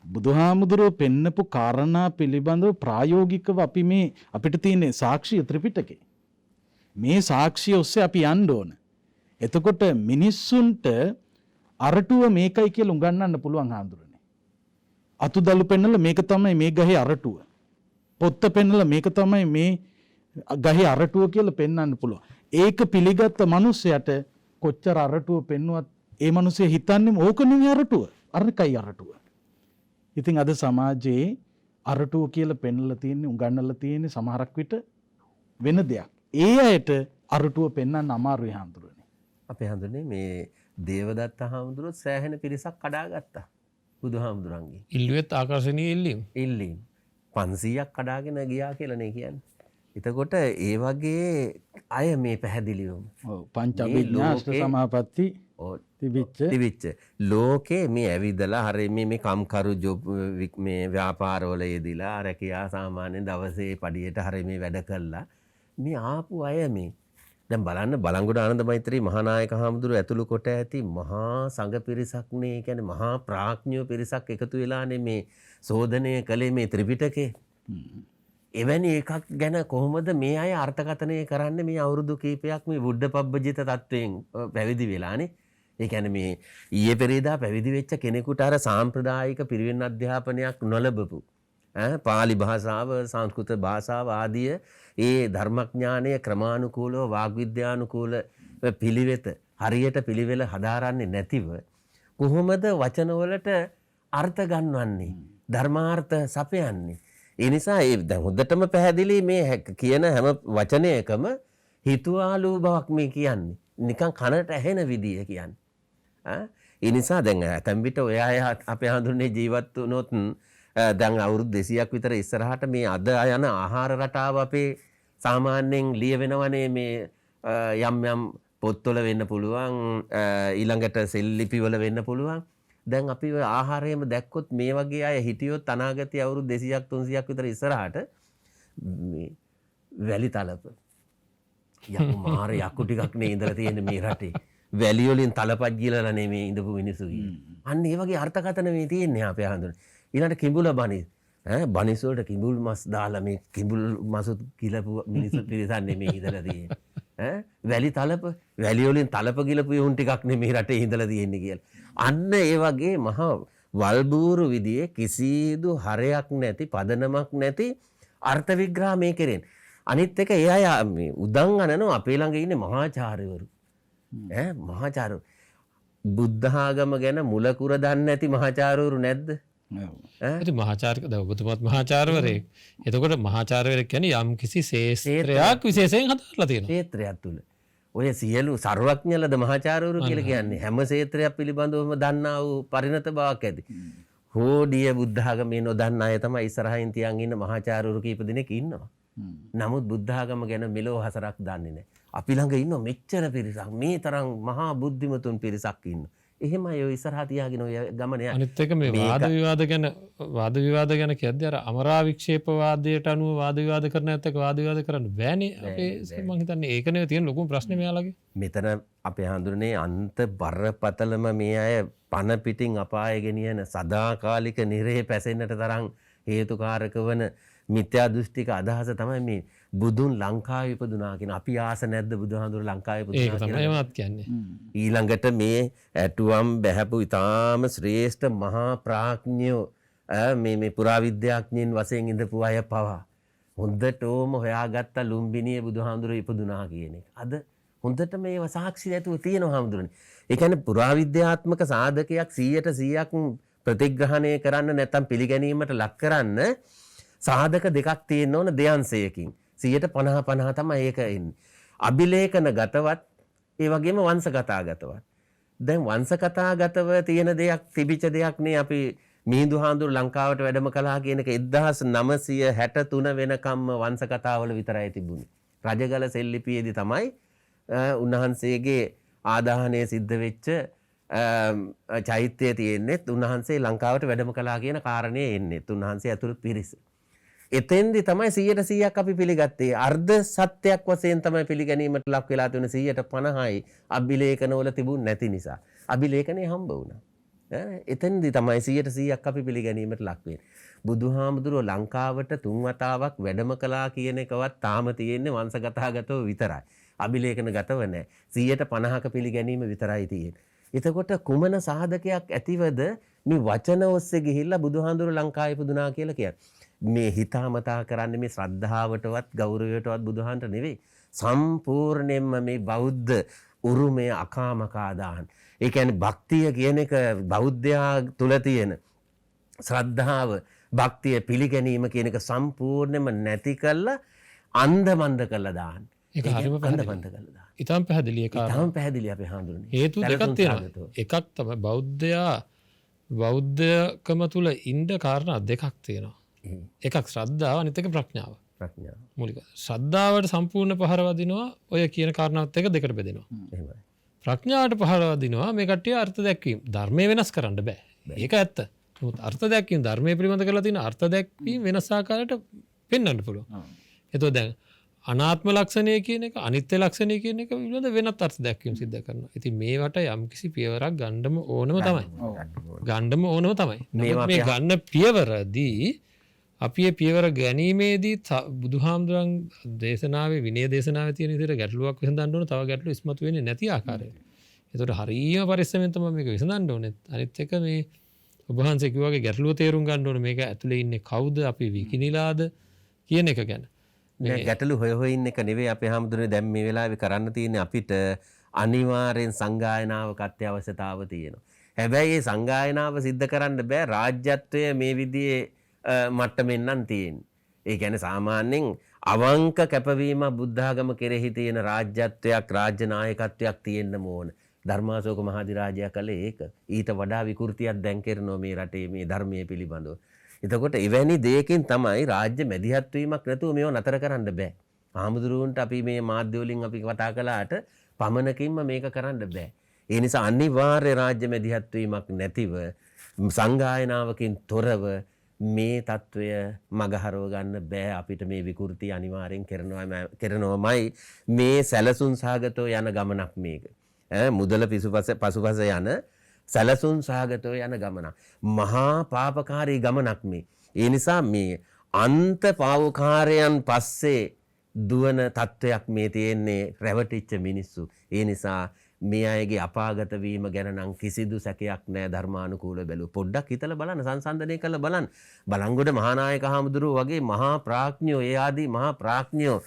බුදුහාමුදුරුවෝ පෙන්නපු කාරණා පිළිබඳව ප්‍රායෝගිකව අපි මේ අපිට තියෙන සාක්ෂිය ත්‍රිපිටකේ. මේ සාක්ෂිය ඔස්සේ අපි යන්න ඕන. එතකොට මිනිස්සුන්ට අරටුව මේකයි කියලා උගන්වන්න පුළුවන් හාමුදුරනේ. අතුදලු පෙන්නලා මේක තමයි මේ ගහේ අරටුව. පොත්ත පෙන්නලා මේක තමයි මේ ගහේ අරටුව කියලා පෙන්වන්න පුළුවන්. ඒක පිළිගත්ත මිනිස්සයාට කොච්චර අරටුව පෙන්නුවත් ඒ මිනිස්සයා හිතන්නේ ඕක නෙවෙයි අරටුව. අරකයි අරටුව. ඉතින් අද සමාජයේ අරටුව කියලා පෙන්වලා තියෙන්නේ උගන්වලා තියෙන්නේ සමහරක් විට වෙන දෙයක්. ඒ අයට අරටුව පෙන්වන්න අමාරුයි හාමුදුරනේ. අපේ හඳුනේ මේ දේවදත්ත හාමුදුරුවෝ සෑහෙන පිරිසක් කඩාගත්තා. බුදුහාමුදුරන්ගේ. ඉල්ලුවෙත් ආකර්ශනීය ඉල්ලීම්. ඉල්ලීම් 500ක් කඩාගෙන ගියා කියලා නේ කියන්නේ. එතකොට ඒ වගේ අය මේ පැහැදිලිවම පංචවිඥාෂ්ට සමාපatti තිබිච්ච ලෝකේ මේ ඇවිදලා හරි මේ කම්කරු ජොබ් මේ ව්‍යාපාරවල යෙදිලා රැකියා සාමාන්‍ය දවසේ පඩියට හරි මේ වැඩ කළා මේ ආපු අය මේ දැන් බලන්න බලංගොඩ ආනන්ද මෛත්‍රී මහානායක හාමුදුරුවෝ ඇතුළු කොට ඇති මහා සංඝ පිරිසක් නේ කියන්නේ මහා ප්‍රඥාඥ පිරිසක් එකතු වෙලානේ මේ සෝදනය කළේ මේ ත්‍රිපිටකේ. එවැනි එකක් ගැන කොහොමද මේ අය අර්ථකථනය කරන්නේ මේ අවුරුදු කීපයක් මේ බුද්ධ පබ්බජිත තත්වයෙන් පැවිදි වෙලානේ. ඒ කියන්නේ මේ ඊයේ පෙරේදා පැවිදි වෙච්ච කෙනෙකුට අර සාම්ප්‍රදායික පිරිවෙන් අධ්‍යාපනයක් නොලබපු පාලි භාෂාව සංස්කෘත භාෂාව ආදිය ඒ ධර්මඥානය ක්‍රමානුකූලව වාග්විද්‍යානුකූල පිළිවෙත හරියට පිළිවෙල හදාරන්නේ නැතිව කොහොමද වචනවලට අර්ථ ගන්නවන්නේ ධර්මාර්ථ සපයන්නේ. ඒ නිසා ඒ දැන් හොඳටම පැහැදිලි මේ කියන හැම වචනයකම හිතුවාලු බවක් මේ කියන්නේ. නිකන් කනට ඇහෙන විදිය කියන්නේ. ඒ නිසා දැන් ඇතැම් විට ඔය අය අපේ හඳුන්නේ ජීවත් වුණොත් දැන් අවුරුදු 200ක් විතර ඉස්සරහට මේ අද යන ආහාර රටාව අපේ සාමාන්‍යයෙන් ලියවෙනවනේ මේ යම් යම් පොත්වල වෙන්න පුළුවන් ඊළඟට සෙල්ලිපිවල වෙන්න පුළුවන්. දැන් අපි ආහාරයම දැක්කොත් මේ වගේ අය හිටියොත් අනාගතයේ අවුරුදු 200ක් 300ක් විතර ඉස්සරහට මේ වැලි තලප යකු මාර යකු ටිකක් නේ ඉඳලා තියෙන මේ රටේ. වැලි වලින් තලපක් ගිලලා නේ මේ ඉඳපු මිනිස්සු කියන්නේ. අන්න ඒ වගේ අර්ථකථන මේ තියෙන්නේ අපේ හඳුන. ඊළඟට කිඹුල බනිස් බනිස් වලට කිඹුල් මස් දාලා මේ කිඹුල් මස් කිලපු මිනිස්සු පිරිසක් නෙමේ ඉඳලා තියෙන්නේ. වැලි තලප වැලි වලින් තලප ගිලපු යුන් ටිකක් නේ මේ රටේ ඉඳලා තියෙන්නේ කියලා. අන්න ඒ වගේ මහා වල්බూరు විදියේ කිසිදු හරයක් නැති පදනමක් නැති අර්ථ විග්‍රහ මේ කෙරෙන්. අනිත් එක ඒ අය මේ උදන් අනනවා අපේ ළඟ ඉන්නේ මහාචාර්යවරු. මහාචාර්ය බුද්ධ ආගම ගැන මුලකුර දන්නේ නැති මහාචාර්යවරු නැද්ද? ඉතින් මහාචාර්ය දැන් ඔබතුමාත් මහාචාර්යවරයෙක්. එතකොට මහාචාර්යවරයෙක් කියන්නේ යම් කිසි ශේත්‍රයක් විශේෂයෙන් හදාරලා තියෙනවා. ශේත්‍රයක් තුල. ඔය සියලු සර්වඥලද මහාචාර්යවරු කියලා කියන්නේ හැම ශේත්‍රයක් පිළිබඳවම දන්නා වූ පරිණත බවක් ඇති. හෝඩිය බුද්ධ ආගමේ නොදන්න අය තමයි ඉස්සරහින් තියන් ඉන්න මහාචාර්යවරු කීප දෙනෙක් ඉන්නවා. නමුත් බුද්ධ ආගම ගැන මෙලෝ හසරක් දන්නේ නැහැ. අපි ළඟ ඉන්න මෙච්චර පිරිසක් මේ තරම් මහා බුද්ධිමතුන් පිරිසක් ඉන්නවා. එහෙමයි ඔය ඉස්සරහා තියාගෙන ඔය ගමන යන්නේ. අනිත් එක මේ වාද විවාද ගැන කියද්දී අර අමරා වික්ෂේපවාදයට අනුව වාද විවාද කරන නැත්නම් වාද විවාද කරන්න බෑනේ. අපේ මම හිතන්නේ ඒකනේ තියෙන ලොකුම ප්‍රශ්නේ මෙයාලගේ. මෙතන අපේ හඳුරන්නේ අන්ත බරපතලම මේ අය පන පිටින් අපාය ගෙනියන සදාකාලික නිරේ පැසෙන්නට තරම් හේතුකාරක වන මිත්‍යා දෘෂ්ටික අදහස තමයි මේ බුදුන් ලංකාවේ ඉපදුනා කියන. අපි ආස නැද්ද බුදුහාඳුර ලංකාවේ ඉපදුනා කියලා? ඒක තමයි මත් කියන්නේ. ඊළඟට මේ ඇටුවම් බැහැපු ඊටාම ශ්‍රේෂ්ඨ මහා ප්‍රඥයෝ මේ පුරාවිද්‍යාඥයින් වශයෙන් ඉඳපු අය පවා හොඳටම හොයාගත්ත ලුම්බිනියේ බුදුහාඳුර ඉපදුනා කියන එක. අද හොඳට මේව සාක්ෂි නැතුව තියෙනවා හාමුදුරනේ. ඒ කියන්නේ පුරාවිද්‍යාත්මක සාධකයක් 100%ක් ප්‍රතිග්‍රහණය කරන්න නැත්නම් පිළිගැනීමට ලක් කරන්න සාධක දෙකක් තියෙන්න ඕන දෙයන්සයකින් 50-50 තමයි ඒක එන්නේ. අභිලේඛන ගතවත් ඒ වගේම වංශකථාගතවත්. දැන් වංශකථාගතව තියෙන දෙයක් තිබිච්ච දෙයක් නේ අපි මිහිඳු හාමුදුරු ලංකාවට වැඩම කළා කියන එක 1963 වෙනකම්ම වංශකථාවල විතරයි තිබුණේ. රජගල සෙල්ලිපියේදී තමයි උන්වහන්සේගේ ආදාහනය සිද්ධ වෙච්ච චෛත්‍යය තියෙන්නේ. උන්වහන්සේ ලංකාවට වැඩම කළා කියන කාරණේ එන්නේ. උන්වහන්සේ ඇතුළු පිරිස. එතෙන්දි තමයි 100%ක් අපි පිළිගත්තේ. අර්ධ සත්‍යයක් වශයෙන් තමයි පිළිගැනීමට ලක් වෙලා තියෙන 50%යි අභිලේඛනවල තිබුණ නැති නිසා. අභිලේඛනේ හම්බ වුණා. එතෙන්දි තමයි 100%ක් අපි පිළිගැනීමට ලක් වෙන්නේ. බුදුහාමුදුරුවෝ ලංකාවට 3 වතාවක් වැඩම කළා කියන එකවත් තාම තියෙන්නේ වංශගතගතව විතරයි. අභිලේඛන ගතව නැහැ. 150ක පිළිගැනීම විතරයි තියෙන්නේ. එතකොට කුමන සාධකයක් ඇතිවද මේ වචන ඔස්සේ ගිහිල්ලා බුදුහාඳුර ලංකාවේ ඉපදුනා කියලා කියන්නේ. මේ හිතාමතා කරන්නේ මේ ශ්‍රද්ධාවටවත් ගෞරවයටවත් බුදුහාන්ට නෙවෙයි. සම්පූර්ණයෙන්ම මේ බෞද්ධ උරුමය අකාමකා දාන. ඒ කියන්නේ භක්තිය කියන එක බෞද්ධයා තුල තියෙන ශ්‍රද්ධාව භක්තිය පිළිගැනීම කියන එක සම්පූර්ණයෙන්ම නැති කළා අන්ධමන්ද කළා දාන්න. ඒක හරිම අන්දමන්ද කළා. ඉතාම පැහැදිලි ඒ කාරණා. ඊටම පැහැදිලි අපේ හාමුදුරනේ. හේතු දෙකක් තියෙනවා. එකක් තමයි බෞද්ධකම තුල ඉන්න කාරණා දෙකක් තියෙනවා. එකක් ශ්‍රද්ධාව, අනිත් එක ප්‍රඥාව. ප්‍රඥාව. මූලික. ශ්‍රද්ධාවට සම්පූර්ණ පහර වදිනවා ඔය කියන කාරණාවත් එක දෙකට බෙදෙනවා. එහෙමයි. ප්‍රඥාවට පහර වදිනවා මේ කට්ටිය අර්ථ දැක්වීම. ධර්මයේ වෙනස් කරන්න බෑ. ඒක ඇත්ත. නමුත් අර්ථ දැක්වීම ධර්මයේ පිළිබඳ කරලා තියෙන අර්ථ දැක්වීම වෙනස් ආකාරයට පෙන්වන්න පුළුවන්. එතකොට දැන් අනාත්ම ලක්ෂණය කියන එක අනිත්‍ය ලක්ෂණය කියන එක පිළිබඳ වෙනත් අර්ථ දැක්වීම සිද්ධ කරනවා. ඉතින් මේවට යම්කිසි පියවරක් ගන්නම ඕනම තමයි. ගන්නම ඕනම තමයි. මේ ගන්න පියවරදී අපි මේ පියවර ගැනීමේදී බුදුහාමුදුරන් දේශනාවේ විනය දේශනාවේ තියෙන විදිහට ගැටලුවක් විසඳන්න ඕන, තව ගැටලු ඉස්මතු වෙන්නේ නැති ආකාරයට. ඒකට හරියම පරිස්සමෙන් තමයි මේක විසඳන්න ඕනේ. අනිත් එක මේ ඔබ වහන්සේ කිව්වාගේ ගැටලුව තේරුම් ගන්න ඕනේ මේක ඇතුලේ ඉන්නේ කවුද, අපි විකිනිලාද කියන එක ගැන. මේ ගැටලු හොය ඉන්න එක නෙවෙයි අපේ හැමදෙරේ දැන් මේ වෙලාවේ කරන්න තියෙන්නේ අපිට අනිවාර්යෙන් සංගායනාවක අත්‍යවශ්‍යතාව තියෙනවා. හැබැයි මේ සංගායනාව සිද්ධ කරන්න බෑ රාජ්‍යත්වය මේ විදිහේ මට්ටමින් නම් තියෙන්නේ. ඒ කියන්නේ සාමාන්‍යයෙන් අවංක කැපවීම බුද්ධාගම කෙරෙහි තියෙන රාජ්‍යත්වයක්, රාජ්‍ය නායකත්වයක් තියෙන්න ඕන. ධර්මාශෝක මහාධිරාජයා කළේ ඒක. ඊට වඩා විකෘතියක් දැන් කරනවා මේ රටේ මේ ධර්මයේ පිළිබඳව. එතකොට එවැනි දෙයකින් තමයි රාජ්‍ය මැදිහත් වීමක් නැතුව මේව නතර කරන්න බෑ. ආමුදුරුවන්ට අපි මේ මාධ්‍ය වලින් අපි කතා කළාට පමණකින්ම මේක කරන්න බෑ. ඒ නිසා අනිවාර්ය රාජ්‍ය මැදිහත් වීමක් නැතිව සංගායනාවකින් තොරව මේ తত্ত্বය මගහරව ගන්න බෑ. අපිට මේ විකෘති අනිවාර්යෙන් කරනවාමයි මේ සැලසුම් සහගතව යන ගමනක් මේක. මුදල පසුපස යන සැලසුම් සහගතව යන ගමනක්. මහා පාපකාරී ගමනක් මේ. ඒ නිසා මේ අන්ත පාවකාරයන් පස්සේ දුවන තත්වයක් මේ තියෙන්නේ රැවටිච්ච මිනිස්සු. ඒ නිසා මේ අයගේ අපාගත වීම ගැන නම් කිසිදු සැකයක් නැහැ ධර්මානුකූල බැලුව. පොඩ්ඩක් හිතලා බලන්න, සංසන්දනය කරලා බලන්න. බලංගොඩ මහානායක හාමුදුරුවෝ වගේ මහා ප්‍රඥයෝ, ඒ ආදී මහා ප්‍රඥයෝ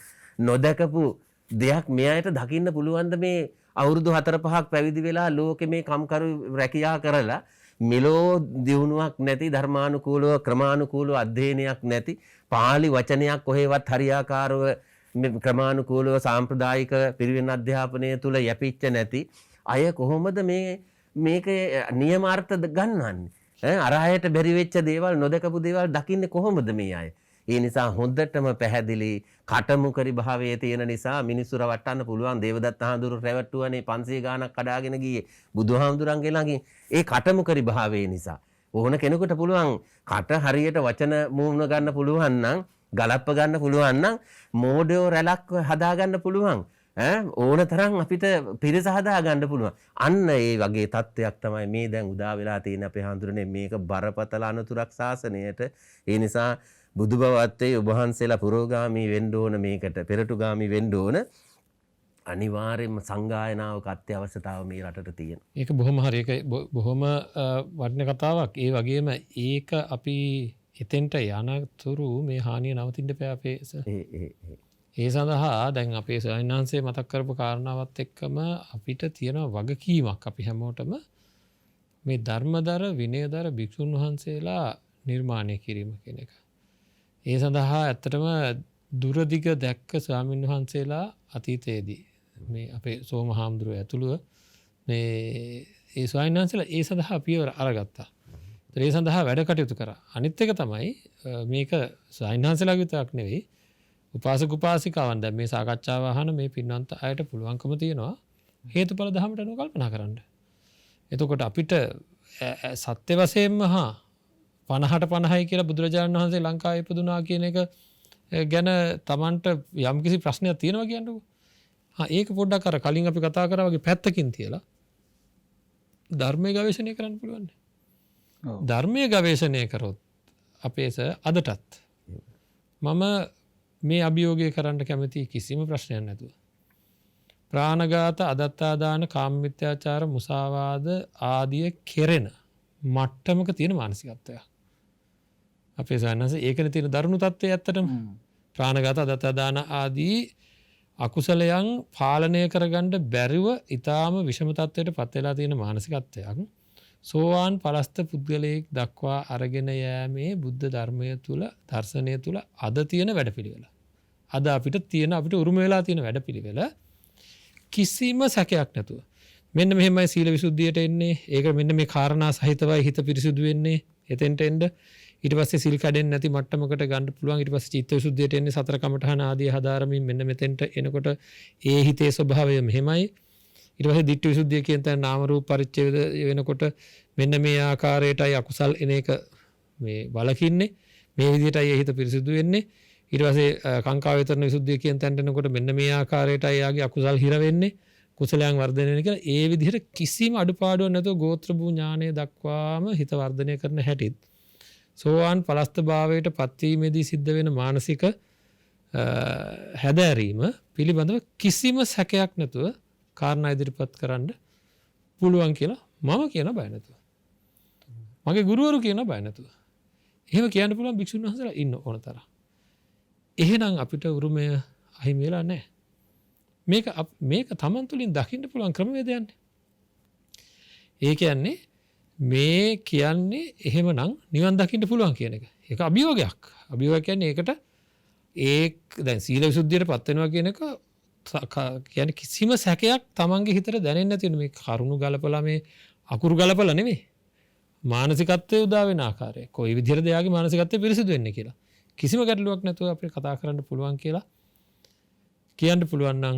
නොදකපු දෙයක් මේ අයට දකින්න පුළුවන්ද මේ අවුරුදු 4-5ක් පැවිදි වෙලා ලෝකෙ මේ කම්කරු රැකියා කරලා මෙලෝ දියුණුවක් නැති ධර්මානුකූලව ක්‍රමානුකූලව අධ්‍යයනයක් නැති පාලි වචනයක් කොහෙවත් හරියාකාරව ක්‍රමානුකූලව සාම්ප්‍රදායික පිරිවෙන් අධ්‍යාපනය තුල යැපිච්ච නැති අය කොහොමද මේක නියමාර්ථ ගන්නන්නේ? අර අයට බැරි වෙච්ච දේවල්, නොදකපු දේවල් දකින්නේ කොහොමද මේ අය? ඒ නිසා හොඳටම පැහැදිලි කටමුකරි භාවයේ තියෙන නිසා මිනිස්සු රවට්ටන්න පුළුවන්. දේවදත්ත හාමුදුරුවෝ රැවට්ටුවනේ 500 ගාණක් කඩාගෙන ගියේ බුදුහාමුදුරන්ගේ ළඟින්. ඒ කටමුකරි භාවයේ නිසා ඕන කෙනෙකුට පුළුවන් කට හරියට වචන මූණ ගන්න පුළුවන් නම්, ගලප්ප ගන්න පුළුවන් නම් මෝඩයෝ රැලක් හදා ගන්න පුළුවන්. ඕන තරම් අපිට පිරිස හදා ගන්න පුළුවන්. අන්න ඒ වගේ තත්ත්වයක් තමයි මේ දැන් උදා වෙලා තියෙන අපේ හාමුදුරනේ. මේක බරපතල අනතුරක් ශාසනයට. ඒ නිසා බුදු බවත්තේ ඔබ වහන්සේලා පුරෝගාමී වෙන්න ඕන, මේකට පෙරටුගාමී වෙන්න ඕන. අනිවාර්යයෙන්ම සංගායනාවක අත්‍යවශ්‍යතාව මේ රටට තියෙනවා. ඒක බොහොම හරි. ඒක බොහොම වටින කතාවක්. ඒ වගේම ඒක අපි එතෙන්ට යනතුරු මේ හානිය නවතින්න බෑ අපේ. ඒ සඳහා දැන් අපේ ස්වාමීන් වහන්සේ මතක් කරපු කාරණාවත් එක්කම අපිට තියෙන වගකීමක් අපි හැමෝටම මේ ධර්මදර විනයදර භික්ෂුන් වහන්සේලා නිර්මාණය කිරීම කියන එක. ඒ සඳහා ඇත්තටම දුරදිග දැක්ක ස්වාමීන් වහන්සේලා අතීතයේදී මේ අපේ සෝම හාමුදුරුවෝ ඇතුළුව මේ ඒ ස්වාමීන් වහන්සේලා ඒ සඳහා පියවර අරගත්තා. ඒ සඳහා වැඩ කටයුතු කරා. අනිත් එක තමයි මේක ස්වාමීන් වහන්සේලාගේ විතරක් නෙවෙයි, උපාසක උපාසිකාවන් දැන් මේ සාකච්ඡාව අහන මේ පින්වන්ත අයට පුළුවන්කම තියෙනවා හේතුඵල ධර්මයට අනුව කල්පනා කරන්න. එතකොට අපිට සත්‍ය වශයෙන්ම 50ට 50යි කියලා බුදුරජාණන් වහන්සේ ලංකාවේ ඉපදුනා කියන එක ගැන Tamanට යම්කිසි ප්‍රශ්නයක් තියෙනවා කියන්නකෝ. ඒක පොඩ්ඩක් අර කලින් අපි කතා කරා වගේ පැත්තකින් තියලා ධර්මයේ ගවේෂණය කරන්න පුළුවන්. ධර්මයේ ගවේෂණය කරොත් අපේ අදටත් මම මේ අභියෝගය කරන්න කැමති කිසිම ප්‍රශ්නයක් නැතුව ප්‍රාණඝාත, අදත්තාදාන, කාමමිත්‍යාචාර, මුසාවාද ආදිය කෙරෙන මට්ටමක තියෙන මානසිකත්වයක්. අපේ සයන්ස ඒකනේ තියෙන දරුණු තත්ත්වය ඇත්තටම. ප්‍රාණඝාත, අදත්තාදාන ආදී අකුසලයන් පාලනය කරගන්න බැරිව ඊටාම විෂම තත්ත්වයට පත් වෙලා තියෙන මානසිකත්වයක් සෝවාන් පලස්ත පුද්ගලයෙක් දක්වා අරගෙන යෑමේ බුද්ධ ධර්මය තුල, දර්ශනය තුල අද තියෙන වැඩපිළිවෙල. අද අපිට තියෙන අපිට උරුම වෙලා තියෙන වැඩපිළිවෙල කිසිම සැකයක් නැතුව මෙන්න මෙහෙමයි සීල විසුද්ධියට එන්නේ. ඒක මෙන්න මේ කාරණා සහිතවයි හිත පිරිසිදු වෙන්නේ. එතෙන්ට එන්න ඊට පස්සේ සිල් කැඩෙන්නේ නැති මට්ටමකට ගන්න පුළුවන්. ඊට පස්සේ චිත්ත විසුද්ධියට එන්නේ සතර කමඨහන ආදී හදාරමින් මෙන්න මෙතෙන්ට එනකොට ඒ හිතේ ස්වභාවය මෙහෙමයි. ඊට පස්සේ ditthi විසුද්ධිය කියන තැන නාම රූප පරිච්ඡේද වෙනකොට මෙන්න මේ ආකාරයටයි අකුසල් එන එක මේ වලකින්නේ. මේ විදිහටයි ඒ හිත පිරිසිදු වෙන්නේ. ඊට පස්සේ කාංකා වේතරණ විසුද්ධිය කියන තැනට එනකොට මෙන්න මේ ආකාරයටයි යාගේ අකුසල් හිර වෙන්නේ. කුසලයන් වර්ධනය වෙන කියලා ඒ විදිහට කිසිම අඩුපාඩුවක් නැතුව ගෝත්‍ර භූ ඥානය දක්වාම හිත වර්ධනය කරන හැටිත් සෝවාන් පලස්ත භාවයට පත්වීමේදී සිද්ධ වෙන මානසික හැදෑරීම පිළිබඳව කිසිම සැකයක් නැතුව කාරණා ඉදිරිපත් කරන්න පුළුවන් කියලා මම කියන බය නැතුව. මගේ ගුරුවරු කියන බය නැතුව. එහෙම කියන්න පුළුවන් භික්ෂුන් වහන්සේලා ඉන්න ඕන තරම්. එහෙනම් අපිට උරුමය අහිමි වෙලා නැහැ. මේක තමන් තුළින් දකින්න පුළුවන් ක්‍රමවේදයන්නේ. ඒ කියන්නේ මේ කියන්නේ එහෙමනම් නිවන් දකින්න පුළුවන් කියන එක. ඒක අභියෝගයක්. අභියෝගයක් කියන්නේ ඒකට දැන් සීල විසුද්ධියට පත් වෙනවා කියන එක කියන්නේ කිසිම සැකයක් තමන්ගේ හිතට දැනෙන්නේ නැති වෙන මේ කරුණු ගලපලා මේ අකුරු ගලපලා නෙමෙයි. මානසිකත්වයේ උදා වෙන ආකාරය. කොයි විදිහටද යාගේ මානසිකත්වය පිරිසිදු වෙන්නේ කියලා. කිසිම ගැටලුවක් නැතුව අපිට කතා කරන්න පුළුවන් කියලා කියන්න පුළුවන් නම්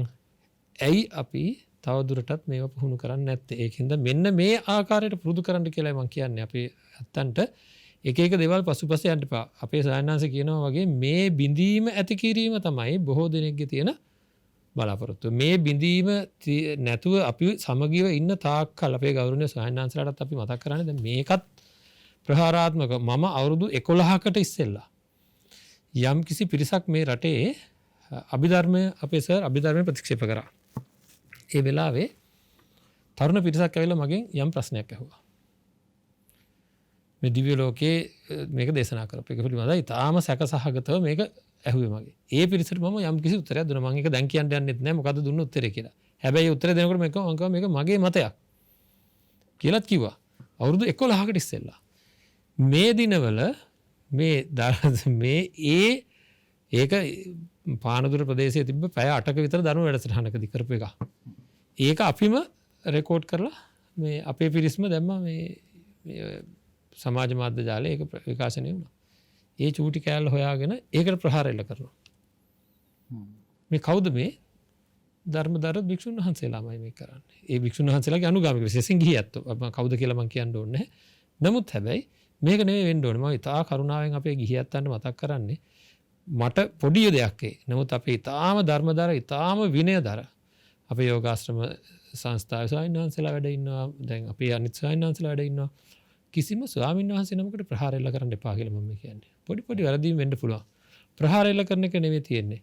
ඇයි අපි තවදුරටත් මේවා පුහුණු කරන්නේ නැත්තේ? ඒකින්ද මෙන්න මේ ආකාරයට පුරුදු කරන්න කියලා මම කියන්නේ. අපි ඇත්තන්ට එක එක දේවල් පසුපස යන්න එපා. අපේ සායනාංශ කියනවා වගේ මේ බිඳීම ඇති කිරීම තමයි බොහෝ දෙනෙක්ගේ තියෙන බලාපොරොත්තුව. මේ බිඳීම නැතුව අපි සමගිව ඉන්න තාක්කල් අපේ ගෞරවනීය සායනාංශලාටත් අපි මතක් කරන්නේ දැන් මේකත් ප්‍රහාරාත්මක. මම අවුරුදු 11කට ඉස්සෙල්ලා යම් කිසි පිරිසක් මේ රටේ අභිධර්මය අපේ සර් අභිධර්මය ප්‍රතික්ෂේප කරා. ඒ වෙලාවේ තරුණ පිරිසක් ඇවිල්ලා මගෙන් යම් ප්‍රශ්නයක් ඇහුවා. මේ දිව්‍ය ලෝකේ මේක දේශනා කරපු එක පිළිබඳව ඉතාම සැකසහගතව මේක ඇහුවේ මගේ. ඒ පිරිසට මම යම් කිසි උත්තරයක් දුන්නා. මම ඒක දැන් කියන්න යන්නෙත් නැහැ මොකද්ද දුන්න උත්තරේ කියලා. හැබැයි උත්තරේ දෙනකොට මම කිව්වා මේක මගේ මතයක් කියලාත් කිව්වා. අවුරුදු 11කට ඉස්සෙල්ලා. මේ දිනවල ඒක පානදුර ප්‍රදේශයේ තිබ්බ පැය 8ක විතර ධර්ම වැඩසටහනකදී කරපු එක. ඒක අපිම රෙකෝඩ් කරලා මේ අපේ පිරිස්ම දැම්මා මේ සමාජ මාධ්‍ය ජාලේ ඒක විකාශනය වුණා. ඒ චූටි කෑල්ල හොයාගෙන ඒකට ප්‍රහාර එල්ල කරනවා. මේ කවුද මේ ධර්මදර භික්ෂුන් වහන්සේලාමයි මේ කරන්නේ. ඒ භික්ෂුන් වහන්සේලාගේ අනුගාමික විශේෂයෙන් ගිහි ඇත්තෝ. මම කවුද කියලා මම කියන්න ඕනේ නැහැ. නමුත් හැබැයි මේක නෙමෙයි වෙන්න ඕනේ. මම ඉතා කරුණාවෙන් අපේ ගිහි ඇත්තන්ට මතක් කරන්නේ මට පොඩි දෙයක් ඒ. නමුත් අපේ ඊටාම ධර්මදර ඊටාම විනයදර අපේ යෝගාශ්‍රම සංස්ථාවේ ස්වාමීන් වහන්සේලා වැඩ ඉන්නවා. දැන් අපේ අනිත් ස්වාමීන් වහන්සේලා වැඩ ඉන්නවා. කිසිම ස්වාමීන් වහන්සේ නමකට ප්‍රහාර එල්ල කරන්න එපා කියලා මම කියන්නේ. පොඩි වැරදීම් වෙන්න පුළුවන්. ප්‍රහාර එල්ල කරන එක නෙවෙයි තියෙන්නේ.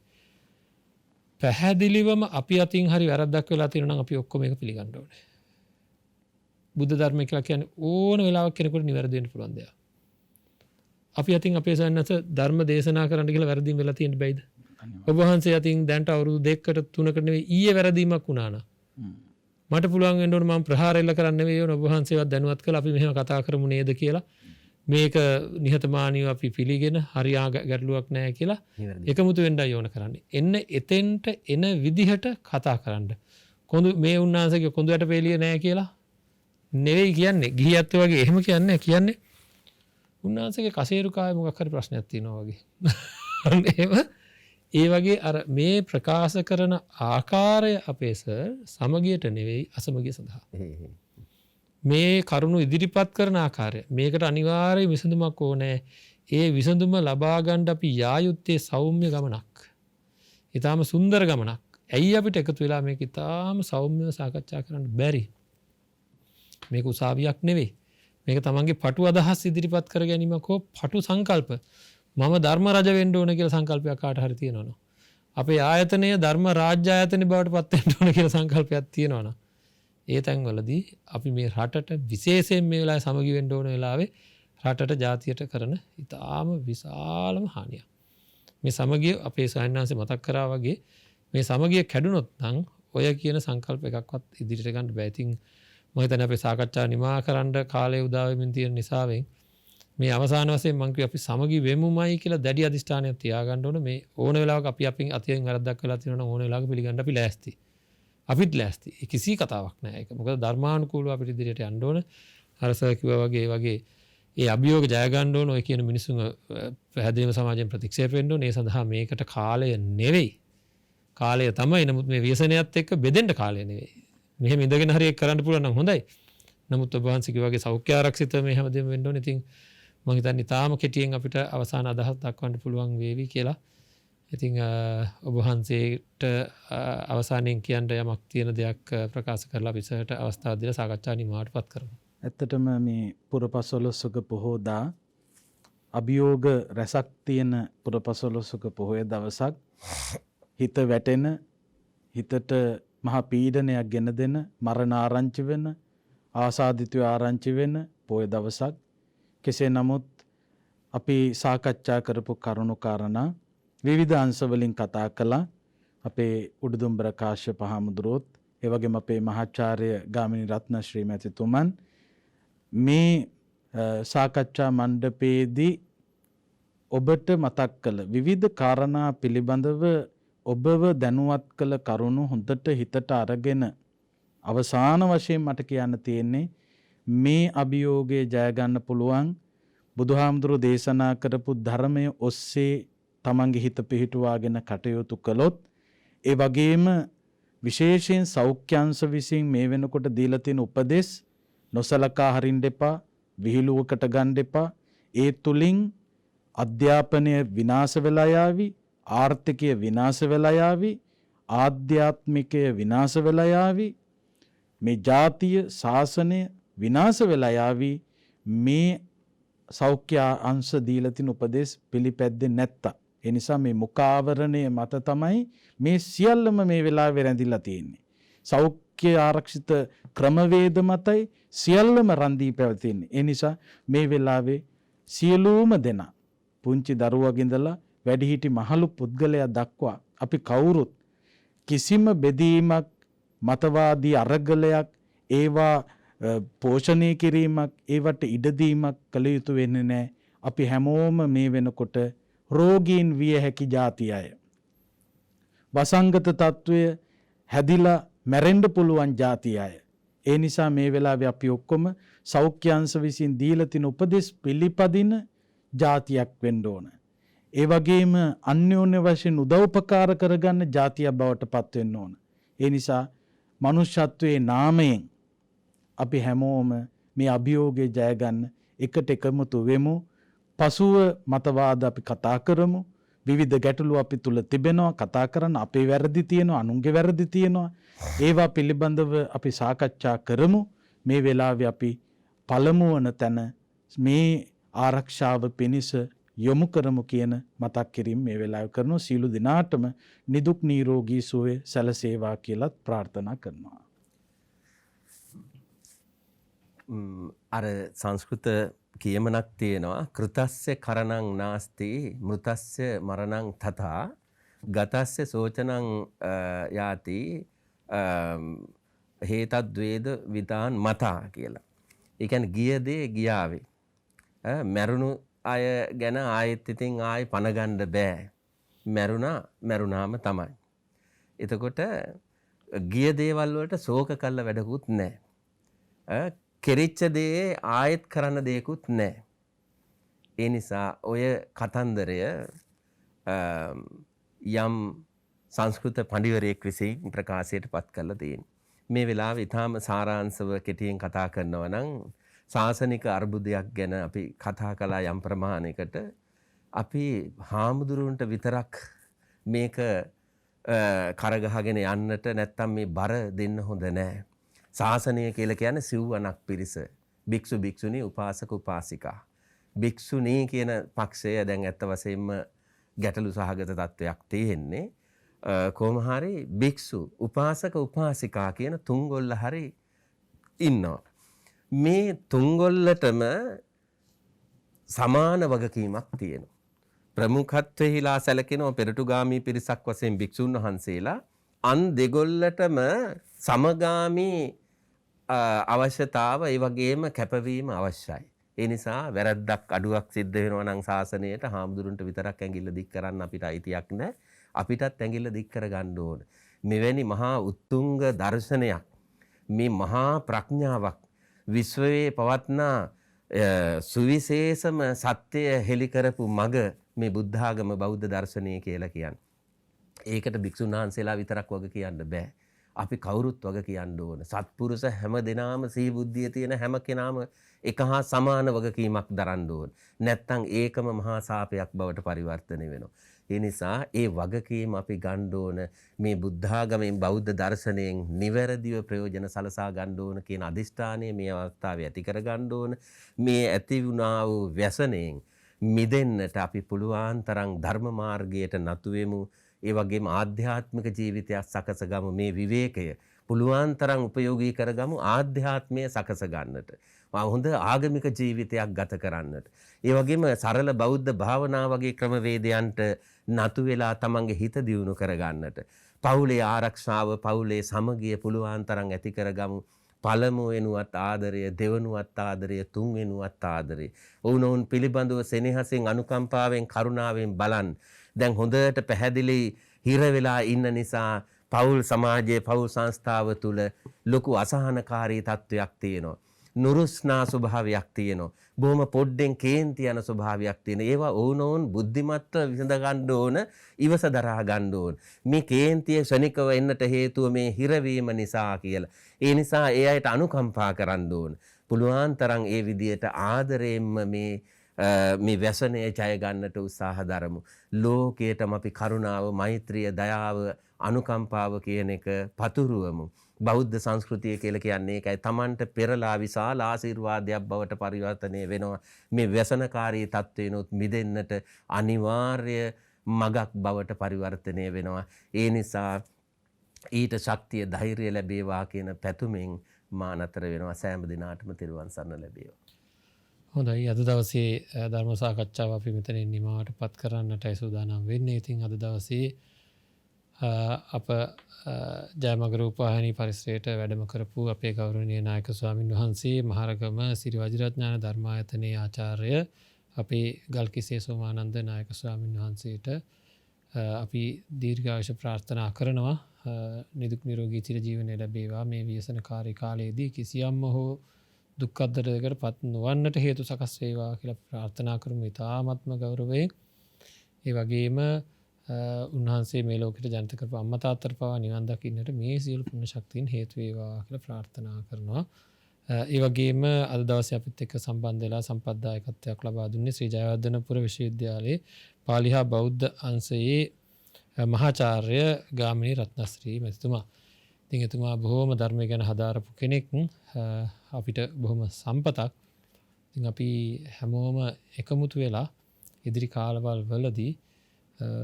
පැහැදිලිවම අපි අතින් හරි වැරද්දක් වෙලා තියෙනවා නම් අපි ඔක්කොම ඒක පිළිගන්න ඕනේ. බුද්ධ ධර්මය කියලා කියන්නේ ඕන වෙලාවක කෙනෙකුට නිවැරදි වෙන්න පුළුවන් දෙයක්. අපි අතින් අපේ සයන්නස ධර්ම දේශනා කරන්න කියලා වැරදීම් වෙලා තියෙන්න බෑද? ඔබ වහන්සේ අතින් දැන්ට අවුරුදු 2කට 3කට නෙවෙයි ඊයේ වැරදීමක් වුණා නා. මට පුළුවන් වෙන්න ඕන මම ප්‍රහාර එල්ල කරන්න නෙවෙයි ඕන ඔබ වහන්සේවත් දැනුවත් කළා අපි මෙහෙම කතා කරමු නේද කියලා. මේක නිහතමානීව අපි පිළිගෙන හරියා ගැටලුවක් නැහැ කියලා එකමුතු වෙන්නයි ඕන කරන්නේ. එන්න එතෙන්ට එන විදිහට කතා කරන්න. කොඳු මේ උන්නාසගේ කොඳුයට පෙළිය නැහැ කියලා නෙවෙයි කියන්නේ. ගිහියත් වගේ එහෙම කියන්නේ උන්වහන්සේගේ කසේරු කායේ මොකක් හරි ප්‍රශ්නයක් තියෙනවා වගේ. එහෙම ඒ වගේ අර මේ ප්‍රකාශ කරන ආකාරය අපේ සර් සමගියට නෙවෙයි අසමගිය සඳහා. මේ කරුණු ඉදිරිපත් කරන ආකාරය මේකට අනිවාර්ය විසඳුමක් ඕනේ. ඒ විසඳුම ලබා ගන්න අපි යා යුත්තේ සෞම්‍ය ගමනක්. ඊටාම සුන්දර ගමනක්. ඇයි අපිට එකතු වෙලා මේක ඊටාම සෞම්‍යව සාකච්ඡා කරන්න බැරි? මේක උසාවියක් නෙවෙයි. මේක තමන්ගේ පටු අදහස් ඉදිරිපත් කර ගැනීමක් හෝ පටු සංකල්ප. මම ධර්ම රජ වෙන්න ඕන කියලා සංකල්පයක් කාට හරි තියෙනවනේ. අපේ ආයතනය ධර්ම රාජ්‍ය ආයතනෙ බවට පත් වෙන්න ඕන කියලා සංකල්පයක් තියෙනවනේ. ඒ තැන්වලදී අපි මේ රටට විශේෂයෙන් මේ වෙලාවේ සමගි වෙන්න ඕන වෙලාවේ රටට ජාතියට කරන ඉතාම විශාලම හානියක්. මේ සමගිය අපේ සයන්නාංශේ මතක් කරා වගේ මේ සමගිය කැඩුනොත් නම් ඔය කියන සංකල්ප එකක්වත් ඉදිරියට ගන්න බෑ. ඉතින් මම හිතන්නේ අපේ සාකච්ඡාව නිමා කරන්න කාලය උදා වෙමින් තියෙන නිසාවෙන් මේ අවසාන වශයෙන් මං කිව්වා අපි සමගි වෙමුමයි කියලා දැඩි අධිෂ්ඨානයක් තියාගන්න ඕන. මේ ඕන වෙලාවක අපි අපින් අතියෙන් වැරද්දක් කළා තියෙනවා නම් ඕන වෙලාවක පිළිගන්න අපි ලෑස්ති. අපිත් ලෑස්ති. කිසි කතාවක් නැහැ ඒක. මොකද ධර්මානුකූලව අපිට ඉදිරියට යන්න ඕන. අර සර් කිව්වා වගේ ඒ අභියෝග ජය ගන්න ඕන. ඔය කියන මිනිසුන් පැහැදිලිව සමාජයෙන් ප්‍රතික්ෂේප වෙන්න ඕන. ඒ සඳහා මේකට කාලය නෙවෙයි. කාලය තමයි. නමුත් මේ ව්‍යසනයත් එක්ක බෙදෙන්න කාලය නෙවෙයි. මෙහෙම ඉඳගෙන හරි ඒක කරන්න පුළුවන් නම් හොඳයි. නමුත් ඔබ වහන්සේ කිව්වා වගේ සෞඛ්‍ය ආරක්ෂිත මේ හැමදේම වෙන්න ඕනේ. ඉතින් මම හිතන්නේ තාම කෙටියෙන් අපිට අවසාන අදහස් දක්වන්න පුළුවන් වේවි කියලා. ඉතින් ඔබ වහන්සේට අවසානයෙන් කියන්න යමක් තියෙන දෙයක් ප්‍රකාශ කරලා අපි සර්ට අවස්ථාව දීලා සාකච්ඡා නිමාවටපත් කරමු. ඇත්තටම මේ පුරපසළොස්වක පොහෝදා අභියෝග රැසක් තියෙන පුරපසළොස්වක පොහොය දවසක් හිත වැටෙන හිතට මහා පීඩනයක් ගෙන දෙන මරණ ආරංචි වෙන ආසාදිතව ආරංචි වෙන පොය දවසක්. කෙසේ නමුත් අපි සාකච්ඡා කරපු කරුණු කාරණා විවිධ අංශවලින් කතා කළා. අපේ උඩුදුම්බර කාශ්‍යප හාමුදුරුවෝත් ඒ වගේම අපේ මහාචාර්ය ගාමිණී රත්නශ්‍රී මැතිතුමන් මේ සාකච්ඡා මණ්ඩපයේදී ඔබට මතක් කළ විවිධ කාරණා පිළිබඳව ඔබව දැනුවත් කළ කරුණු හොඳට හිතට අරගෙන අවසාන වශයෙන් මට කියන්න තියෙන්නේ මේ අභියෝගය ජය ගන්න පුළුවන් බුදුහාමුදුරුවෝ දේශනා කරපු ධර්මය ඔස්සේ තමන්ගේ හිත පිහිටුවාගෙන කටයුතු කළොත් ඒ වගේම විශේෂයෙන් සෞඛ්‍යංශ විසින් මේ වෙනකොට දීලා තියෙන උපදෙස් නොසලකා හරින්න එපා, විහිළුවකට ගන්න එපා. ඒ තුලින් අධ්‍යාපනය විනාශ වෙලා යාවි, ආර්ථිකය විනාශ වෙලා යාවි, ආධ්‍යාත්මිකය විනාශ වෙලා යාවි, මේ ජාතිය ශාසනය විනාශ වෙලා යාවි. මේ සෞඛ්‍ය අංශ දීලා තින උපදේශ පිළිපැද්දේ නැත්තා. ඒ නිසා මේ මුඛාවරණය මත තමයි මේ සියල්ලම මේ වෙලාවේ රැඳිලා තියෙන්නේ. සෞඛ්‍ය ආරක්ෂිත ක්‍රමවේද මතයි සියල්ලම රැඳී පැවතින්නේ. ඒ නිසා මේ වෙලාවේ සියලුම දෙනා පුංචි දරුවගෙන් ඉඳලා වැඩිහිටි මහලු පුද්ගලයා දක්වා අපි කවුරුත් කිසිම බෙදීමක් මතවාදී අරගලයක් ඒවා පෝෂණය කිරීමක් ඒවට ඉඩදීමක් කළ යුතු වෙන්නේ නැහැ. අපි හැමෝම මේ වෙනකොට රෝගීන් විය හැකි જાති අය. වසංගත තත්වය හැදිලා මැරෙන්න පුළුවන් જાති අය. ඒ නිසා මේ වෙලාවේ අපි ඔක්කොම සෞඛ්‍යංශ විසින් දීලා තින උපදෙස් පිළිපදින જાතියක් වෙන්න ඕන. ඒ වගේම අන්‍යෝන්‍ය වශයෙන් උදව්පකාර කරගන්න જાතියක් බවට පත් වෙන්න ඕන. ඒ නිසා මනුෂ්‍යත්වයේ නාමයෙන් අපි හැමෝම මේ අභියෝගය ජය ගන්න එකට එකමුතු වෙමු. පසුව මතවාද අපි කතා කරමු. විවිධ ගැටලු අපි තුල තිබෙනවා, කතා කරන්න අපේ වැරදි තියෙනවා, අනුන්ගේ වැරදි තියෙනවා. ඒවා පිළිබඳව අපි සාකච්ඡා කරමු. මේ වෙලාවේ අපි පළමු වන තැන මේ ආරක්ෂාව පිණිස යොමු කරමු කියන මතක් කිරීම මේ වෙලාවේ කරනවා. සීල දිනාටම නිදුක් නිරෝගී සුවය සැලසේවා කියලා ප්‍රාර්ථනා කරනවා. අර සංස්කෘත කියමනක් තියෙනවා කෘතස්ස කරණං නාස්ති මෘතස්ස මරණං තථා ගතස්ස සෝචනං යාති හේතද්වේද විදාන් මතා කියලා. ඒ කියන්නේ ගිය දේ ගියාවේ. මරුණු අය ගැන ආයෙත් ඉතින් ආයෙ පණ ගන්න බෑ. මරුණාම තමයි. එතකොට ගිය දේවල් වලට ශෝක කළ වැඩකුත් නැහැ. කෙරිච්ච දේ ආයෙත් කරන්න දෙයක්කුත් නැහැ. ඒ නිසා ඔය කතන්දරය යම් සංස්කෘත පඬිවරයෙක් විසින් ප්‍රකාශයට පත් කරලා තියෙනවා. මේ වෙලාවේ ඊටාම සාරාංශව කෙටියෙන් කතා කරනවා නම් ශාසනික අර්බුදයක් ගැන අපි කතා කළා යම් ප්‍රමාණයකට. අපි හාමුදුරුවන්ට විතරක් මේක කරගහගෙන යන්නට නැත්තම් මේ බර දෙන්න හොඳ නැහැ. ශාසනය කියලා කියන්නේ සිව්වනක් පිරිස. භික්ෂු භික්ෂුණී උපාසක උපාසිකා. භික්ෂුණී කියන පක්ෂය දැන් ඇත්ත වශයෙන්ම ගැටලු සහගත තත්වයක් තියෙන්නේ. කොහොම හරි භික්ෂු උපාසක උපාසිකා කියන තුන්ගොල්ල හරි ඉන්නවා. මේ තුන්ගොල්ලටම සමාන වගකීමක් තියෙනවා. ප්‍රමුඛත්වයේලා සැලකෙනවා පෙරටුගාමී පිරිසක් වශයෙන් භික්ෂුන් වහන්සේලා අන් දෙගොල්ලටම සමගාමී අවශ්‍යතාව ඒ වගේම කැපවීම අවශ්‍යයි. ඒ නිසා වැරද්දක් අඩුවක් සිද්ධ වෙනවා නම් ශාසනයට හාමුදුරන්ට විතරක් ඇඟිල්ල දික් කරන්න අපිට අයිතියක් නැහැ. අපිටත් ඇඟිල්ල දික් කරගන්න ඕන. මෙවැනි මහා උත්තුංග දර්ශනයක් මේ මහා ප්‍රඥාවක් විශ්වයේ පවත්නා සුවිශේෂම සත්‍යය හෙළි කරපු මග මේ බුද්ධ ආගම බෞද්ධ දර්ශනය කියලා කියන්නේ. ඒකට භික්ෂුන් වහන්සේලා විතරක් වග කියන්න බෑ. අපි කවුරුත් වග කියන්න ඕන. සත්පුරුෂ හැම දෙනාම සිහි බුද්ධිය තියෙන හැම කෙනාම එක හා සමාන වගකීමක් දරන්න ඕන. නැත්තම් ඒකම මහා සාපයක් බවට පරිවර්තනය වෙනවා. ඒ නිසා ඒ වගකීම අපි ගන්න ඕන මේ බුද්ධාගමෙන් බෞද්ධ දර්ශනයෙන් නිවැරදිව ප්‍රයෝජන සලසා ගන්න ඕන කියන අදිෂ්ඨානය මේ අවස්ථාවේ ඇති කර ගන්න ඕන. මේ ඇති වුණා වූ व्यसනයෙන් මිදෙන්නට අපි පුළුවන් තරම් ධර්ම මාර්ගයට නතු වෙමු. ඒ වගේම ආධ්‍යාත්මික ජීවිතයක් සකසගමු. මේ විවේකය පුළුවන් තරම් උපයෝගී කරගමු ආධ්‍යාත්මය සකස ගන්නට. හොඳ ආගමික ජීවිතයක් ගත කරන්නට. ඒ වගේම සරල බෞද්ධ භාවනා වගේ ක්‍රමවේදයන්ට නතු වෙලා තමන්ගේ හිත දියුණු කරගන්නට. පවුලේ ආරක්ෂාව, පවුලේ සමගිය පුළුවන් තරම් ඇති කරගමු. පළමුවෙනුවත් ආදරය, දෙවනුවත් ආදරය, තුන්වෙනුවත් ආදරය. ඔවුනොවුන් පිළිබඳව සෙනෙහසෙන්, අනුකම්පාවෙන්, කරුණාවෙන් බලන්. දැන් හොඳට පැහැදිලි හිර වෙලා ඉන්න නිසා පවුල් සමාජයේ, පවුල් සංස්ථාව තුළ ලොකු අසහනකාරී තත්වයක් තියෙනවා. නුරුස්නා ස්වභාවයක් තියෙනවා. බොහොම පොඩ්ඩෙන් කේන්ති යන ස්වභාවයක් තියෙනවා. ඒවා ඔවුනොවුන් බුද්ධිමත්ව විසඳ ගන්න ඕන, ඉවස දරා ගන්න ඕන. මේ කේන්තිය ශනිකව එන්නට හේතුව මේ හිරවීම නිසා කියලා. ඒ නිසා ඒ අයට අනුකම්පා කරන්න ඕන. පුළුවන් තරම් ඒ විදියට ආදරයෙන්ම මේ व्यसනය ජය ගන්නට උත්සාහ දරමු. ලෝකයටම අපි කරුණාව, මෛත්‍රිය, දයාව, අනුකම්පාව කියන එක පතුරවමු. බෞද්ධ සංස්කෘතිය කියලා කියන්නේ ඒකයි. Tamanට පෙරලා විශාල ආශිර්වාදයක් බවට පරිවර්තනය වෙනවා. මේ व्यसनකාරී තත්ත්වේනොත් මිදෙන්නට අනිවාර්ය මගක් බවට පරිවර්තනය වෙනවා. ඒ නිසා ඊට ශක්තිය, ධෛර්යය ලැබේවා කියන පැතුමින් මා නතර වෙනවා. සෑම දිනාටම තෙරුවන් සරණ ලැබේවා. හොඳයි, අද දවසේ ධර්ම සාකච්ඡාව අපි මෙතනින් නිමවට පත් කරන්නටයි සූදානම් වෙන්නේ. ඉතින් අද දවසේ අප ජයමග රූපවාහිනී පරිසරයට වැඩම කරපු අපේ ගෞරවනීය නායක ස්වාමින් වහන්සේ, මහරගම සිරි වජිරඥාන ධර්මායතනයේ ආචාර්ය අපේ ගල්කිස්සේ සෝමානන්ද නායක ස්වාමින් වහන්සේට අපි දීර්ඝායුෂ ප්‍රාර්ථනා කරනවා. නිදුක් නිරෝගී චිර ජීවනය ලැබේවා. මේ ව්‍යසනකාරී කාලයේදී කිසියම්ම හෝ දුක්ඛද්දරයකට පත් නොවන්නට හේතු සකස් වේවා කියලා ප්‍රාර්ථනා කරමු. ඉතාමත්ම ගෞරවයෙන්. ඒ වගේම උන්වහන්සේ මේ ලෝකෙට ජනිත කරපු අම්මා තාත්තට පවා නිවන් දකින්නට මේ සියලු පුණ්‍ය ශක්තියින් හේතු වේවා කියලා ප්‍රාර්ථනා කරනවා. ඒ වගේම අද දවසේ අපිත් එක්ක සම්බන්ධ වෙලා සම්පත්දායකත්වයක් ලබා දුන්නේ ශ්‍රී ජයවර්ධනපුර විශ්වවිද්‍යාලයේ පාලි හා බෞද්ධ අංශයේ මහාචාර්ය ගාමිණී රත්නශ්‍රී මැතිතුමා. ඉතින් එතුමා බොහෝම ධර්මය ගැන හදාරපු කෙනෙක්. අපිට බොහොම සම්පතක්. ඉතින් අපි හැමෝම එකමුතු වෙලා ඉදිරි කාලවල වලදී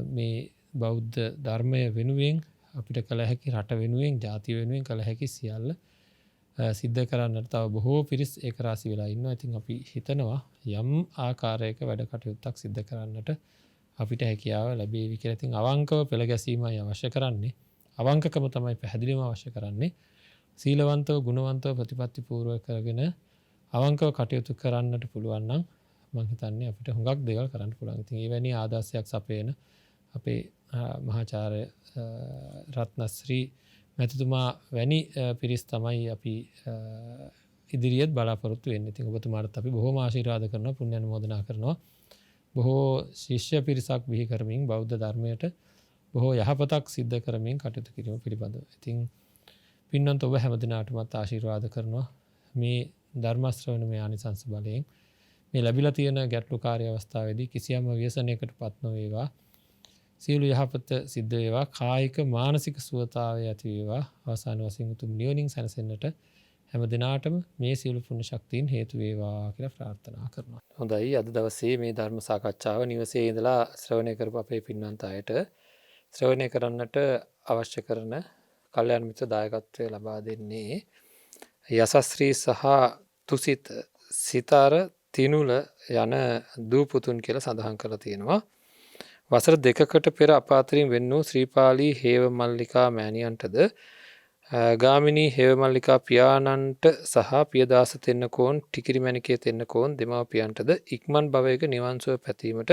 මේ බෞද්ධ ධර්මය වෙනුවෙන් අපිට කළ හැකි, රට වෙනුවෙන්, ජාතිය වෙනුවෙන් කළ හැකි සියල්ල සිද්ධ කරන්නට තව බොහෝ පිරිස් ඒක රාශි වෙලා ඉන්නවා. ඉතින් අපි හිතනවා යම් ආකාරයක වැඩ කටයුත්තක් සිද්ධ කරන්නට අපිට හැකියාව ලැබේවි කියලා. ඉතින් අවංකව පෙළ ගැසීමයි අවශ්‍ය කරන්නේ. අවංකකම තමයි පැහැදිලිවම අවශ්‍ය කරන්නේ. සීලවන්තව, ගුණවන්තව, ප්‍රතිපත්ති පූර්වක කරගෙන අවංකව කටයුතු කරන්නට පුළුවන් නම් මම හිතන්නේ අපිට හුඟක් දේවල් කරන්න පුළුවන්. ඉතින් එවැනි ආදර්ශයක් සපයන අපේ මහාචාර්ය රත්නශ්‍රී මැතිතුමා වැනි පිරිස් තමයි අපි ඉදිරියට බලාපොරොත්තු වෙන්නේ. ඉතින් ඔබතුමාට අපි බොහොම ආශිර්වාද කරනවා, පුණ්‍ය අනුමෝදනා කරනවා. බොහෝ ශිෂ්‍ය පිරිසක් බිහි කරමින් බෞද්ධ ධර්මයට බොහෝ යහපතක් සිද්ධ කරමින් කටයුතු කිරීම පිළිබඳව. ඉතින් පින්වන්ත ඔබ හැමදිනාටමත් ආශිර්වාද කරනවා. මේ ධර්ම ශ්‍රවණ මේ ආනිසංස බලයෙන් මේ ලැබිලා තියෙන ගැටලුකාරී අවස්ථාවේදී කිසියම් ව්‍යසනයකට පත් නොවේවා. සියලු යහපත සිද්ධ වේවා. කායික මානසික සුවතාවය ඇති වේවා. අවසාන වශයෙන් උතුම් නිවනින් සැනසෙන්නට හැම දිනාටම මේ සියලු පුණ්‍ය ශක්තියින් හේතු වේවා කියලා ප්‍රාර්ථනා කරනවා. හොඳයි, අද දවසේ මේ ධර්ම සාකච්ඡාව නිවසේ ඉඳලා ශ්‍රවණය කරපු අපේ පින්වන්ත අයට ශ්‍රවණය කරන්නට අවශ්‍ය කරන කල්‍යාණ මිත්‍ර දායකත්වය ලබා දෙන්නේ යසස්ශ්‍රී සහ තුසිත සිතාර තිනුල යන දූපුතුන් කියලා සඳහන් කරලා තියෙනවා. වසර 2කට පෙර අපාතරින් වෙන් වූ ශ්‍රීපාලි හේව මල්ලිකා මෑණියන්ටද ගාමිණී හේවමල්ලිකා පියාණන්ට සහ පියදාස තෙන්නකෝන් ටිකිරිමැණිකේ තෙන්නකෝන් දෙමාපියන්ටද ඉක්මන් භවයක නිවන් සුව පැතීමට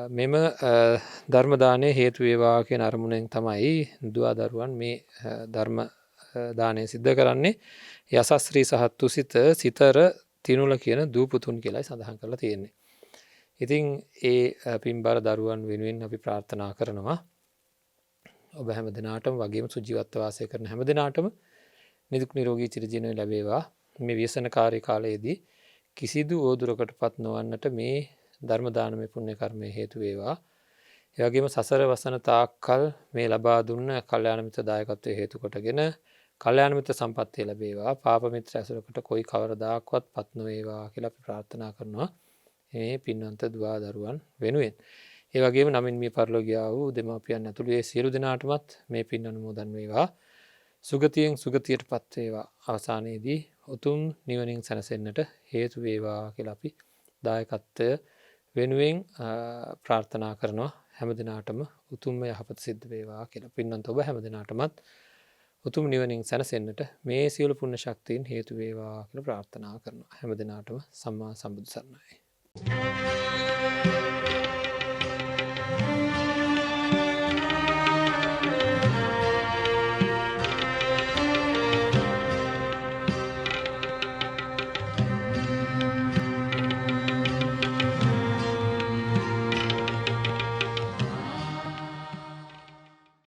මෙම ධර්ම දානය හේතු වේවා කියන අරමුණෙන් තමයි දුවා දරුවන් මේ ධර්ම දානය සිද්ධ කරන්නේ. යසස්ශ්‍රී සහ තුසිත සිතර තිනුල කියන දූපුතුන් කියලායි සඳහන් කරලා තියෙන්නේ. ඉතින් ඒ පින්බර දරුවන් වෙනුවෙන් අපි ප්‍රාර්ථනා කරනවා ඔබ හැම දිනාටම වගේම සුජීවත්ව වාසය කරන හැම දිනාටම නිදුක් නිරෝගී චිරජීවනය ලැබේවා. මේ ව්‍යසනකාරී කාලයේදී කිසිදු ඕදුරකටපත් නොවන්නට මේ ධර්ම දානමය පුණ්‍ය කර්මය හේතු වේවා. ඒ වගේම සසර වසන තාක්කල් මේ ලබා දුන්න කල්යාණ මිත්‍ර දායකත්වයේ හේතු කොටගෙන කල්යාණ මිත්‍ර සම්පත්තිය ලැබේවා. පාප මිත්‍ර ඇසුරකට કોઈ කවරදාකවත් පත් නොවේවා කියලා අපි ප්‍රාර්ථනා කරනවා මේ පින්වන්ත දුවා දරුවන් වෙනුවෙන්. ඒ වගේම නමින් මිය පරලෝ ගියා වූ දෙමාපියන් ඇතුළු ඒ සියලු දෙනාටමත් මේ පින් අනුමෝදන් වේවා. සුගතියෙන් සුගතියටපත් වේවා. අවසානයේදී උතුම් නිවනින් සැනසෙන්නට හේතු වේවා කියලා අපි දායකත්වය වෙනුවෙන් ප්‍රාර්ථනා කරනවා. හැම දිනාටම උතුම්ම යහපත සිද්ධ වේවා කියලා. පින්වන්ත ඔබ හැම දිනාටමත් උතුම් නිවනින් සැනසෙන්නට මේ සියලු පුණ්‍ය ශක්තියින් හේතු වේවා කියලා ප්‍රාර්ථනා කරනවා. හැම දිනාටම සම්මා සම්බුදු සරණයි.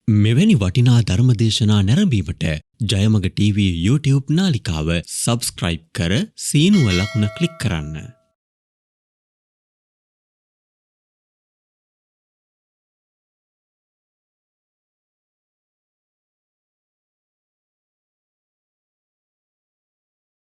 මෙවැනි වටිනා ධර්මදේශනා නැරඹීමට ජයමග TV YouTube නාලිකාව සබස්ක්‍රයිබ් කර සීනුව ලකුණ ක්ලික් කරන්න.